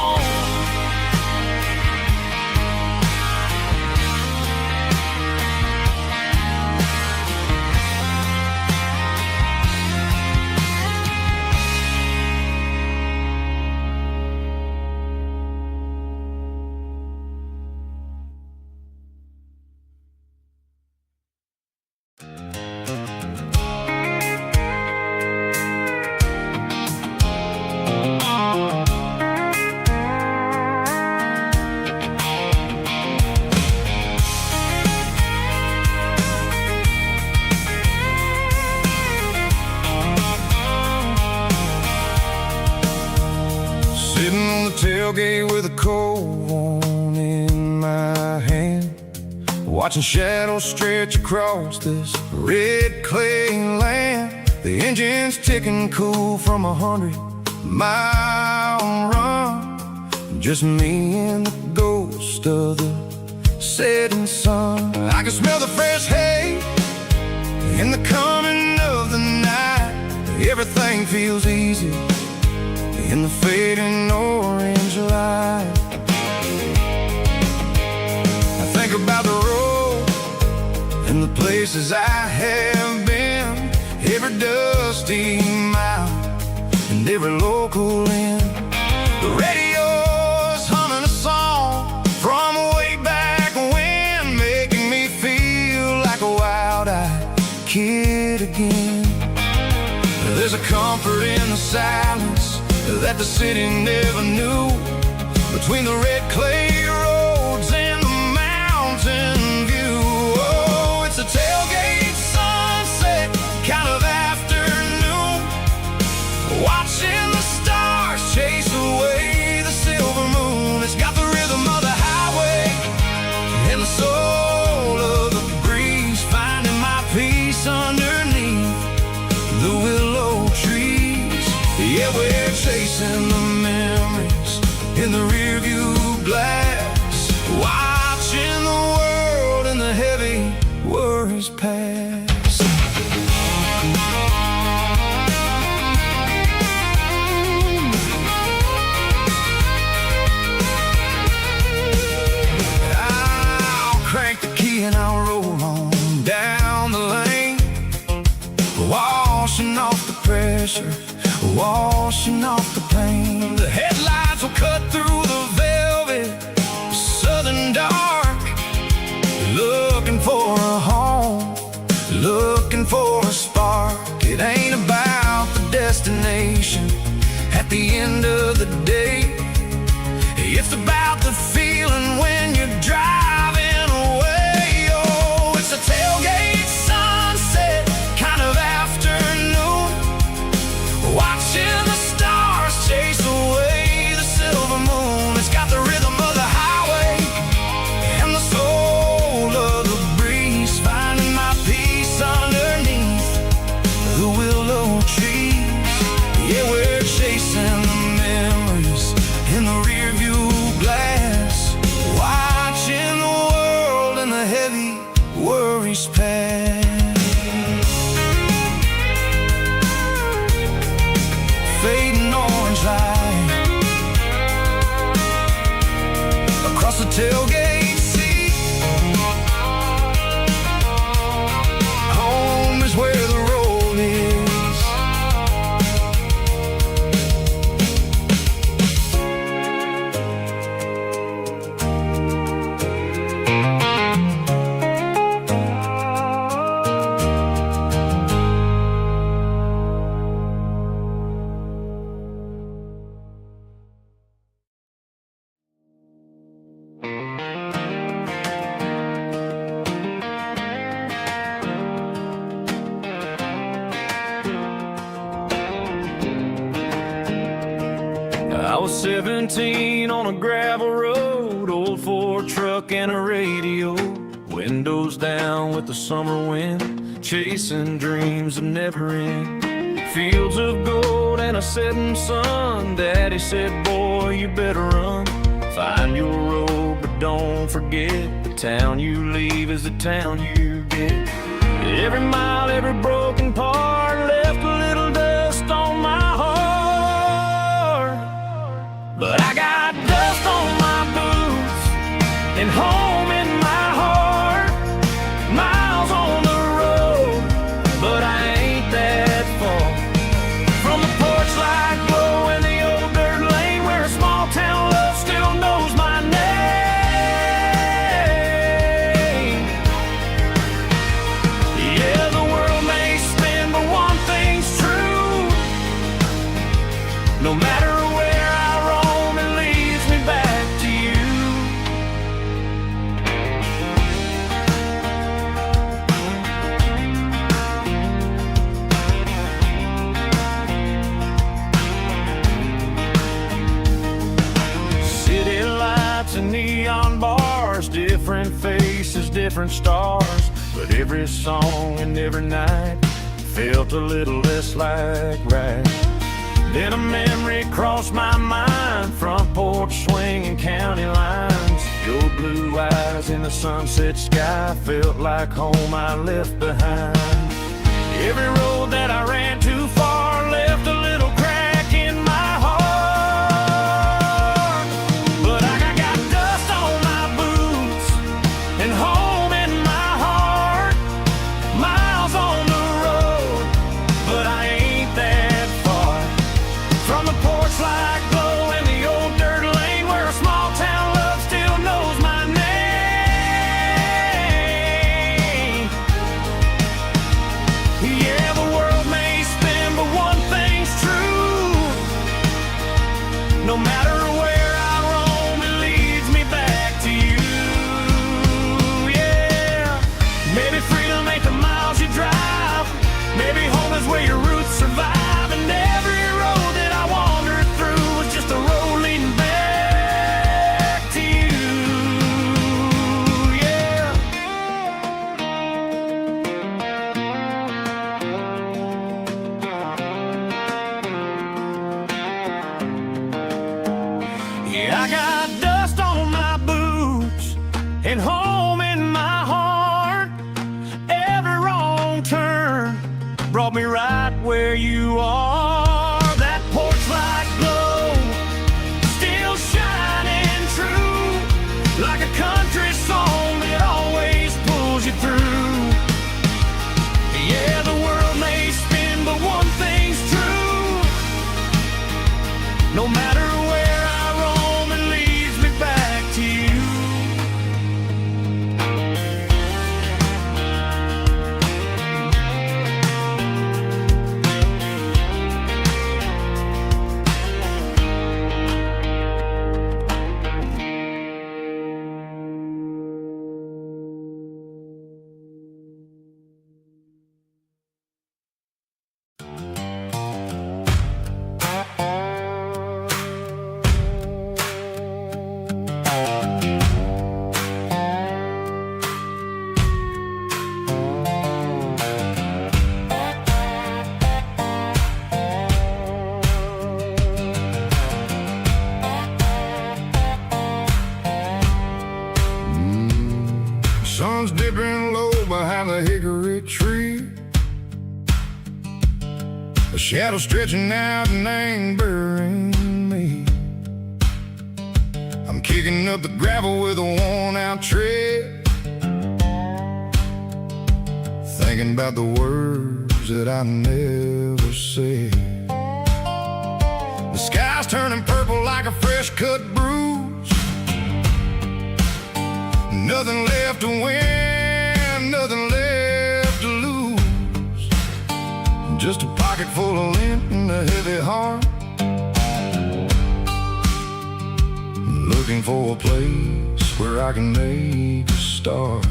Tailgate with a cold one in my hand, watching shadows stretch across this red clay land. The engine's ticking cool from 100-mile run, just me and the ghost of the setting sun. I can smell the fresh hay in the coming of the night. Everything feels easy in the fading orange light. I think about the road and the places I have been, every dusty mile and every local inn. The radio's humming a song from way back when, making me feel that the city never knew. Between the red clay roads and the mountain view. Oh, it's a tailgate sunset kind of afternoon, watching the stars chase away the silver moon. It's got the rhythm of the highway and the soul of the breeze, finding my peace underneath the willow trees. Yeah, we're chasing the memories in the rearview glass, watching the world and the heavy worries pass. I'll crank the key and I'll roll on down the lane, washing off the pressure, washing off the pain. The headlights will cut through the velvet southern dark, looking for a home, looking for a spark. It ain't about the destination at the end of the day, it's about the feeling when you're driving away. Oh, it's a tailgate sunset kind of afternoon, watching the stars chase away the silver moon. It's got the rhythm of the highway and the soul of the breeze, finding my peace underneath the willow trees. Yeah, we're chasing the memories in the rearview glass, watching the world and the heavy worries pass. Fading orange light across the tailgate seat. Home is where the road is. I was 17 on a gravel road, old Ford truck and a radio, windows down with the summer wind, chasing dreams that never end. Fields of gold and a setting sun. Daddy said, boy, you better run. Find your road, but don't forget, the town you leave is the town you get. Every mile, every broken part left a little dust on my heart. But I got dust on my boots and home in my heart. Miles on the road, but I ain't that far from the porch light glow in the old dirt lane, where a small town love still knows my name. Yeah, the world may spin, but one thing's true. No matter where I roam, it leads me back to you. City lights and neon bars, different faces, different stars, but every song and every night felt a little less like right. Then a memory crossed my mind, front porch swinging county lines. Your blue eyes in the sunset sky felt like home I left behind. Every road that I ran too far left a little crack in my heart. But I got dust on my boots and home in my heart. Miles on the road, but I ain't that far from the porch light glow in the old dirt lane, where a small town love still knows my name. Yeah, the world may and home in my heart. Every wrong turn brought me right where you are. That porch light glow, still shining true, like a country song that always pulls you through. Yeah, the world may spin, but one thing's true. No matter where I roam, it leads me back to you. Sun's dipping low behind the hickory tree. A shadow stretching out and ain't burying me. I'm kicking up the gravel with a worn-out tread, thinking about the words that I never said. The sky's turning purple like a fresh-cut bruise. Nothing left to win, nothing left to lose. Just a pocket full of lint and a heavy heart, looking for a place where I can make a start.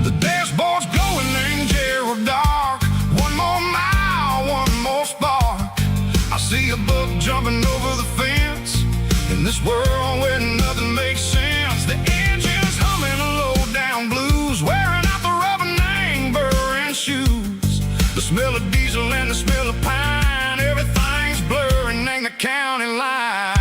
The dashboard's glowing, angel dark. One more mile, one more spark. I see a buck jumping over the fence in this world where nothing makes sense. The engine's humming a low-down blues, wearing out the rubber name, burring shoes. The smell of diesel and the smell of pine, everything's blurring, ain't the county line.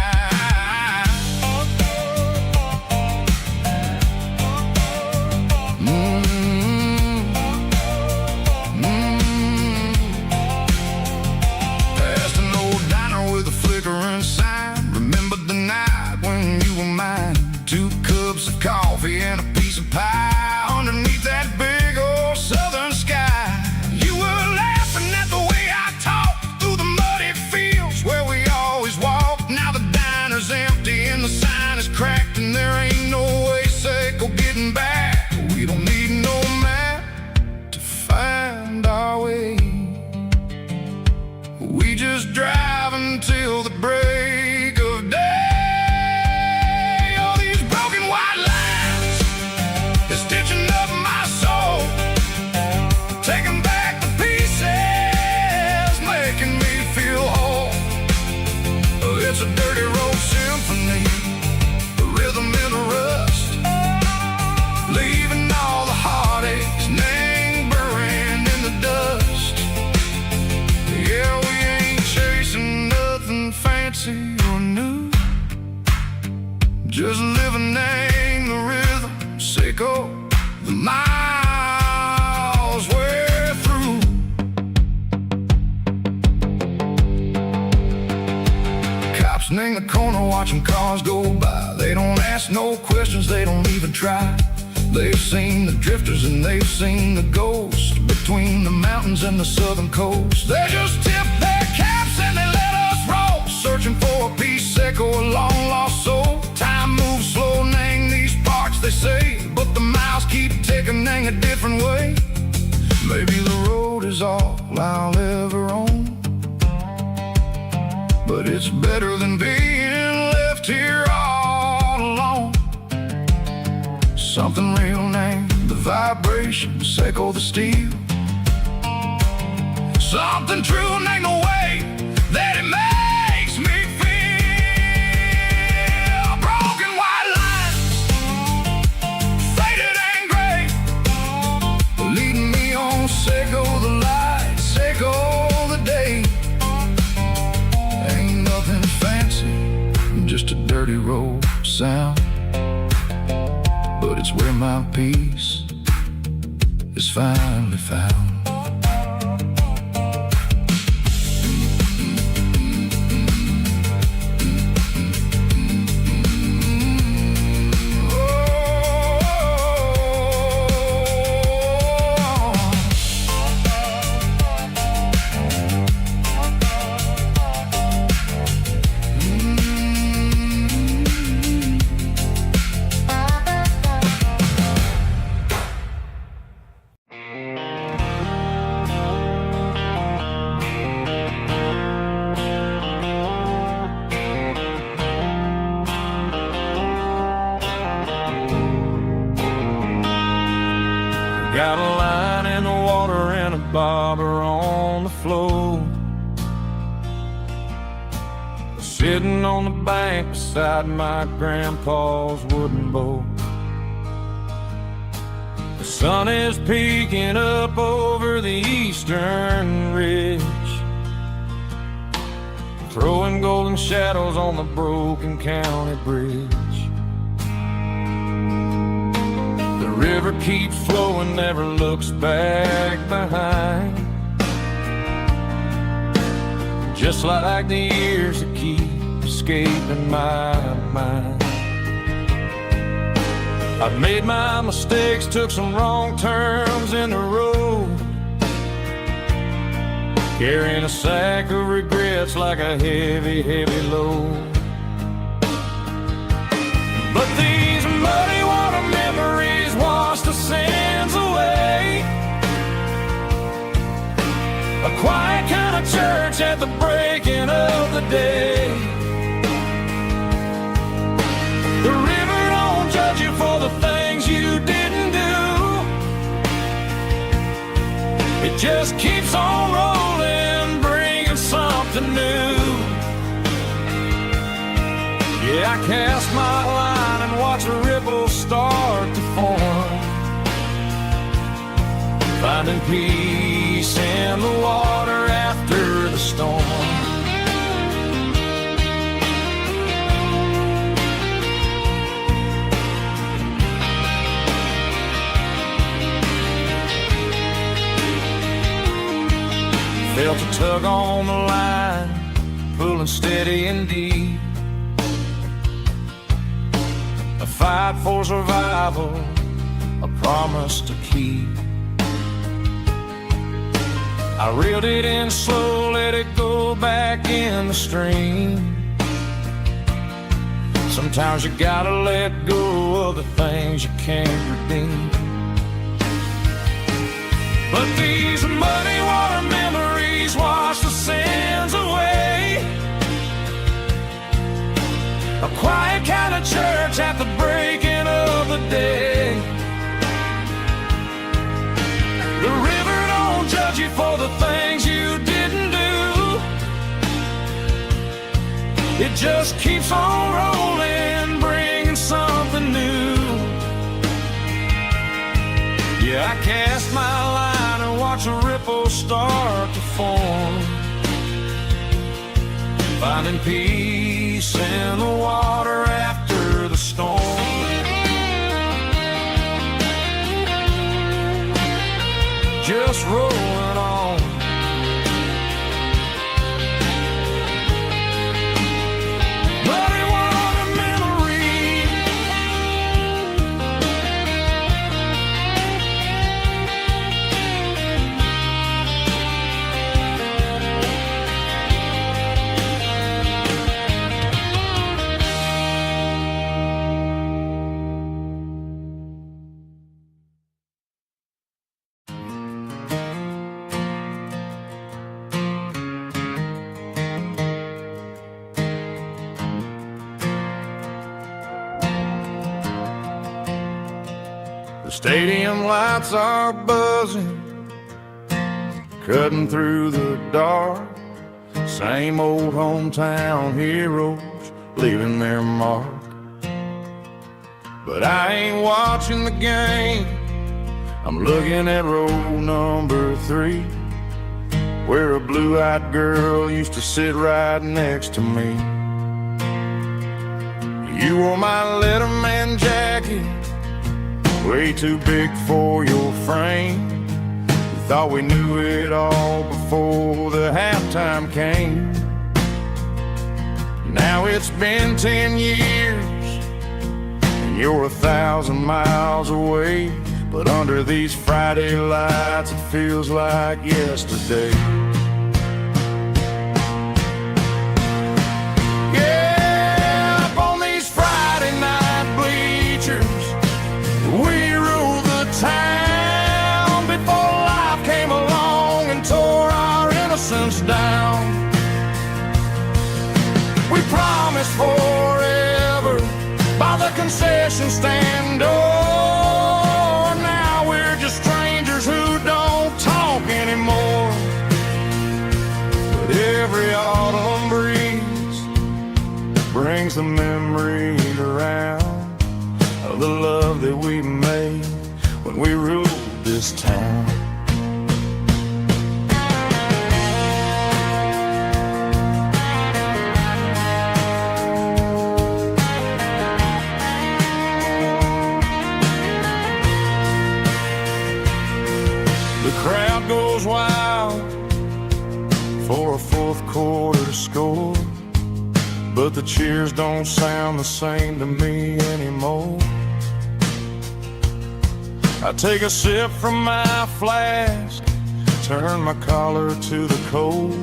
Past an old diner with a flickering sign. Remember the night when you were mine. 2 cups of coffee and a piece of pie underneath that big old southern sky. You were laughing at the way I talked through the muddy fields where we always walked. Now the diner's empty and the sign is cracked, and there ain't no way safe or getting back. We don't need no map to find our way. We just drive until the break of day. It's a dirty road symphony, a rhythm in the rust, leaving all the heartaches, name burning in the dust. Yeah, we ain't chasing nothing fancy or new, just living in the rhythm, sicko, the miles we're through. In the corner watching cars go by. They don't ask no questions, they don't even try. They've seen the drifters and they've seen the ghosts between the mountains and the southern coast. They just tip their caps and they let us roll, searching for a piece echo, a long lost soul. Time moves slow, nang these parts they say, but the miles keep ticking, nang a different way. Maybe the road is all I'll ever own, but it's better than being left here all alone. Something real named the vibrations echo the steel. Something true named the way that it makes me feel. Broken white lines, faded and gray, leading me on, Seco the light, Seco the day. Ain't nothing fancy, just a dirty road sound. That's where my peace is finally found. Got a line in the water and a bobber on the floor, sitting on the bank beside my grandpa's wooden boat. The sun is peeking up over the eastern ridge, throwing golden shadows on the broken county bridge. The river keeps flowing, never looks back behind, just like the years that keep escaping my mind. I've made my mistakes, took some wrong turns in the road, carrying a sack of regrets like a heavy, heavy load. But these muddy water memories wash the sins away. A quiet kind of church at the breaking of the day. The river don't judge you for the things you didn't do. It just keeps on rolling, bringing something new. Yeah, I cast my line and watch a ripple start to form, finding peace in the water after the storm. Felt a tug on the line, pulling steady and deep. A fight for survival, a promise to keep. I reeled it in slow, let it go back in the stream. Sometimes you gotta let go of the things you can't redeem. But these muddy water memories wash the sins away. A quiet kind of church at the breaking of the day. The river don't judge you for the things you didn't do. It just keeps on rolling, bringing something new. Yeah, I cast my line and watch a ripple start to form, finding peace in the water after the storm. Just rolling on. Muddy water memory. The stadium lights are buzzing, cutting through the dark. Same old hometown heroes leaving their mark. But I ain't watching the game, I'm looking at row number 3, where a blue-eyed girl used to sit right next to me. You wore my Letterman jacket way too big for your frame. We thought we knew it all before the halftime came. Now it's been 10 years and you're 1,000 miles away, but under these Friday lights it feels like yesterday. Yeah, up on these Friday night bleachers we ruled the town before life came along and tore our innocence down. We promised forever by the concession stand door. Now we're just strangers who don't talk anymore. But every autumn breeze brings the memories around of the love that we made when we ruled this town. The crowd goes wild for a fourth quarter score, but the cheers don't sound the same to me anymore. I take a sip from my flask, turn my collar to the cold.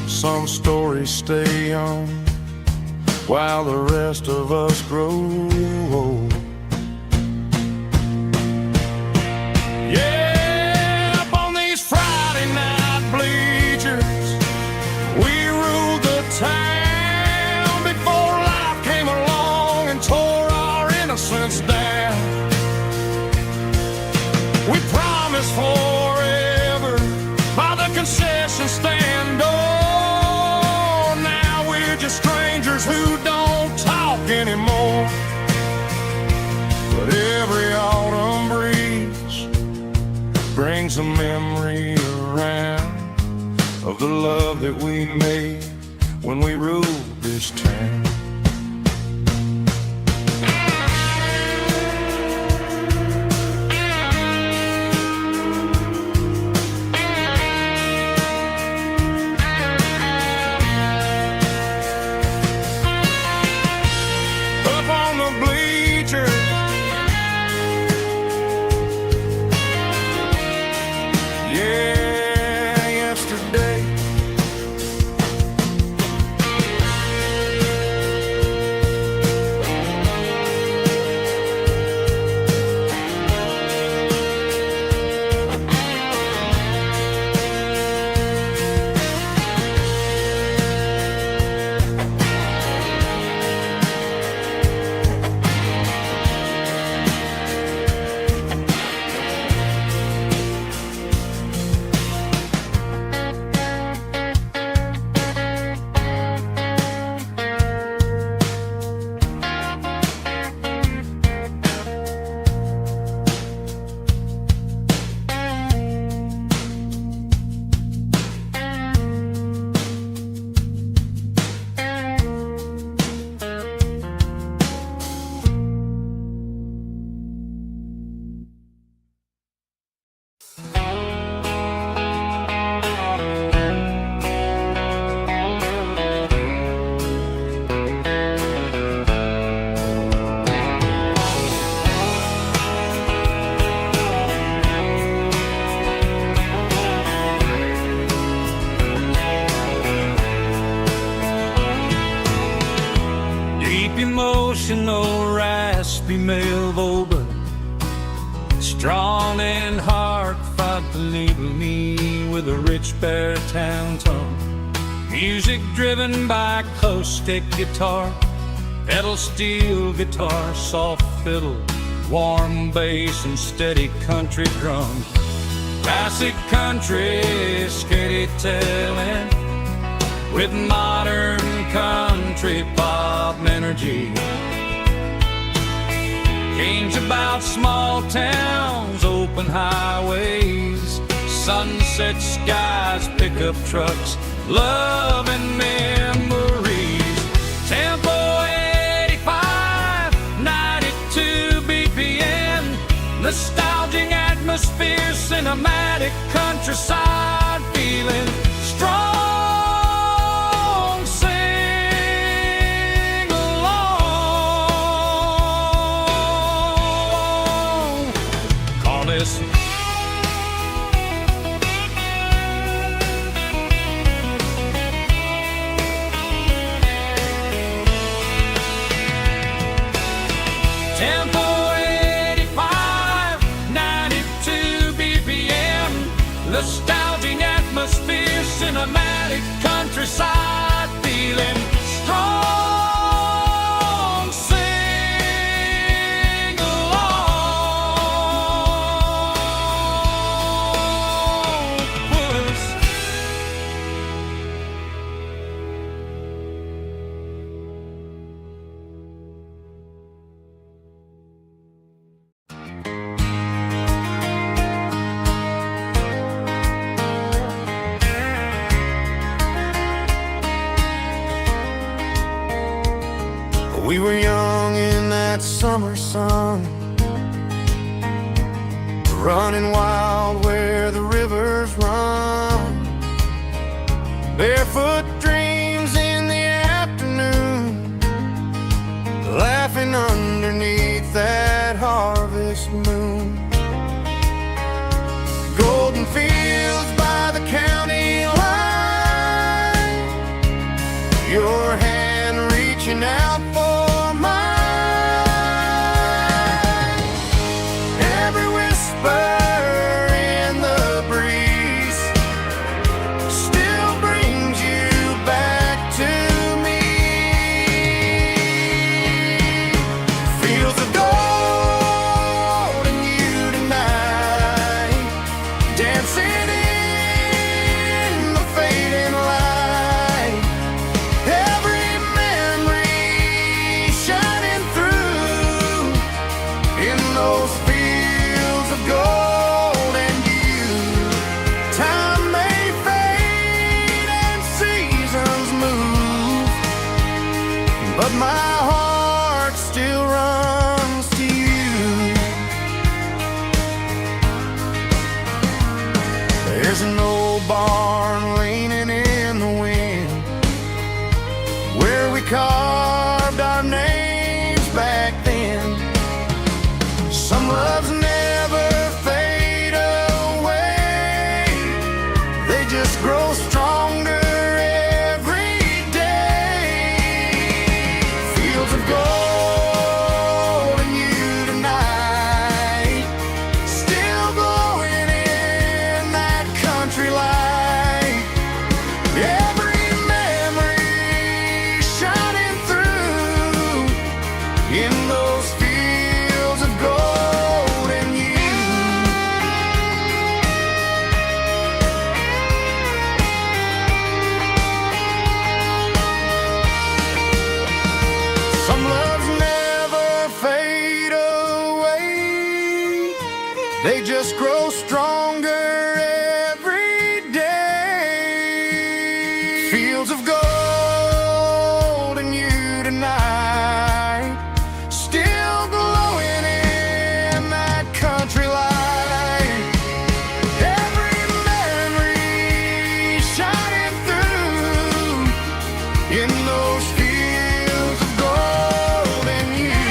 Some stories stay young while the rest of us grow old. Yeah, up on these Friday night bleachers we ruled the town before life came along and tore our innocence down. We promised forever by the concession stand door. Now we're just strangers who don't talk anymore. But every autumn breeze brings a memory around of the love that we made when we ruled this town. Emotional, raspy male but strong and hard fought to label me with a rich baritone tone. Music driven by acoustic guitar, pedal steel guitar, soft fiddle, warm bass and steady country drum. Classic country storytelling with modern country pop energy. Games about small towns, open highways, sunset skies, pickup trucks, love and memories. Tempo 85, 92 BPM, Nostalgic atmosphere, cinematic countryside feeling strong. Sing along. Call this tempo 85, 92 BPM. Nostalgic atmosphere, cinematic countryside feeling strong. Sing along. Puss. We were young in that summer sun, running wild where the rivers run. Barefoot dreams in the afternoon, laughing underneath that harvest moon. Golden fields by the county line, your hand reaching out for mine. Every whisper in the breeze still brings you back to me. Fields of gold and you tonight, dancing in the fading light. Every memory shining through in those fields of gold and you. Time may fade and seasons move, but my heart still runs to you. There's an old barn leaning in the wind where we carved our names back then. Some loves never fade away, they just grow stronger every day. Fields of gold and you tonight, still glowing in that country light. Every memory shining through in those fields of gold and you. Some loves never fade away, they just grow stronger every day. Fields of gold and you tonight, still glowing in that country light. Every memory shining through in those fields of gold and you.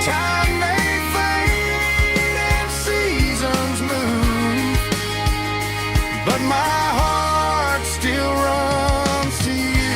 Time may fade and seasons move, but my heart still runs to you.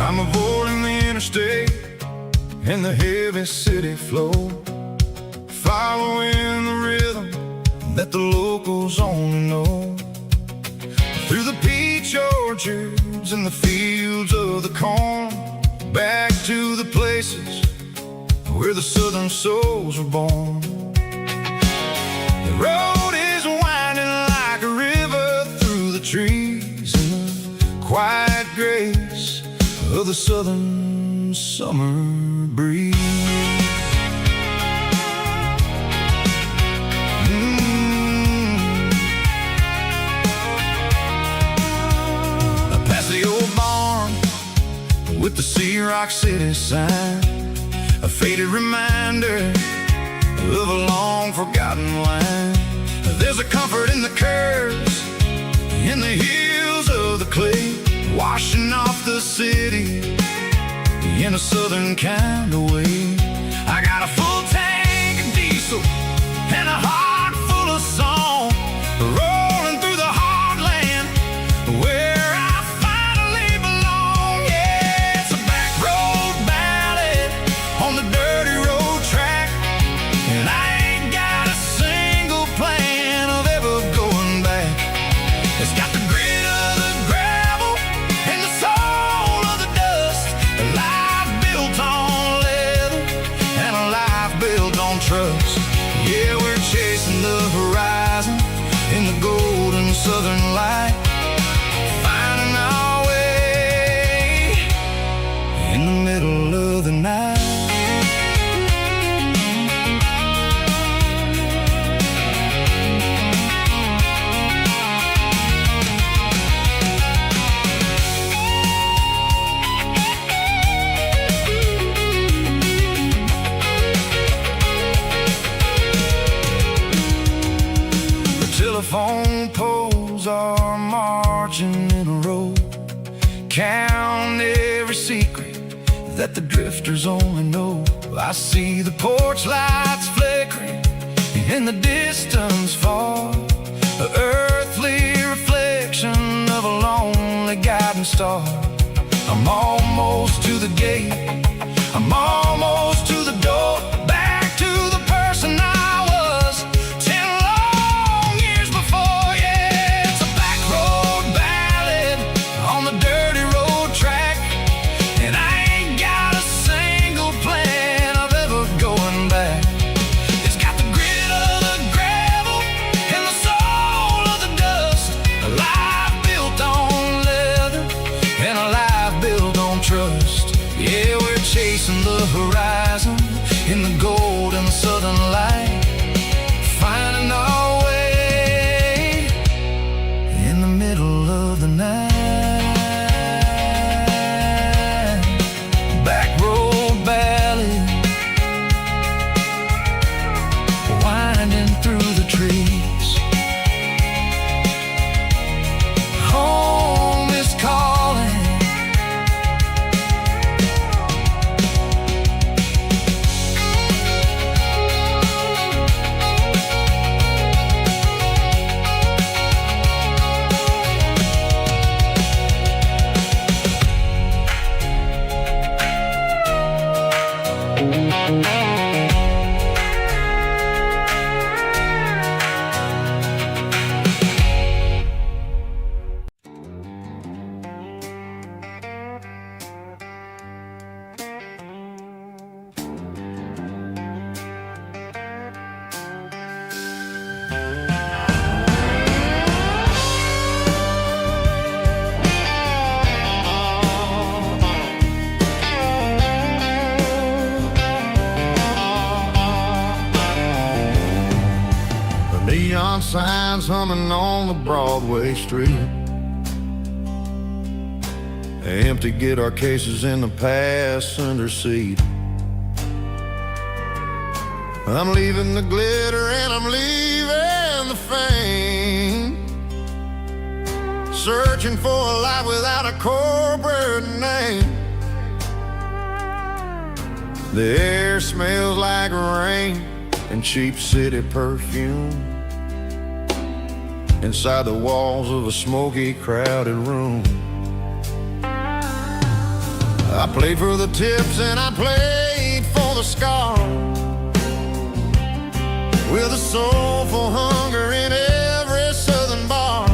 I'm avoiding the interstate and the heavy city flow, following the rhythm that the locals only know. through the peach orchards and the fields of the corn, back to the places where the southern souls were born. The road is winding like a river through the trees in the quiet grace of the southern summer breeze. Past the old barn with the Sea Rock City sign, a faded reminder of a long forgotten line. There's a comfort in the curves, in the hills of the clay, washing off the city in a southern kind of way. I got a full tank of diesel and a heart full of song, rolling through the heartland where I finally belong. Yeah, it's a back road ballad on the dirty road track, and I ain't got a single plan of ever going back. It's got the grit of the gravel and the soul of the dust, a life built on leather and a life built on trust. Yeah, we're chasing the horizon in the golden southern light, finding our way in the middle of the night. Telephone poles are marching in a row, count every secret that the drifters only know. I see the porch lights flickering in the distance far, an earthly reflection of a lonely guiding star. I'm almost to the gate, I'm almost to the door, back to the person I was 10 long years before. Yeah, it's a back road ballad on the dirty road track, and I ain't got a single plan of ever going back. It's got the grit of the gravel and the soul of the dust, a life built on leather and a life built on trust. Yeah, we're chasing the horizon in the golden southern light, finding our way in the middle of the night. Back road ballad, winding through the trees. Home is calling. Neon signs humming on the Broadway street, empty guitar cases in the passenger seat. I'm leaving the glitter and I'm leaving the fame, searching for a life without a corporate name. The air smells like rain and cheap city perfume inside the walls of a smoky, crowded room. I played for the tips and I played for the scars, with a soulful hunger in every southern bar.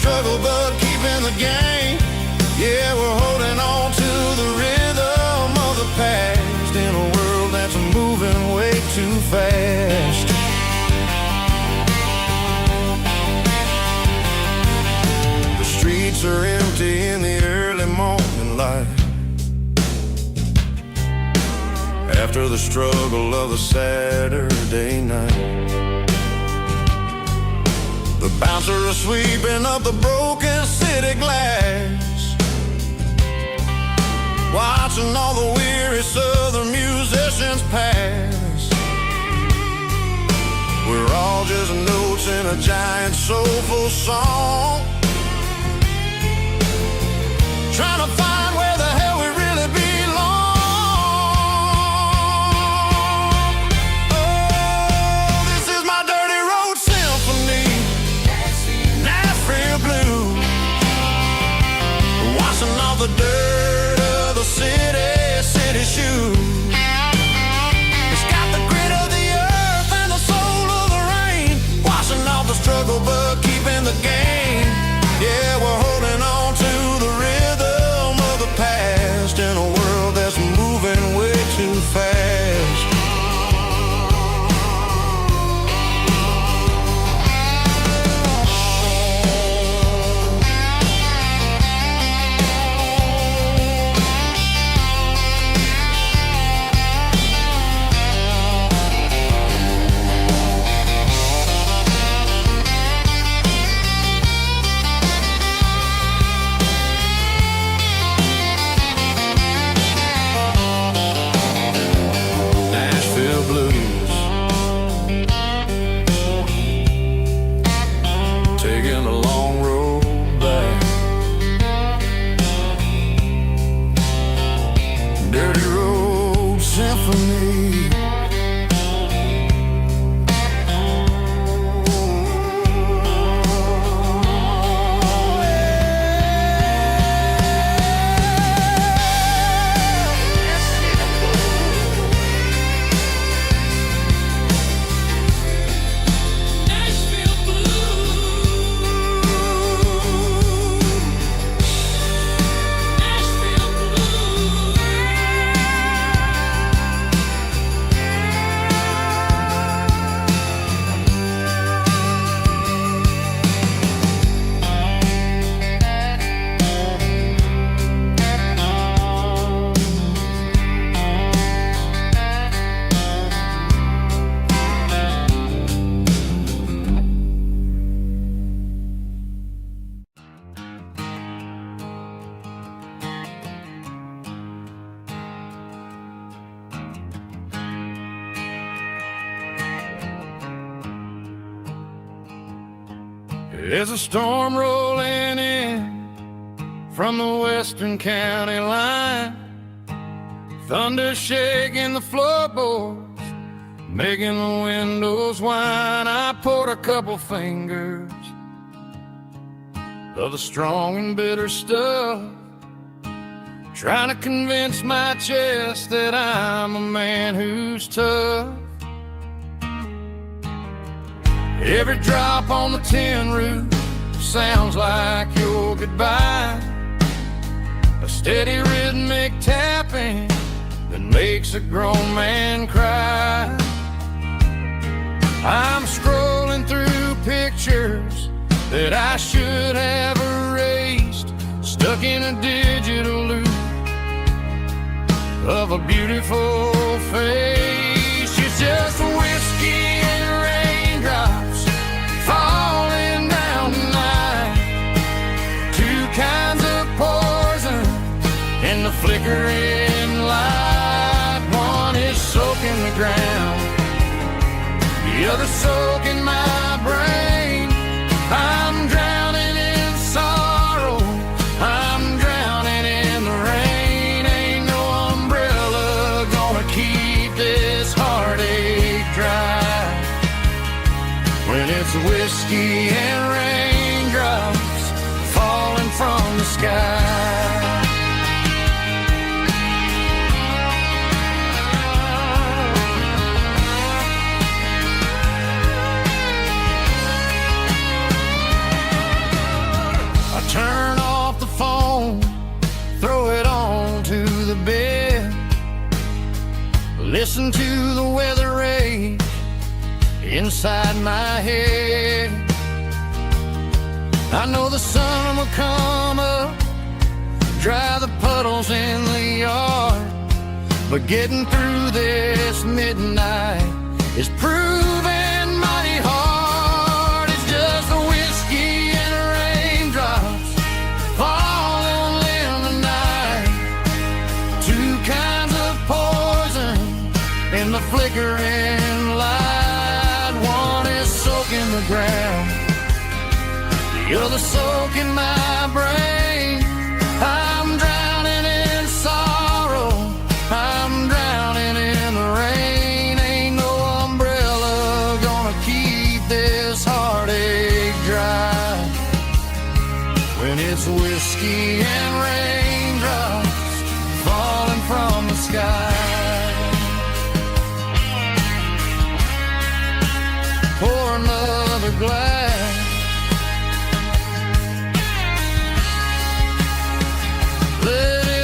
struggle but keeping the game. Yeah, we're holding on to the rhythm of the past in a world that's moving way too fast. The streets are empty in the early morning light, after the struggle of the Saturday night. The bouncer is sweeping up the broken city glass, watching all the weary southern musicians pass. We're all just notes in a giant soulful song, trying to find where the hell we really belong. Oh, this is my dirty road symphony, Nashville blues, washing off the dirt of the city shoes. It's got the grit of the earth and the soul of the rain, washing off the struggle but keeping the game. Yeah, we're holding on to the rhythm of the past in a world that's moving way too fast. Nashville blues, taking a long road back. Dirty road symphony. There's a storm rolling in from the western county line, thunder shaking the floorboards, making the windows whine. I poured a couple fingers of the strong and bitter stuff, trying to convince my chest that I'm a man who's tough. Every drop on the tin roof sounds like your goodbye, a steady rhythmic tapping that makes a grown man cry. I'm scrolling through pictures that I should have erased, stuck in a digital loop of a beautiful face. It's just whiskey and raindrops falling down tonight, two kinds of poison in the flickering light. One is soaking the ground, the other soaking my brain. I'm drowning in sorrow, I'm drowning in the rain. Ain't no umbrella gonna keep this heartache dry when it's whiskey and raindrops falling from the sky. listen to the weather rage inside my head. I know the sun will come up, dry the puddles in the yard, but getting through this midnight is proving mighty hard. It's just a whiskey and raindrops falling in the night, two kinds of poison in the flickering light. One is soaking the ground, the other soaking my brain. I'm drowning in sorrow, I'm drowning in the rain. Ain't no umbrella gonna keep this heartache dry when it's whiskey and raindrops falling from the sky. Pour another glass, let it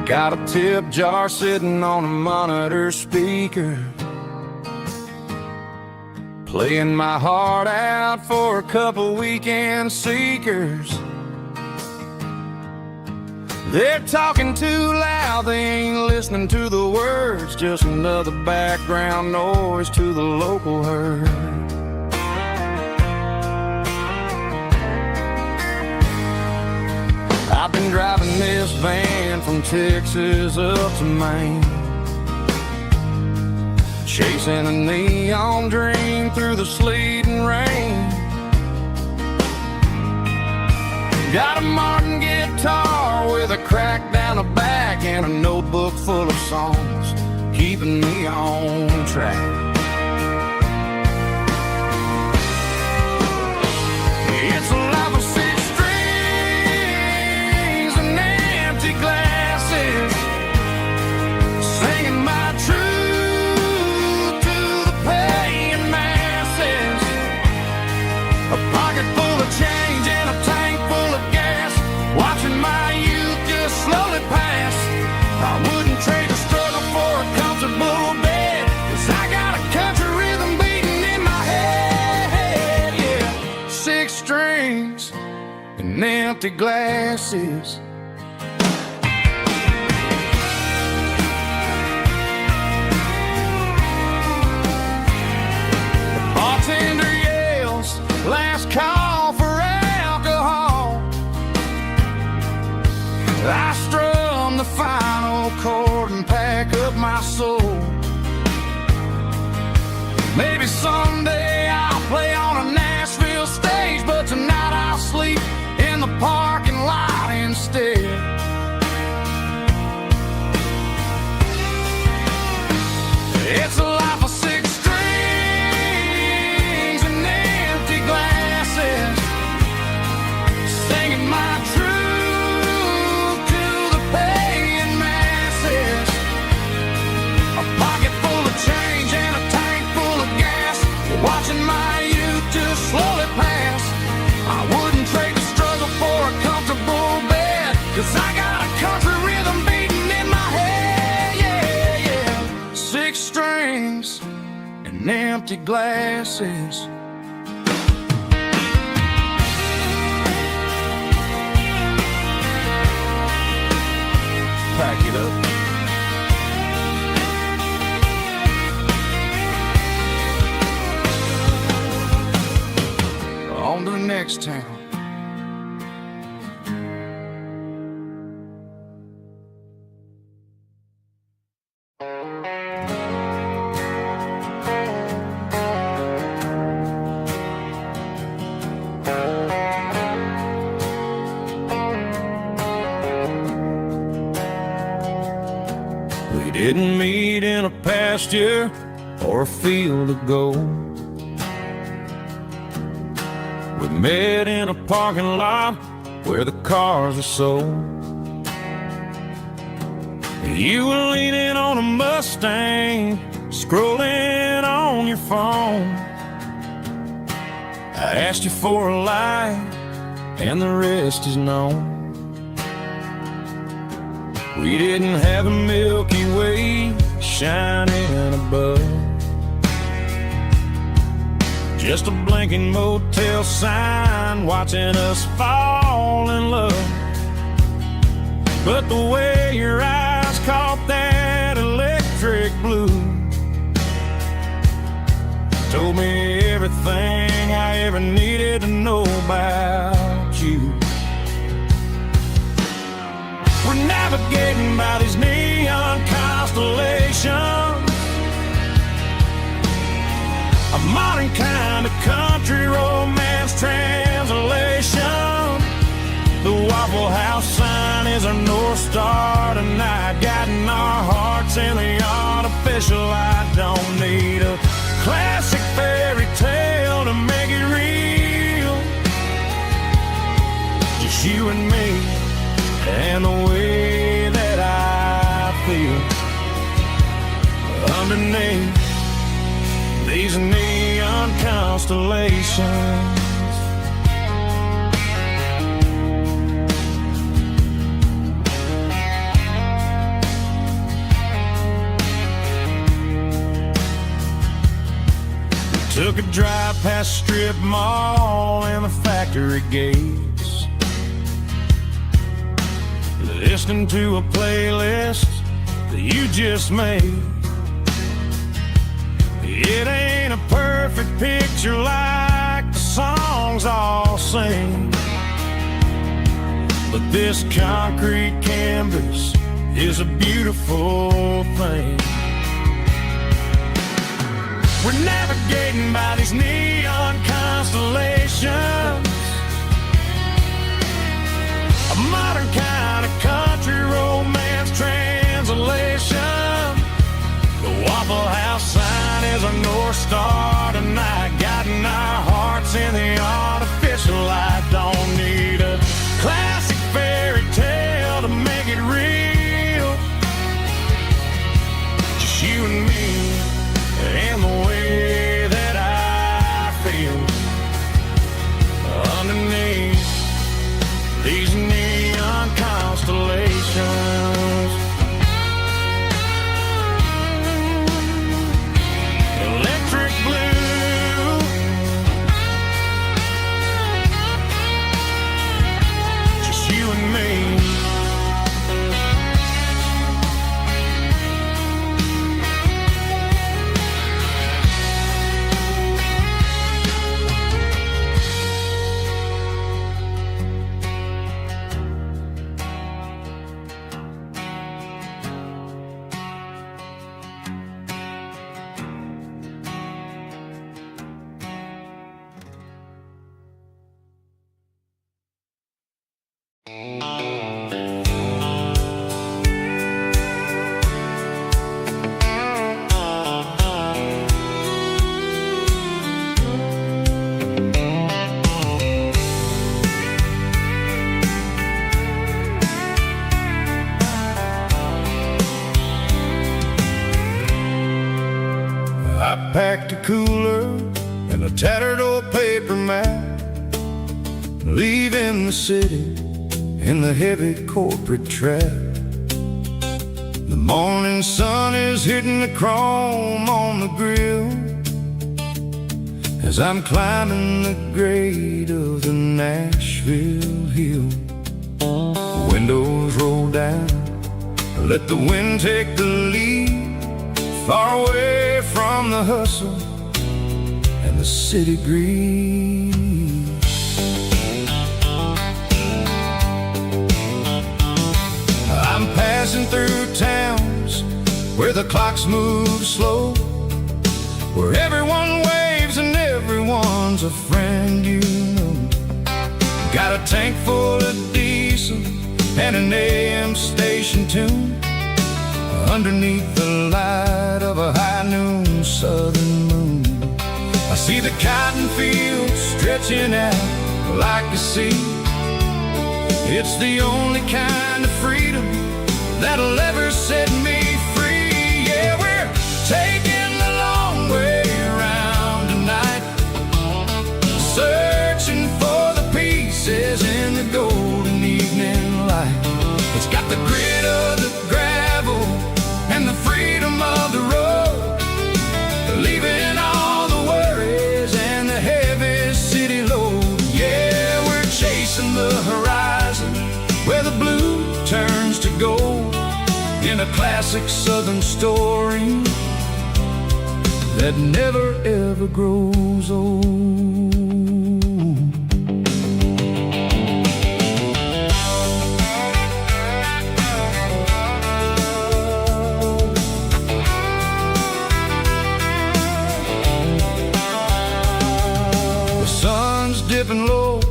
got a tip jar sitting on a monitor speaker, playing my heart out for a couple weekend seekers. They're talking too loud, they ain't listening to the words, just another background noise to the local herd. I've been driving this van from Texas up to Maine, chasing a neon dream through the sleet and rain. Got a Martin guitar with a crack down the back and a notebook full of songs keeping me on track. It's a life of six strings and empty glasses, singing my truth to the paying masses. A pocket full of change and a tank full of gas, watching my youth just slowly pass. I wouldn't trade the struggle for a comfortable bed, 'cause I got a country rhythm beating in my head, yeah. Six strings and empty glasses. The bartender yells, last call for alcohol. I strum the final chord and pack up my soul. Maybe someday I'll play on a Nashville stage, but tonight I'll sleep in the parking lot instead. It's a life of six strings and empty glasses, singing my truth to the paying masses. A pocket full of change and a tank full of gas, watching my youth just slowly pass. I wouldn't trade the struggle for a comfortable bed, 'cause I got a country rhythm beating in my head, yeah, yeah. Six strings and empty glasses. pack it up. On to the next town. We didn't meet in a pasture or a field of gold. We met in a parking lot where the cars are sold. You were leaning on a Mustang, scrolling on your phone. I asked you for a light, and the rest is known. We didn't have a Milky Way shining above, just a blinking motel sign watching us fall in love. But the way your eyes caught that electric blue told me everything I ever needed to know about you. We're navigating by these neon constellations, a modern kind of country romance translation. The Waffle House sign is our North Star tonight, guiding our hearts in the artificial light. Don't need a classic fairy tale to make it real, just you and me and the way that I feel underneath these neon constellations. Took a drive past strip mall and the factory gates, listening to a playlist that you just made. It ain't a perfect picture like the songs all sing, but this concrete canvas is a beautiful thing. We're navigating by these neon constellations, a modern kind of country romance translation. The Waffle House sign is our North Star tonight, guiding our hearts in the artificial light. Don't need a classic fairy tale to make it real, just you and me and the way that I feel underneath these neon constellations. Electric blue, just you and me. I packed a cooler and a tattered old paper map, leaving the city in the heavy corporate trap. The morning sun is hitting the chrome on the grill as I'm climbing the grade of the Nashville hill. Windows roll down Let the wind take the lead, far away from the hustle and the city greed. I'm passing through towns where the clocks move slow, where everyone waves and everyone's a friend you know. Got a tank full of diesel and an AM station tune underneath the light of a high noon southern moon. I see the cotton fields stretching out like a sea. It's the only kind of freedom that'll ever set me free. Yeah, we're taking the long way around tonight, searching for the pieces in the golden evening light. It's got the grit of the gravel and the freedom of the road, leaving all the worries and the heavy city load. Yeah, we're chasing the horizon where the blue turns to gold, in a classic southern story that never ever grows old. The sun's dipping low,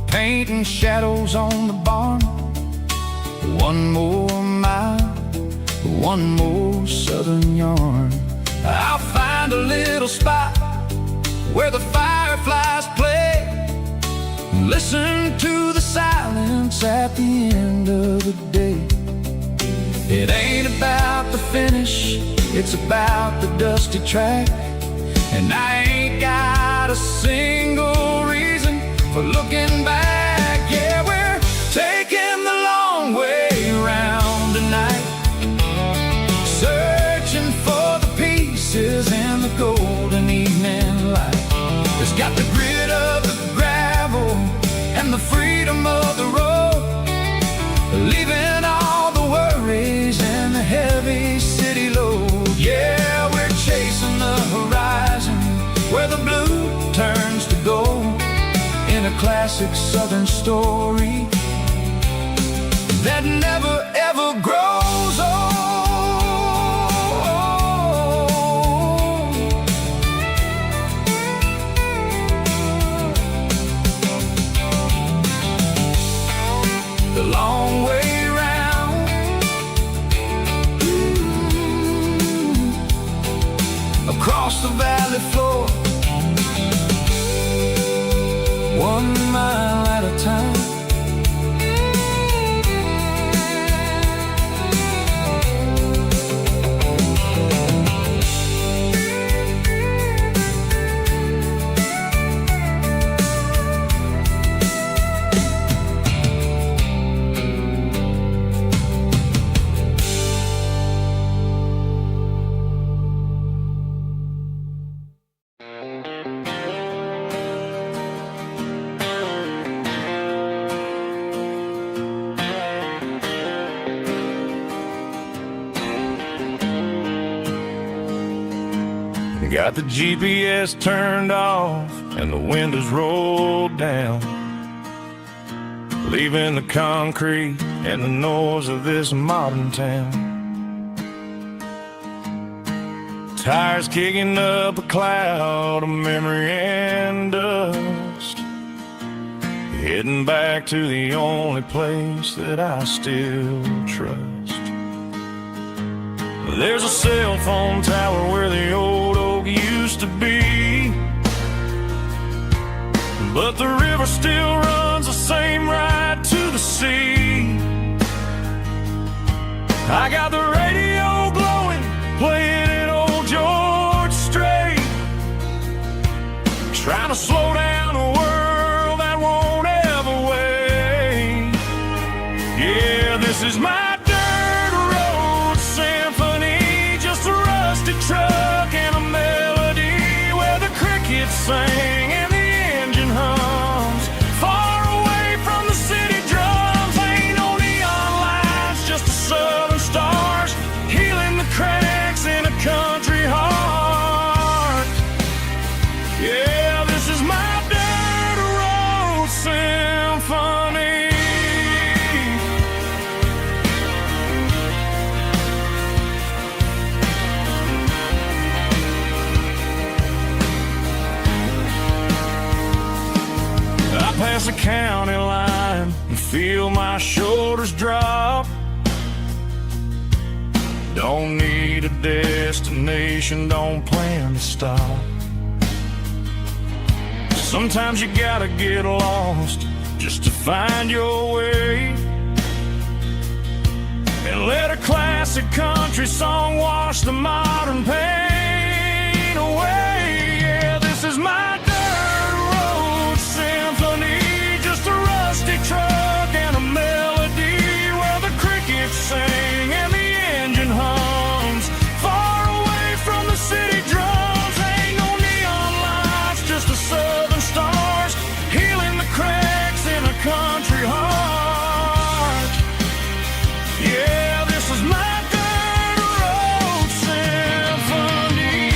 painting shadows on the barn. One more mile, one more southern yarn. I'll find a little spot where the fireflies play, listen to the silence at the end of the day. It ain't about the finish, it's about the dusty track. And I ain't got a single reason for looking back. Yeah, we're taking the long way around tonight, searching for the pieces in the golden evening light. It's got the grit of the gravel and the freedom of the road, leaving all the worries and the heavy city load. Yeah, we're chasing the horizon where the blue turns to gold, in a classic southern story that never ever grows old. The long way round, across the valley floor, 1 mile at a time. Got the GPS turned off and the windows rolled down, leaving the concrete and the noise of this modern town. Tires kicking up a cloud of memory and dust, heading back to the only place that I still trust. There's a cell phone tower where the old oak used to be, but the river still runs the same right to the sea. I got the radio glowing, playing an old George Strait, trying to slow down a world that won't ever wait. Yeah, this is my truck and a melody where the crickets sing and the engine hums, far away from the city drums. Ain't no neon lights, just a southern star across the county line and feel my shoulders drop. Don't need a destination, don't plan to stop. Sometimes you gotta get lost just to find your way, and let a classic country song wash the modern pain away. Yeah, this is my dirt road symphony, just a rusty truck and a melody where the crickets sing and the engine hums far away from the city drums. Ain't no neon lights, just the southern stars healing the cracks in a country heart. Yeah, this is my dirt road symphony.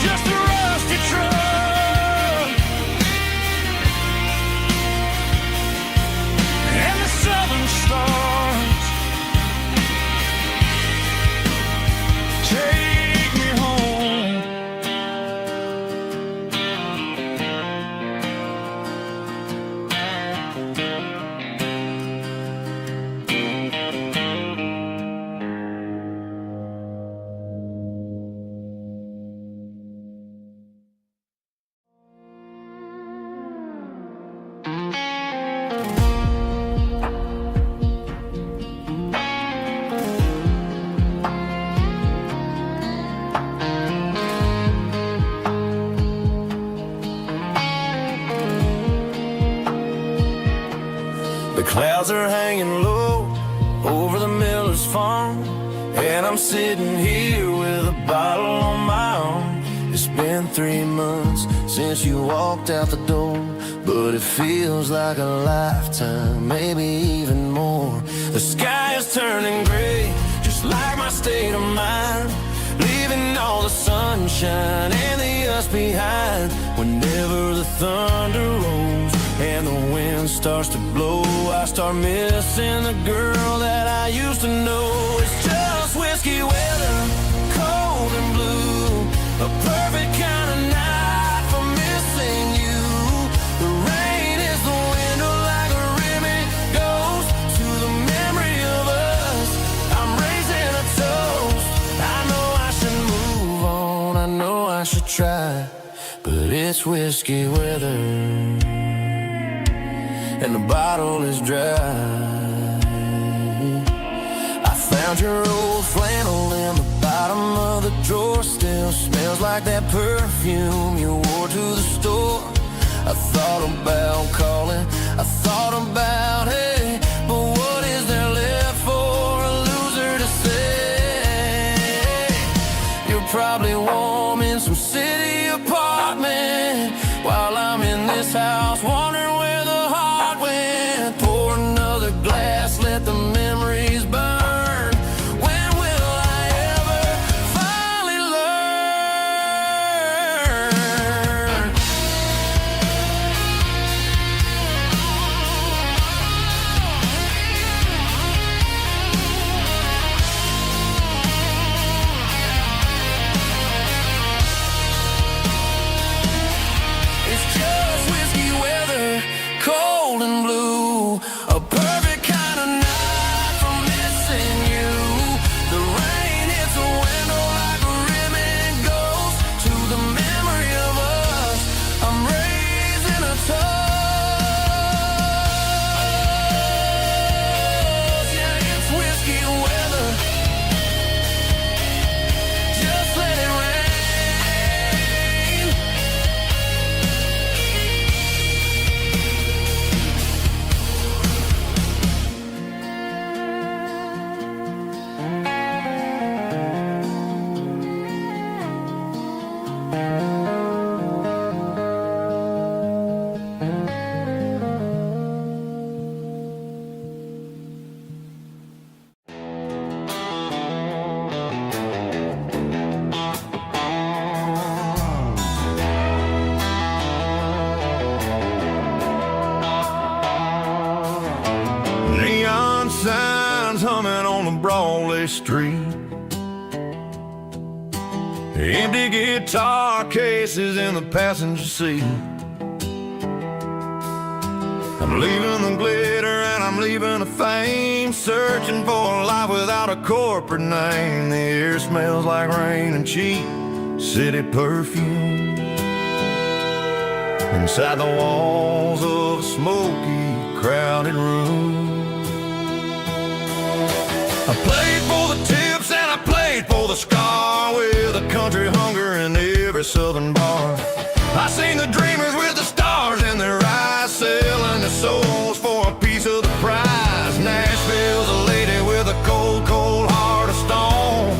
Just a rusty truck and the southern stars take me home. The clouds are hanging low over the miller's farm, and I'm sitting here with a bottle on my arm. It's been 3 months since you walked out the door, but it feels like a lifetime, maybe even more. The sky is turning gray, just like my state of mind, leaving all the sunshine and the us behind. Whenever the thunder rolls and the wind starts to blow, I start missing the girl that I used to know. It's just whiskey weather, cold and blue, a perfect kind of night for missing you. The rain is the window like a ribbon goes to the memory of us. I'm raising a toast. I know I should move on, I know I should try, but it's whiskey weather and the bottle is dry. I found your old flannel in the bottom of the drawer, still smells like that perfume you wore to the store. I thought about calling, I thought about, hey, but what is there left for a loser to say? You're probably warm in some city apartment while I'm in this house wondering where the heart went. Pour another glass, let the memories burn. When will I ever finally learn? It's just whiskey weather, busy street. Empty guitar cases in the passenger seat. I'm leaving the glitter and I'm leaving the fame, searching for a life without a corporate name. The air smells like rain and cheap city perfume. Inside the walls of a smoky, crowded room. I played for the tips and I played for the scar, with a country hunger in every southern bar. I seen the dreamers with the stars in their eyes, selling their souls for a piece of the prize. Nashville's a lady with a cold, cold heart of stone.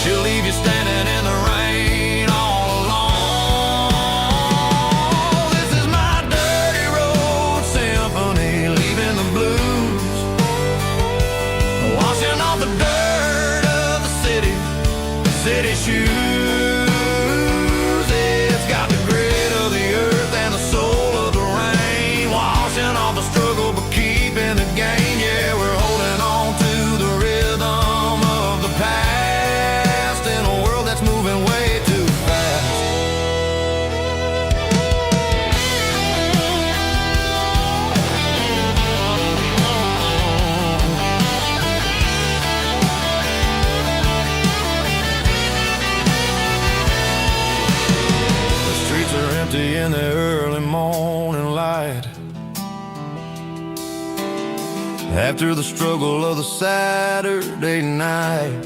She'll leave you standing in the rain all alone. This is my dirty road symphony, leaving the blues, washing off the dirt of the city shoes. In the early morning light, after the struggle of the Saturday night,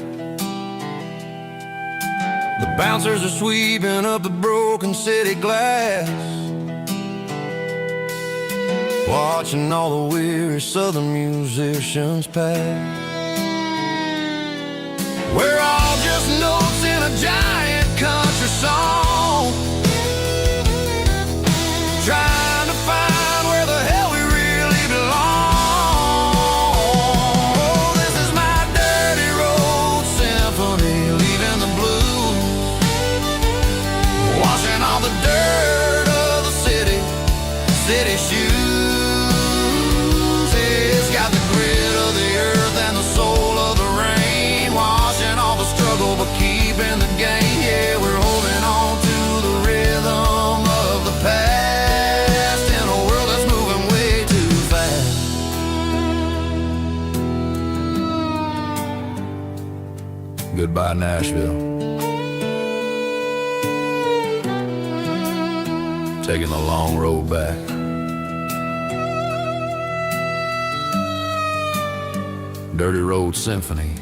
the bouncers are sweeping up the broken city glass, watching all the weary southern musicians pass. We're all just notes in a giant country song, trying to find where the hell we really belong. Oh, this is my dirty road symphony, leaving the blues, washing all the dirt of the city shoes. It's got the grit of the earth and the soul of the rain, washing all the struggle but keeping the game. Yeah, we're holding on to the rhythm of the past. Goodbye, Nashville. Taking the long road back. Dirty Road Symphony.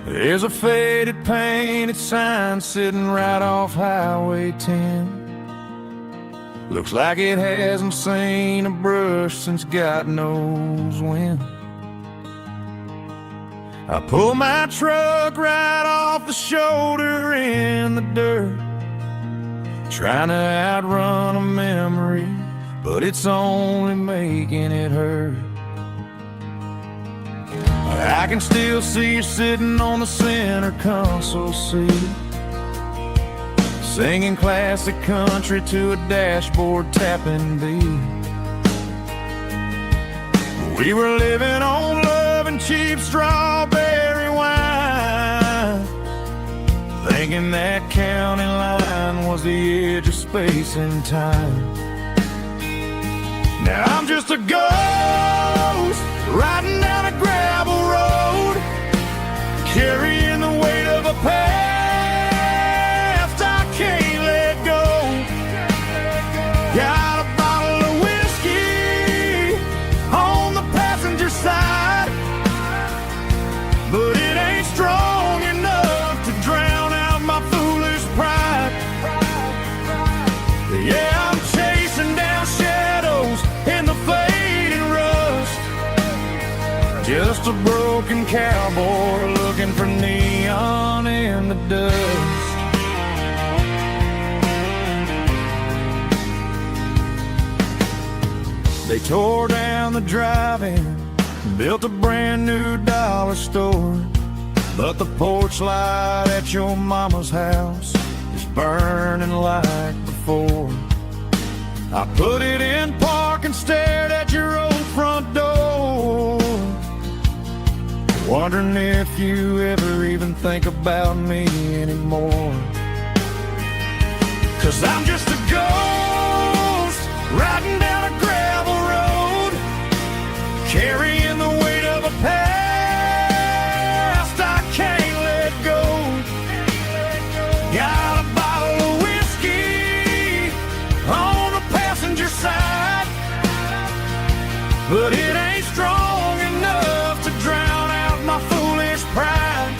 There's a faded painted sign sitting right off Highway 10. Looks like it hasn't seen a brush since God knows when. I pull my truck right off the shoulder in the dirt, trying to outrun a memory, but it's only making it hurt. I can still see you sitting on the center console seat, singing classic country to a dashboard tapping beat. We were living on love and cheap strawberry wine, thinking that county line was the edge of space and time. Now I'm just a ghost riding down a gravel road, carrying the weight of a past I can't let go. Got a bottle of whiskey on the passenger side, but it ain't strong enough to drown out my foolish pride. Yeah, I'm chasing down shadows in the fading rust, just a broken cowboy looking for neon in the dust. They tore down the drive-in, built a brand new dollar store, but the porch light at your mama's house is burning like before. I put it in park and stared at your old front door, wondering if you ever even think about me anymore. 'Cause I'm just a ghost riding down a gravel road, carrying the weight of a past I can't let go. Got a bottle of whiskey on the passenger side, but it ain't strong enough to drown out my foolish pride.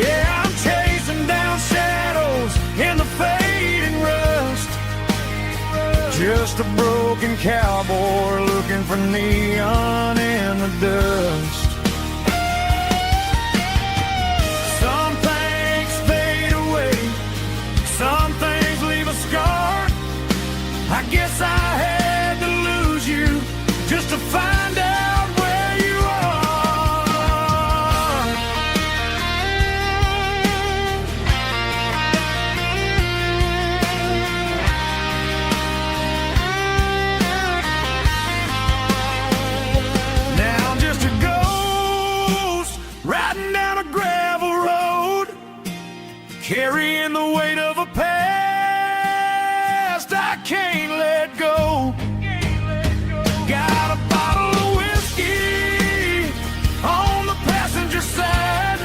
Yeah, I'm chasing down shadows in the fading rust, just a broken cowboy looking for neon in the dust. Some things fade away, some things leave a scar. I guess I had to lose you just to find out where you are. Now I'm just a ghost riding down a gravel road, carrying the weight of a past I can't let go. Got a bottle of whiskey on the passenger side,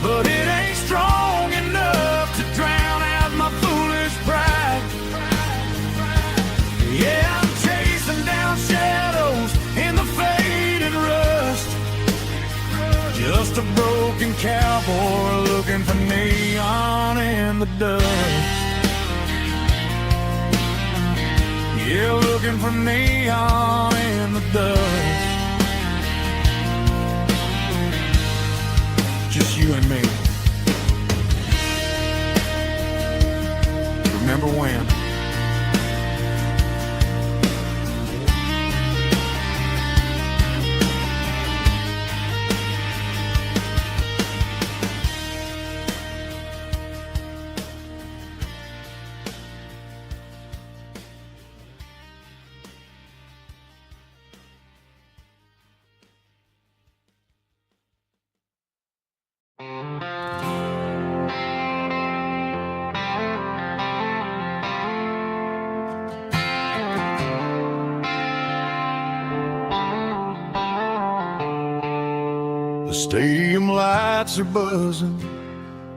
but it ain't strong enough to drown out my foolish pride. Yeah, I'm chasing down shadows in the fading rust, just a broken cowboy looking for neon in the dust. Yeah, looking for neon in the dust. Just you and me. Remember when? The stadium lights are buzzing,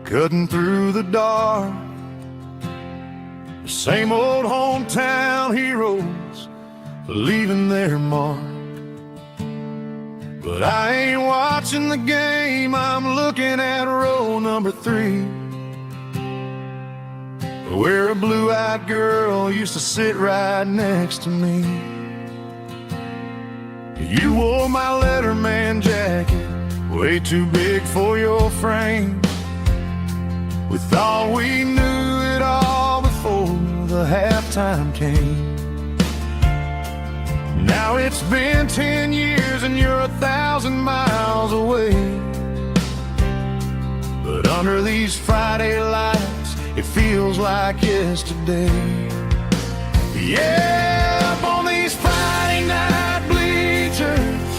cutting through the dark. The same old hometown heroes leaving their mark. But I ain't watching the game, I'm looking at row number 3, where a blue-eyed girl used to sit right next to me. You wore my Letterman jacket, way too big for your frame. We thought we knew it all before the halftime came. Now it's been 10 years and you're 1,000 miles away, but under these Friday lights it feels like yesterday. Yeah, up on these Friday night bleachers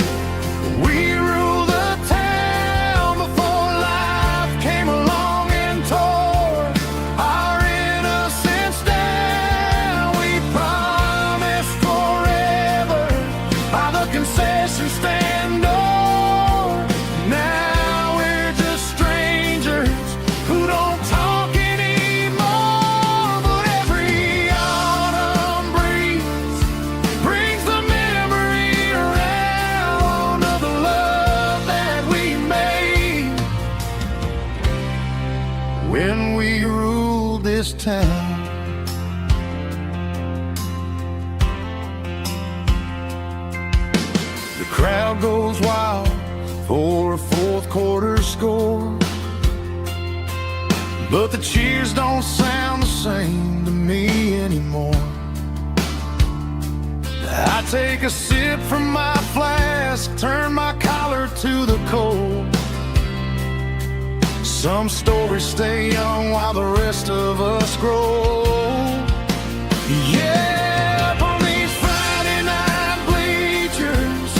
we rule the town before life came along and tore our innocence down. We promised forever who don't talk anymore, but every autumn breeze brings the memory around of the love that we made when we ruled this town. The crowd goes wild for a fourth quarter score, but the cheers don't sound the same to me anymore. I take a sip from my flask, turn my collar to the cold. Some stories stay young while the rest of us grow. Yeah, up on these Friday night bleachers,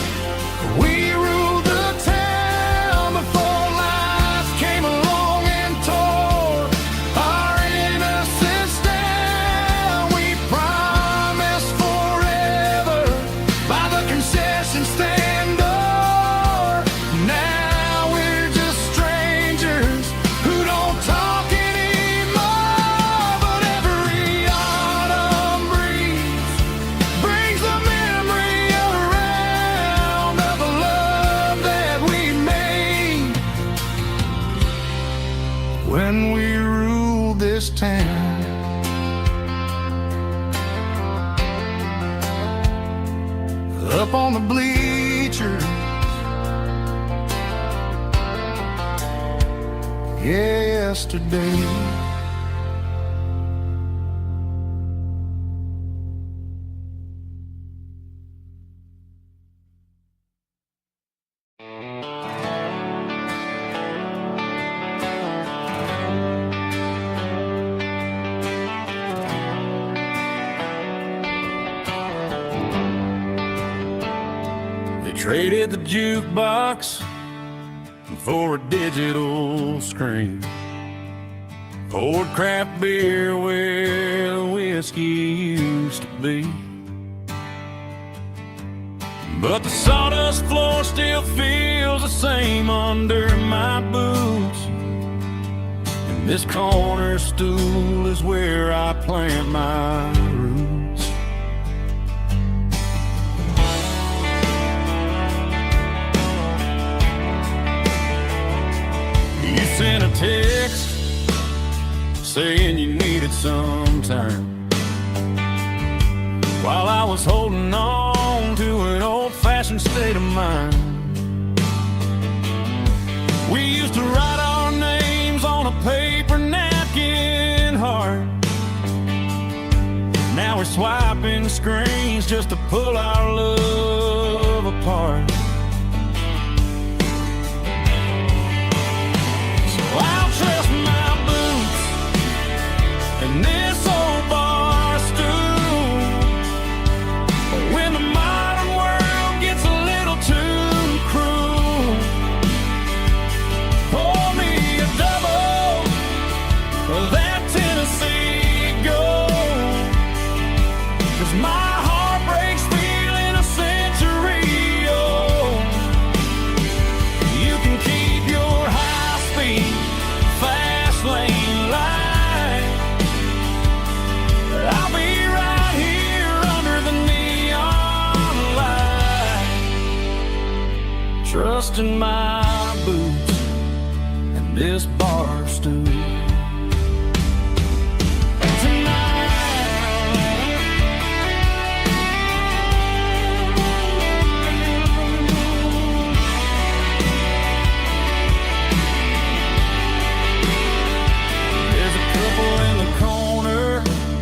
we ruled the town before life came along and tore our innocence down. We promised forever by the concession stand door. Now we're just strangers who don't talk anymore, but every autumn breeze brings the memory around of the love that we made when we ruled this town. Up on the bleachers, yesterday. They traded the jukebox for a digital screen, poured craft beer where the whiskey used to be. But the sawdust floor still feels the same under my boots, and this corner stool is where I plant my roots. You sent a text saying you needed some time, while I was holding on to an old-fashioned state of mind. We used to write our names on a paper napkin heart. Now we're swiping screens just to pull our love apart. I'll trust my boots and this old bar stool when the modern world gets a little too cruel. Pour me a double of that Tennessee Gold, 'cause my heart breaks feeling a century old. You can keep your high-speed fast lane light. I'll be right here under the neon light, trusting my boots and this bar stool.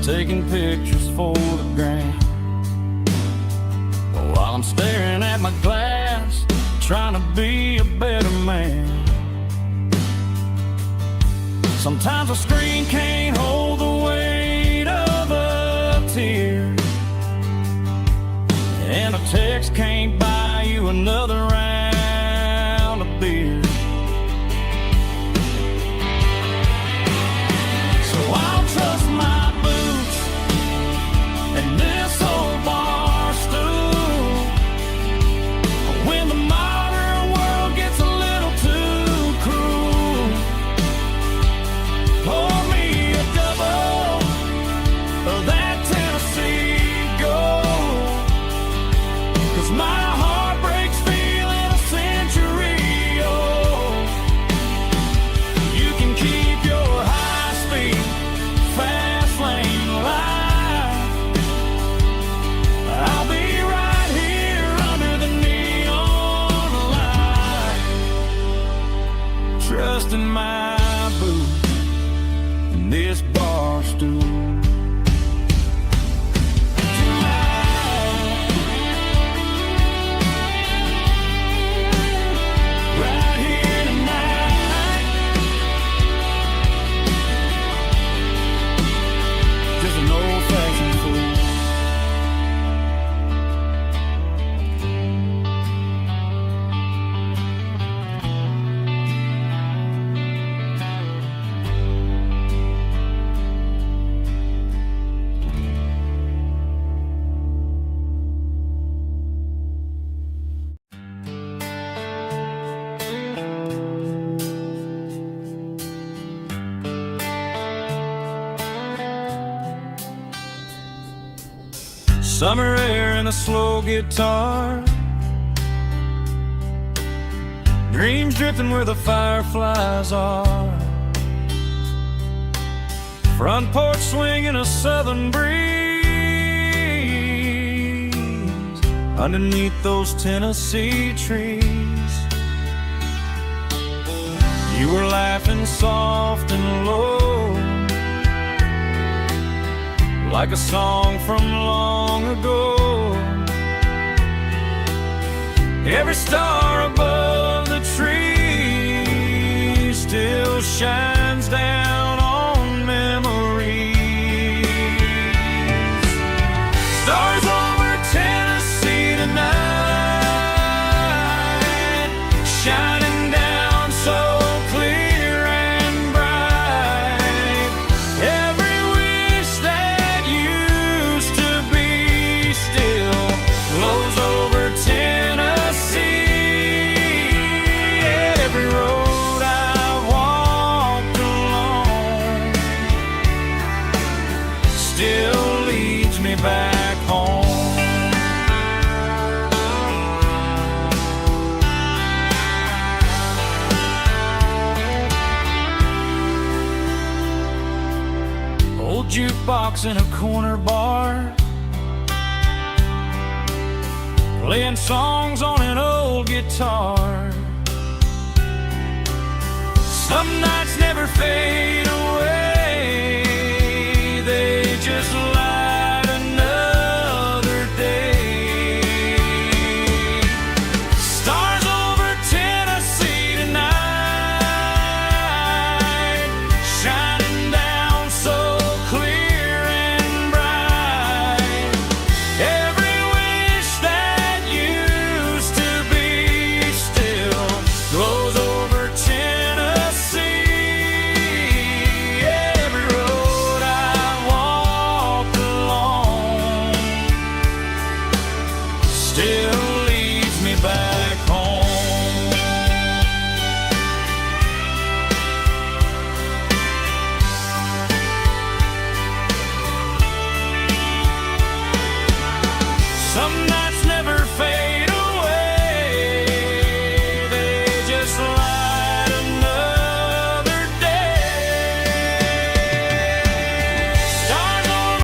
Taking pictures for the gram, while I'm staring at my glass, trying to be a better man. Sometimes a screen can't hold the weight of a tear, and a text can't buy you another round of beer. So I'll trust my and this old bar stool when the modern world gets a little too cruel. this bar stool. Right here tonight, just an old-fashioned fool. Summer air and a slow guitar, dreams drifting where the fireflies are, front porch swinging a southern breeze underneath those Tennessee trees. You were laughing soft and low, like a song from long ago. Every star above the tree still shines down on memories. Stars over Tennessee tonight, shining down so clear and bright. Every wish that used to be still flows over Tennessee. Every road I've walked along still leads me back home. Old jukebox in a corner bar, playing songs on an old guitar. Some nights never fade away, they just light another day. Stars over Tennessee tonight, shining down so clear and bright. Every wish that used to be still glows